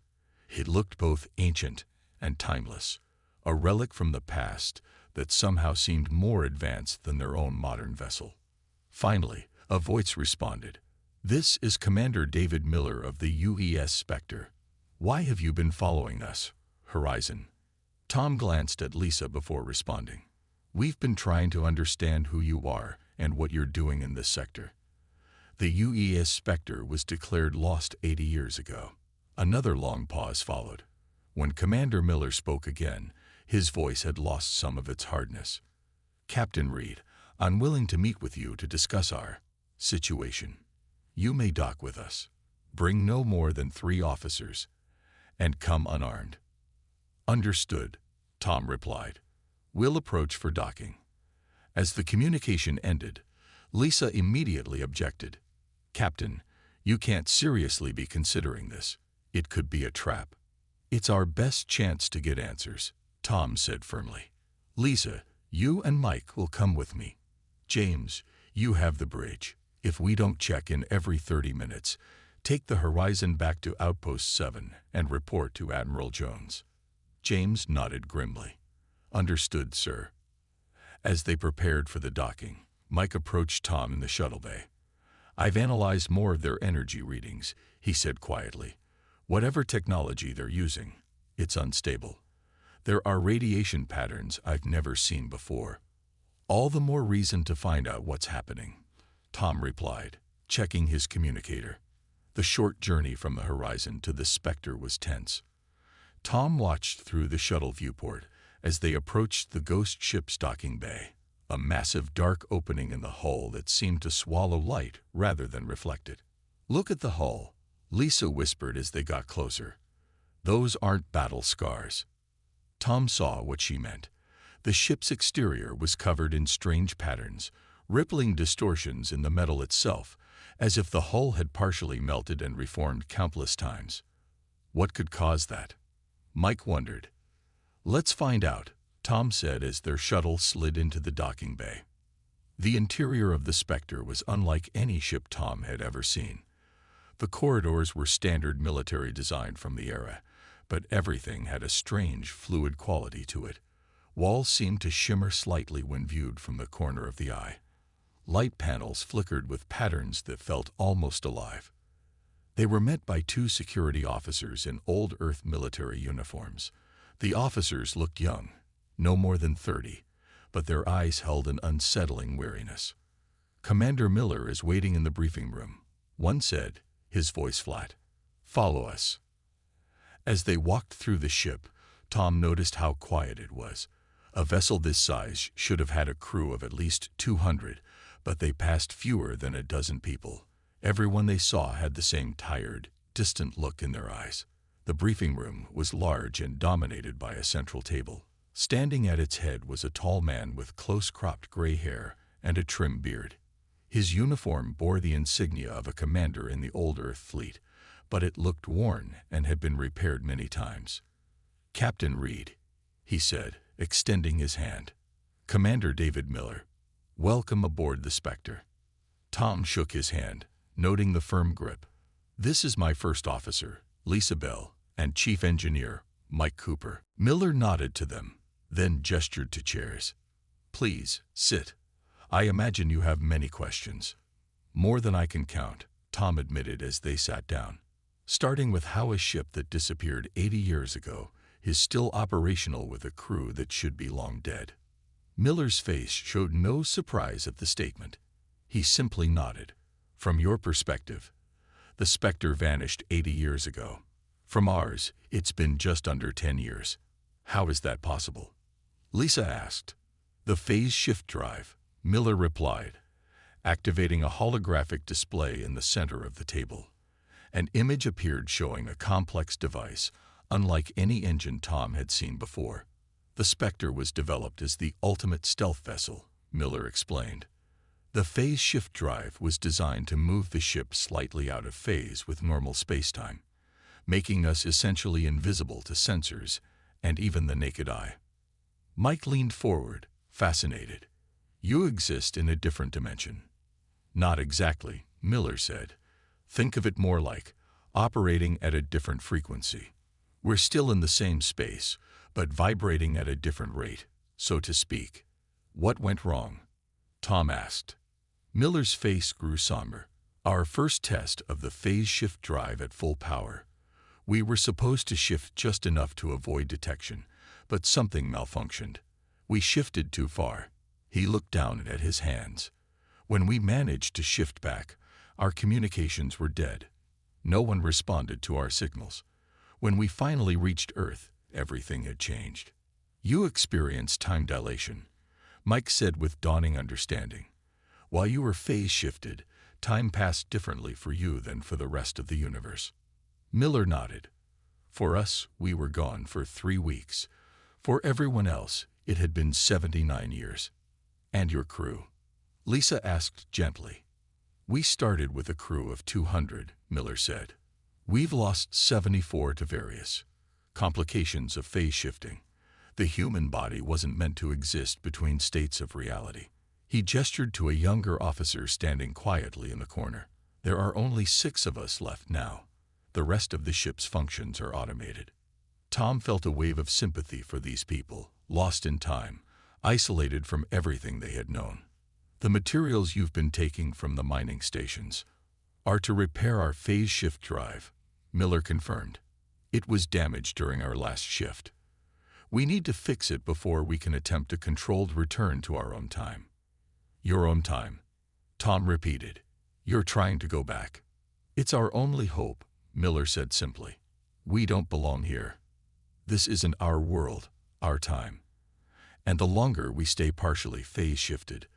It looked both ancient and timeless, a relic from the past that somehow seemed more advanced than their own modern vessel. Finally, a voice responded. This is Commander David Miller of the UES Spectre. Why have you been following us, Horizon? Tom glanced at Lisa before responding. We've been trying to understand who you are and what you're doing in this sector. The UES Spectre was declared lost 80 years ago. Another long pause followed. When Commander Miller spoke again, his voice had lost some of its hardness. Captain Reed, I'm willing to meet with you to discuss our situation. You may dock with us. Bring no more than 3 officers, and come unarmed. Understood, Tom replied. We'll approach for docking. As the communication ended, Lisa immediately objected. Captain, you can't seriously be considering this. It could be a trap. It's our best chance to get answers, Tom said firmly. Lisa, you and Mike will come with me. James, you have the bridge. If we don't check in every 30 minutes, take the Horizon back to Outpost 7 and report to Admiral Jones. James nodded grimly. Understood, sir. As they prepared for the docking, Mike approached Tom in the shuttle bay. I've analyzed more of their energy readings, he said quietly. Whatever technology they're using, it's unstable. There are radiation patterns I've never seen before. All the more reason to find out what's happening, Tom replied, checking his communicator. The short journey from the Horizon to the Spectre was tense. Tom watched through the shuttle viewport as they approached the ghost ship's docking bay, a massive dark opening in the hull that seemed to swallow light rather than reflect it. Look at the hull, Lisa whispered as they got closer. Those aren't battle scars. Tom saw what she meant. The ship's exterior was covered in strange patterns, rippling distortions in the metal itself, as if the hull had partially melted and reformed countless times. What could cause that? Mike wondered. Let's find out, Tom said as their shuttle slid into the docking bay. The interior of the Spectre was unlike any ship Tom had ever seen. The corridors were standard military design from the era, but everything had a strange, fluid quality to it. Walls seemed to shimmer slightly when viewed from the corner of the eye. Light panels flickered with patterns that felt almost alive. They were met by 2 security officers in old Earth military uniforms. The officers looked young, no more than 30, but their eyes held an unsettling weariness. Commander Miller is waiting in the briefing room, one said, his voice flat. Follow us. As they walked through the ship, Tom noticed how quiet it was. A vessel this size should have had a crew of at least 200, but they passed fewer than a dozen people. Everyone they saw had the same tired, distant look in their eyes. The briefing room was large and dominated by a central table. Standing at its head was a tall man with close-cropped gray hair and a trim beard. His uniform bore the insignia of a commander in the old Earth fleet, but it looked worn and had been repaired many times. "Captain Reed," he said, extending his hand. "Commander David Miller. Welcome aboard the Spectre." Tom shook his hand, noting the firm grip. "This is my first officer, Lisa Bell, and Chief Engineer, Mike Cooper." Miller nodded to them, then gestured to chairs. "Please, sit. I imagine you have many questions." "More than I can count," Tom admitted as they sat down. "Starting with how a ship that disappeared 80 years ago is still operational with a crew that should be long dead." Miller's face showed no surprise at the statement. He simply nodded. "From your perspective, the Spectre vanished 80 years ago. From ours, it's been just under 10 years. How is that possible?" Lisa asked. "The phase shift drive," Miller replied, activating a holographic display in the center of the table. An image appeared showing a complex device, unlike any engine Tom had seen before. "The Spectre was developed as the ultimate stealth vessel," Miller explained. "The phase shift drive was designed to move the ship slightly out of phase with normal spacetime, making us essentially invisible to sensors and even the naked eye." Mike leaned forward, fascinated. "You exist in a different dimension." "Not exactly," Miller said. "Think of it more like operating at a different frequency. We're still in the same space, but vibrating at a different rate, so to speak." "What went wrong?" Tom asked. Miller's face grew somber. "Our first test of the phase shift drive at full power. We were supposed to shift just enough to avoid detection, but something malfunctioned. We shifted too far." He looked down at his hands. "When we managed to shift back, our communications were dead. No one responded to our signals. When we finally reached Earth, everything had changed." "You experienced time dilation," Mike said with dawning understanding. "While you were phase shifted, time passed differently for you than for the rest of the universe." Miller nodded. "For us, we were gone for 3 weeks. For everyone else, it had been 79 years." "And your crew?" Lisa asked gently. "We started with a crew of 200, Miller said. "We've lost 74 to various complications of phase shifting. The human body wasn't meant to exist between states of reality." He gestured to a younger officer standing quietly in the corner. "There are only 6 of us left now. The rest of the ship's functions are automated." Tom felt a wave of sympathy for these people, lost in time, isolated from everything they had known. "The materials you've been taking from the mining stations are to repair our phase shift drive," Miller confirmed. "It was damaged during our last shift. We need to fix it before we can attempt a controlled return to our own time." "Your own time," Tom repeated. "You're trying to go back." "It's our only hope," Miller said simply. "We don't belong here. This isn't our world, our time. And the longer we stay partially phase shifted,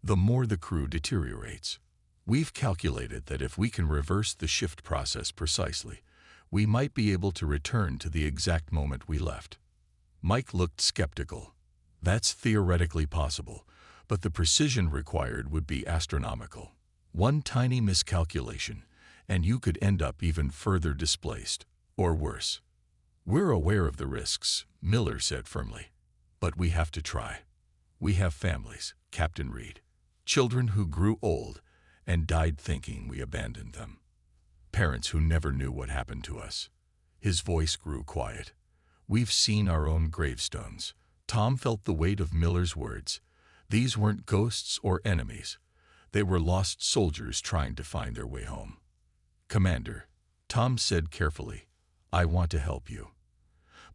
the more the crew deteriorates. We've calculated that if we can reverse the shift process precisely, we might be able to return to the exact moment we left." Mike looked skeptical. "That's theoretically possible, but the precision required would be astronomical. One tiny miscalculation, and you could end up even further displaced, or worse." "We're aware of the risks," Miller said firmly. "But we have to try. We have families, Captain Reed. Children who grew old and died thinking we abandoned them. Parents who never knew what happened to us." His voice grew quiet. "We've seen our own gravestones." Tom felt the weight of Miller's words. These weren't ghosts or enemies. They were lost soldiers trying to find their way home. "Commander," Tom said carefully, "I want to help you.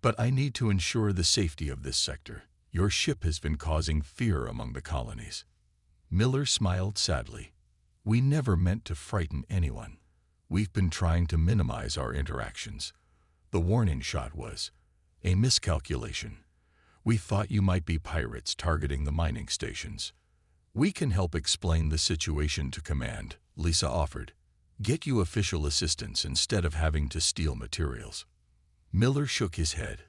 But I need to ensure the safety of this sector. Your ship has been causing fear among the colonies." Miller smiled sadly. "We never meant to frighten anyone. We've been trying to minimize our interactions. The warning shot was a miscalculation. We thought you might be pirates targeting the mining stations." "We can help explain the situation to command," Lisa offered. "Get you official assistance instead of having to steal materials." Miller shook his head.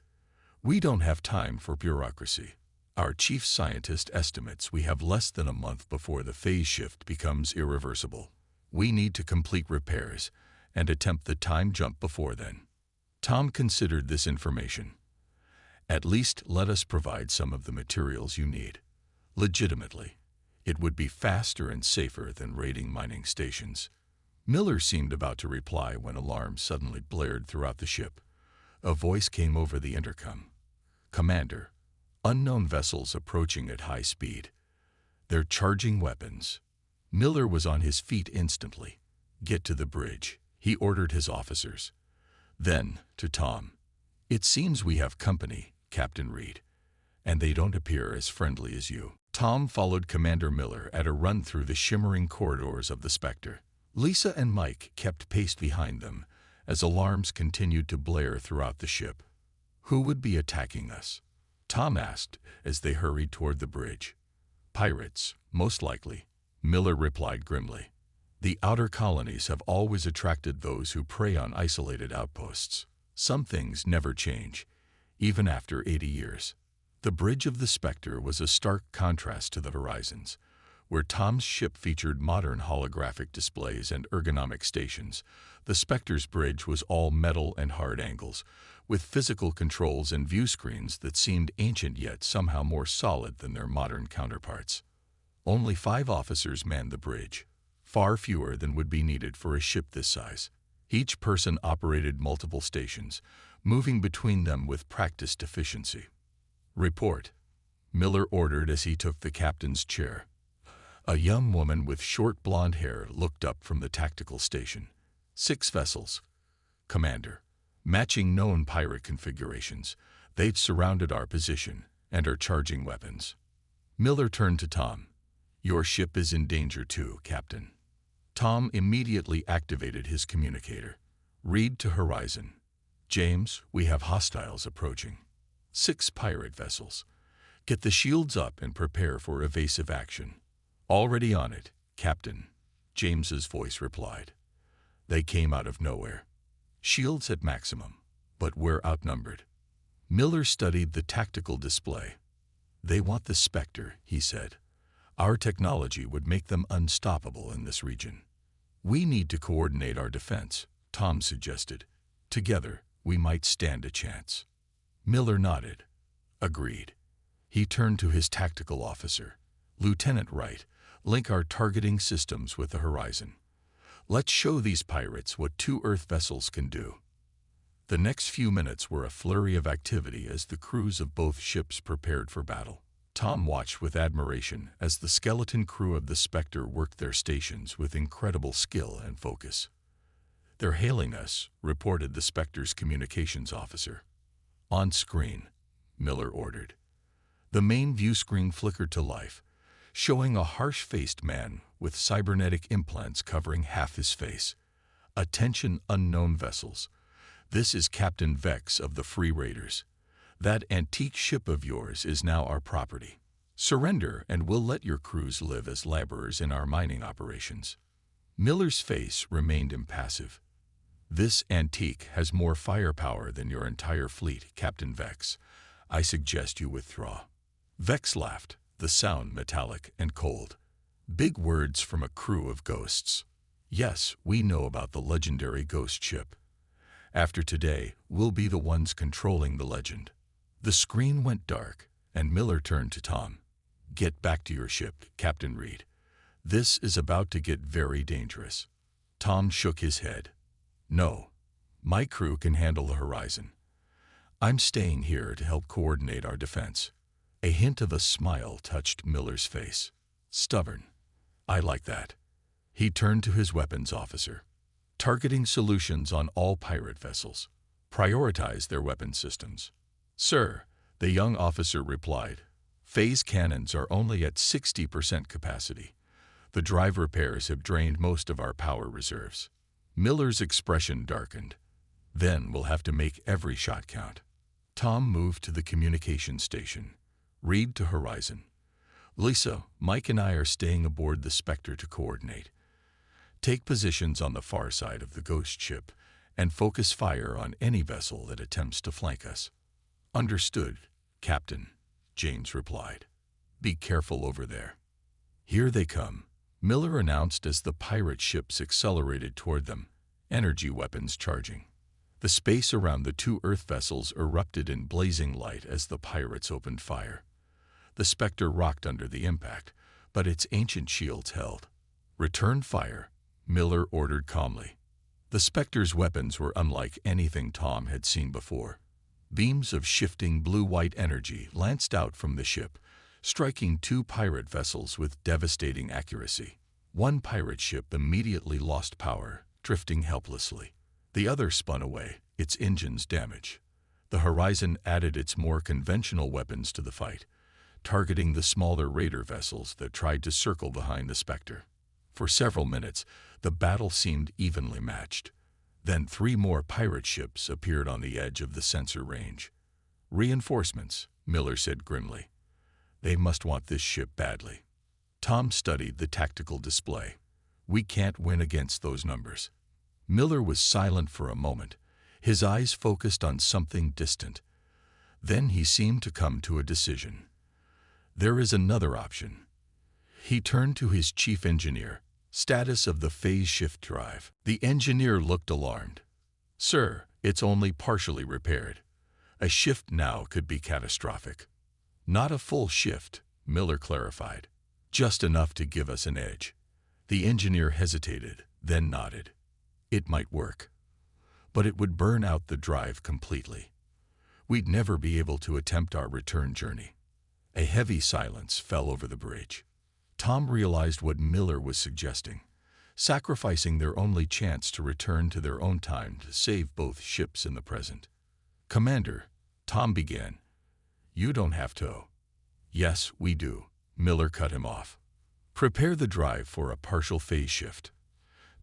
We don't have time for bureaucracy. Our chief scientist estimates we have less than a month before the phase shift becomes irreversible. We need to complete repairs and attempt the time jump before then. Tom considered this information. At least let us provide some of the materials you need. Legitimately, it would be faster and safer than raiding mining stations. Miller seemed about to reply when alarms suddenly blared throughout the ship. A voice came over the intercom. Commander, unknown vessels approaching at high speed. They're charging weapons. Miller was on his feet instantly. Get to the bridge, he ordered his officers. Then, to Tom, it seems we have company, Captain Reed, and they don't appear as friendly as you. Tom followed Commander Miller at a run through the shimmering corridors of the Spectre. Lisa and Mike kept pace behind them as alarms continued to blare throughout the ship. Who would be attacking us? Tom asked as they hurried toward the bridge. Pirates, most likely, Miller replied grimly. The outer colonies have always attracted those who prey on isolated outposts. Some things never change, even after 80 years. The bridge of the Spectre was a stark contrast to the horizons, where Tom's ship featured modern holographic displays and ergonomic stations. The Spectre's bridge was all metal and hard angles, with physical controls and view screens that seemed ancient yet somehow more solid than their modern counterparts. Only 5 officers manned the bridge, far fewer than would be needed for a ship this size. Each person operated multiple stations, moving between them with practiced efficiency. Report, Miller ordered as he took the captain's chair. A young woman with short blonde hair looked up from the tactical station. 6 vessels, Commander, matching known pirate configurations. They've surrounded our position and are charging weapons. Miller turned to Tom. Your ship is in danger too, Captain. Tom immediately activated his communicator. Read to Horizon. James, we have hostiles approaching. 6 pirate vessels. Get the shields up and prepare for evasive action. Already on it, Captain, James's voice replied. They came out of nowhere. Shields at maximum, but we're outnumbered. Miller studied the tactical display. They want the Spectre, he said. Our technology would make them unstoppable in this region. We need to coordinate our defense, Tom suggested. Together, we might stand a chance. Miller nodded. Agreed. He turned to his tactical officer. Lieutenant Wright, link our targeting systems with the horizon. Let's show these pirates what 2 Earth vessels can do. The next few minutes were a flurry of activity as the crews of both ships prepared for battle. Tom watched with admiration as the skeleton crew of the Spectre worked their stations with incredible skill and focus. They're hailing us, reported the Spectre's communications officer. On screen, Miller ordered. The main view screen flickered to life, showing a harsh-faced man with cybernetic implants covering half his face. Attention, unknown vessels. This is Captain Vex of the Free Raiders. That antique ship of yours is now our property. Surrender and we'll let your crews live as laborers in our mining operations. Miller's face remained impassive. This antique has more firepower than your entire fleet, Captain Vex. I suggest you withdraw. Vex laughed, the sound metallic and cold. Big words from a crew of ghosts. Yes, we know about the legendary ghost ship. After today, we'll be the ones controlling the legend. The screen went dark, and Miller turned to Tom. Get back to your ship, Captain Reed. This is about to get very dangerous. Tom shook his head. No, my crew can handle the horizon. I'm staying here to help coordinate our defense. A hint of a smile touched Miller's face. Stubborn. I like that. He turned to his weapons officer. Targeting solutions on all pirate vessels. Prioritize their weapon systems. Sir, the young officer replied. Phase cannons are only at 60% capacity. The drive repairs have drained most of our power reserves. Miller's expression darkened. Then we'll have to make every shot count. Tom moved to the communication station. Read to Horizon. Lisa, Mike and I are staying aboard the Spectre to coordinate. Take positions on the far side of the ghost ship and focus fire on any vessel that attempts to flank us." "Understood, Captain," James replied. "Be careful over there." "Here they come," Miller announced as the pirate ships accelerated toward them, energy weapons charging. The space around the two Earth vessels erupted in blazing light as the pirates opened fire. The Spectre rocked under the impact, but its ancient shields held. "Return fire," Miller ordered calmly. The Spectre's weapons were unlike anything Tom had seen before. Beams of shifting blue-white energy lanced out from the ship, striking two pirate vessels with devastating accuracy. One pirate ship immediately lost power, drifting helplessly. The other spun away, its engines damaged. The Horizon added its more conventional weapons to the fight, targeting the smaller raider vessels that tried to circle behind the Spectre. For several minutes, the battle seemed evenly matched. Then 3 more pirate ships appeared on the edge of the sensor range. "Reinforcements," Miller said grimly. "They must want this ship badly." Tom studied the tactical display. "We can't win against those numbers." Miller was silent for a moment, his eyes focused on something distant. Then he seemed to come to a decision. "There is another option." He turned to his chief engineer. "Status of the phase shift drive." The engineer looked alarmed. "Sir, it's only partially repaired. A shift now could be catastrophic." "Not a full shift," Miller clarified. "Just enough to give us an edge." The engineer hesitated, then nodded. "It might work, but it would burn out the drive completely. We'd never be able to attempt our return journey." A heavy silence fell over the bridge. Tom realized what Miller was suggesting, sacrificing their only chance to return to their own time to save both ships in the present. "Commander," Tom began, "you don't have to." "Yes, we do," Miller cut him off. "Prepare the drive for a partial phase shift.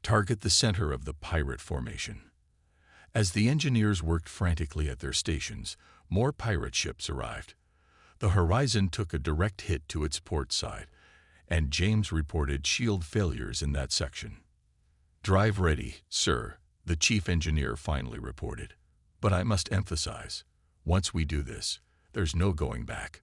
Target the center of the pirate formation." As the engineers worked frantically at their stations, more pirate ships arrived. The Horizon took a direct hit to its port side, and James reported shield failures in that section. "Drive ready, sir," the chief engineer finally reported. "But I must emphasize, once we do this, there's no going back."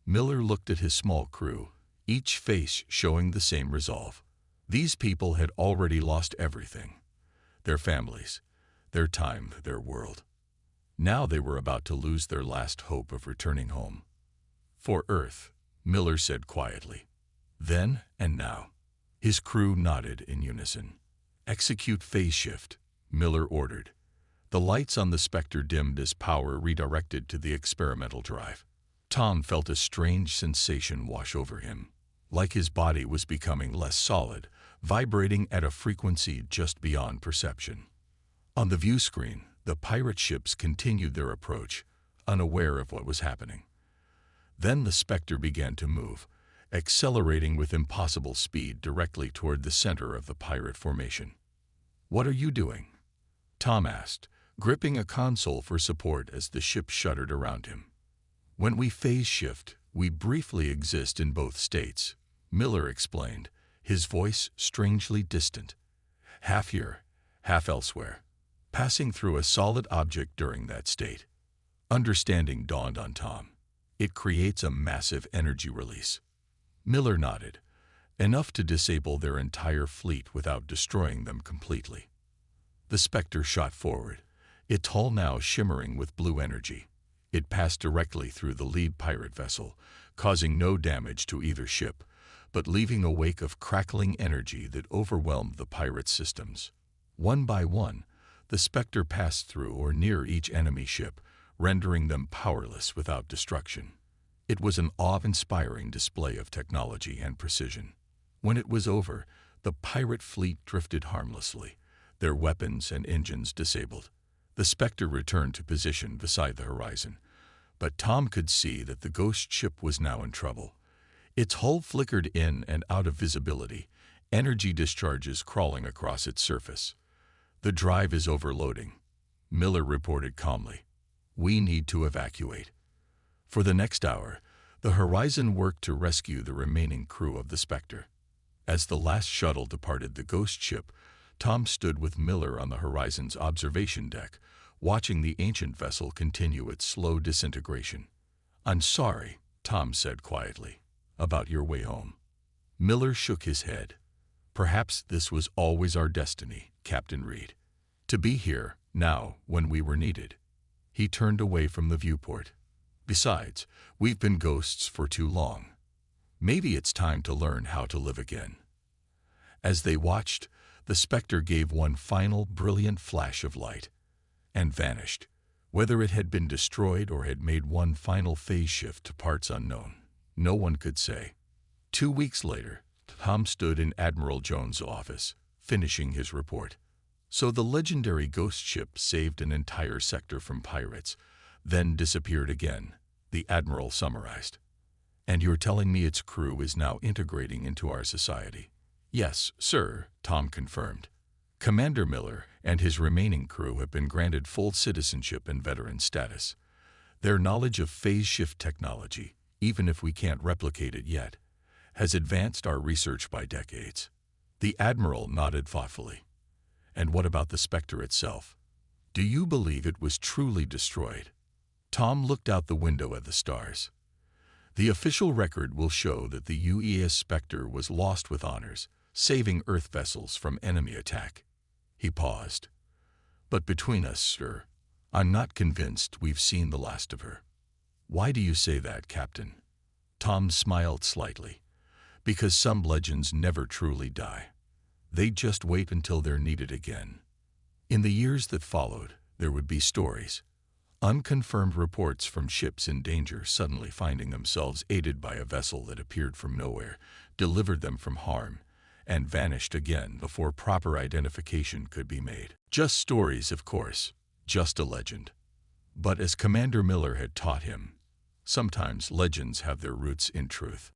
Miller looked at his small crew, each face showing the same resolve. These people had already lost everything: their families, their time, their world. Now they were about to lose their last hope of returning home. "For Earth," Miller said quietly. "Then and now." His crew nodded in unison. "Execute phase shift," Miller ordered. The lights on the Spectre dimmed as power redirected to the experimental drive. Tom felt a strange sensation wash over him, like his body was becoming less solid, vibrating at a frequency just beyond perception. On the view screen, the pirate ships continued their approach, unaware of what was happening. Then the Spectre began to move, accelerating with impossible speed directly toward the center of the pirate formation. "What are you doing?" Tom asked, gripping a console for support as the ship shuddered around him. "When we phase shift, we briefly exist in both states," Miller explained, his voice strangely distant. "Half here, half elsewhere, passing through a solid object during that state." Understanding dawned on Tom. "It creates a massive energy release." Miller nodded, enough to disable their entire fleet without destroying them completely. The Spectre shot forward, its hull now shimmering with blue energy. It passed directly through the lead pirate vessel, causing no damage to either ship, but leaving a wake of crackling energy that overwhelmed the pirates' systems. One by one, the Spectre passed through or near each enemy ship, rendering them powerless without destruction. It was an awe-inspiring display of technology and precision. When it was over, the pirate fleet drifted harmlessly, their weapons and engines disabled. The Spectre returned to position beside the Horizon, but Tom could see that the ghost ship was now in trouble. Its hull flickered in and out of visibility, energy discharges crawling across its surface. "The drive is overloading," Miller reported calmly. "We need to evacuate." For the next hour, the Horizon worked to rescue the remaining crew of the Spectre. As the last shuttle departed the ghost ship, Tom stood with Miller on the Horizon's observation deck, watching the ancient vessel continue its slow disintegration. "I'm sorry," Tom said quietly, "about your way home." Miller shook his head. "Perhaps this was always our destiny, Captain Reed. To be here, now, when we were needed." He turned away from the viewport. "Besides, we've been ghosts for too long. Maybe it's time to learn how to live again." As they watched, the Spectre gave one final brilliant flash of light and vanished. Whether it had been destroyed or had made one final phase shift to parts unknown, no one could say. 2 weeks later, Tom stood in Admiral Jones' office, finishing his report. "So the legendary ghost ship saved an entire sector from pirates, then disappeared again," the Admiral summarized. "And you're telling me its crew is now integrating into our society?" "Yes, sir," Tom confirmed. "Commander Miller and his remaining crew have been granted full citizenship and veteran status. Their knowledge of phase shift technology, even if we can't replicate it yet, has advanced our research by decades." The Admiral nodded thoughtfully. "And what about the Spectre itself? Do you believe it was truly destroyed?" Tom looked out the window at the stars. "The official record will show that the UES Spectre was lost with honors, saving Earth vessels from enemy attack." He paused. "But between us, sir, I'm not convinced we've seen the last of her." "Why do you say that, Captain?" Tom smiled slightly. "Because some legends never truly die. They just wait until they're needed again." In the years that followed, there would be stories. Unconfirmed reports from ships in danger suddenly finding themselves aided by a vessel that appeared from nowhere, delivered them from harm, and vanished again before proper identification could be made. Just stories, of course, just a legend. But as Commander Miller had taught him, sometimes legends have their roots in truth.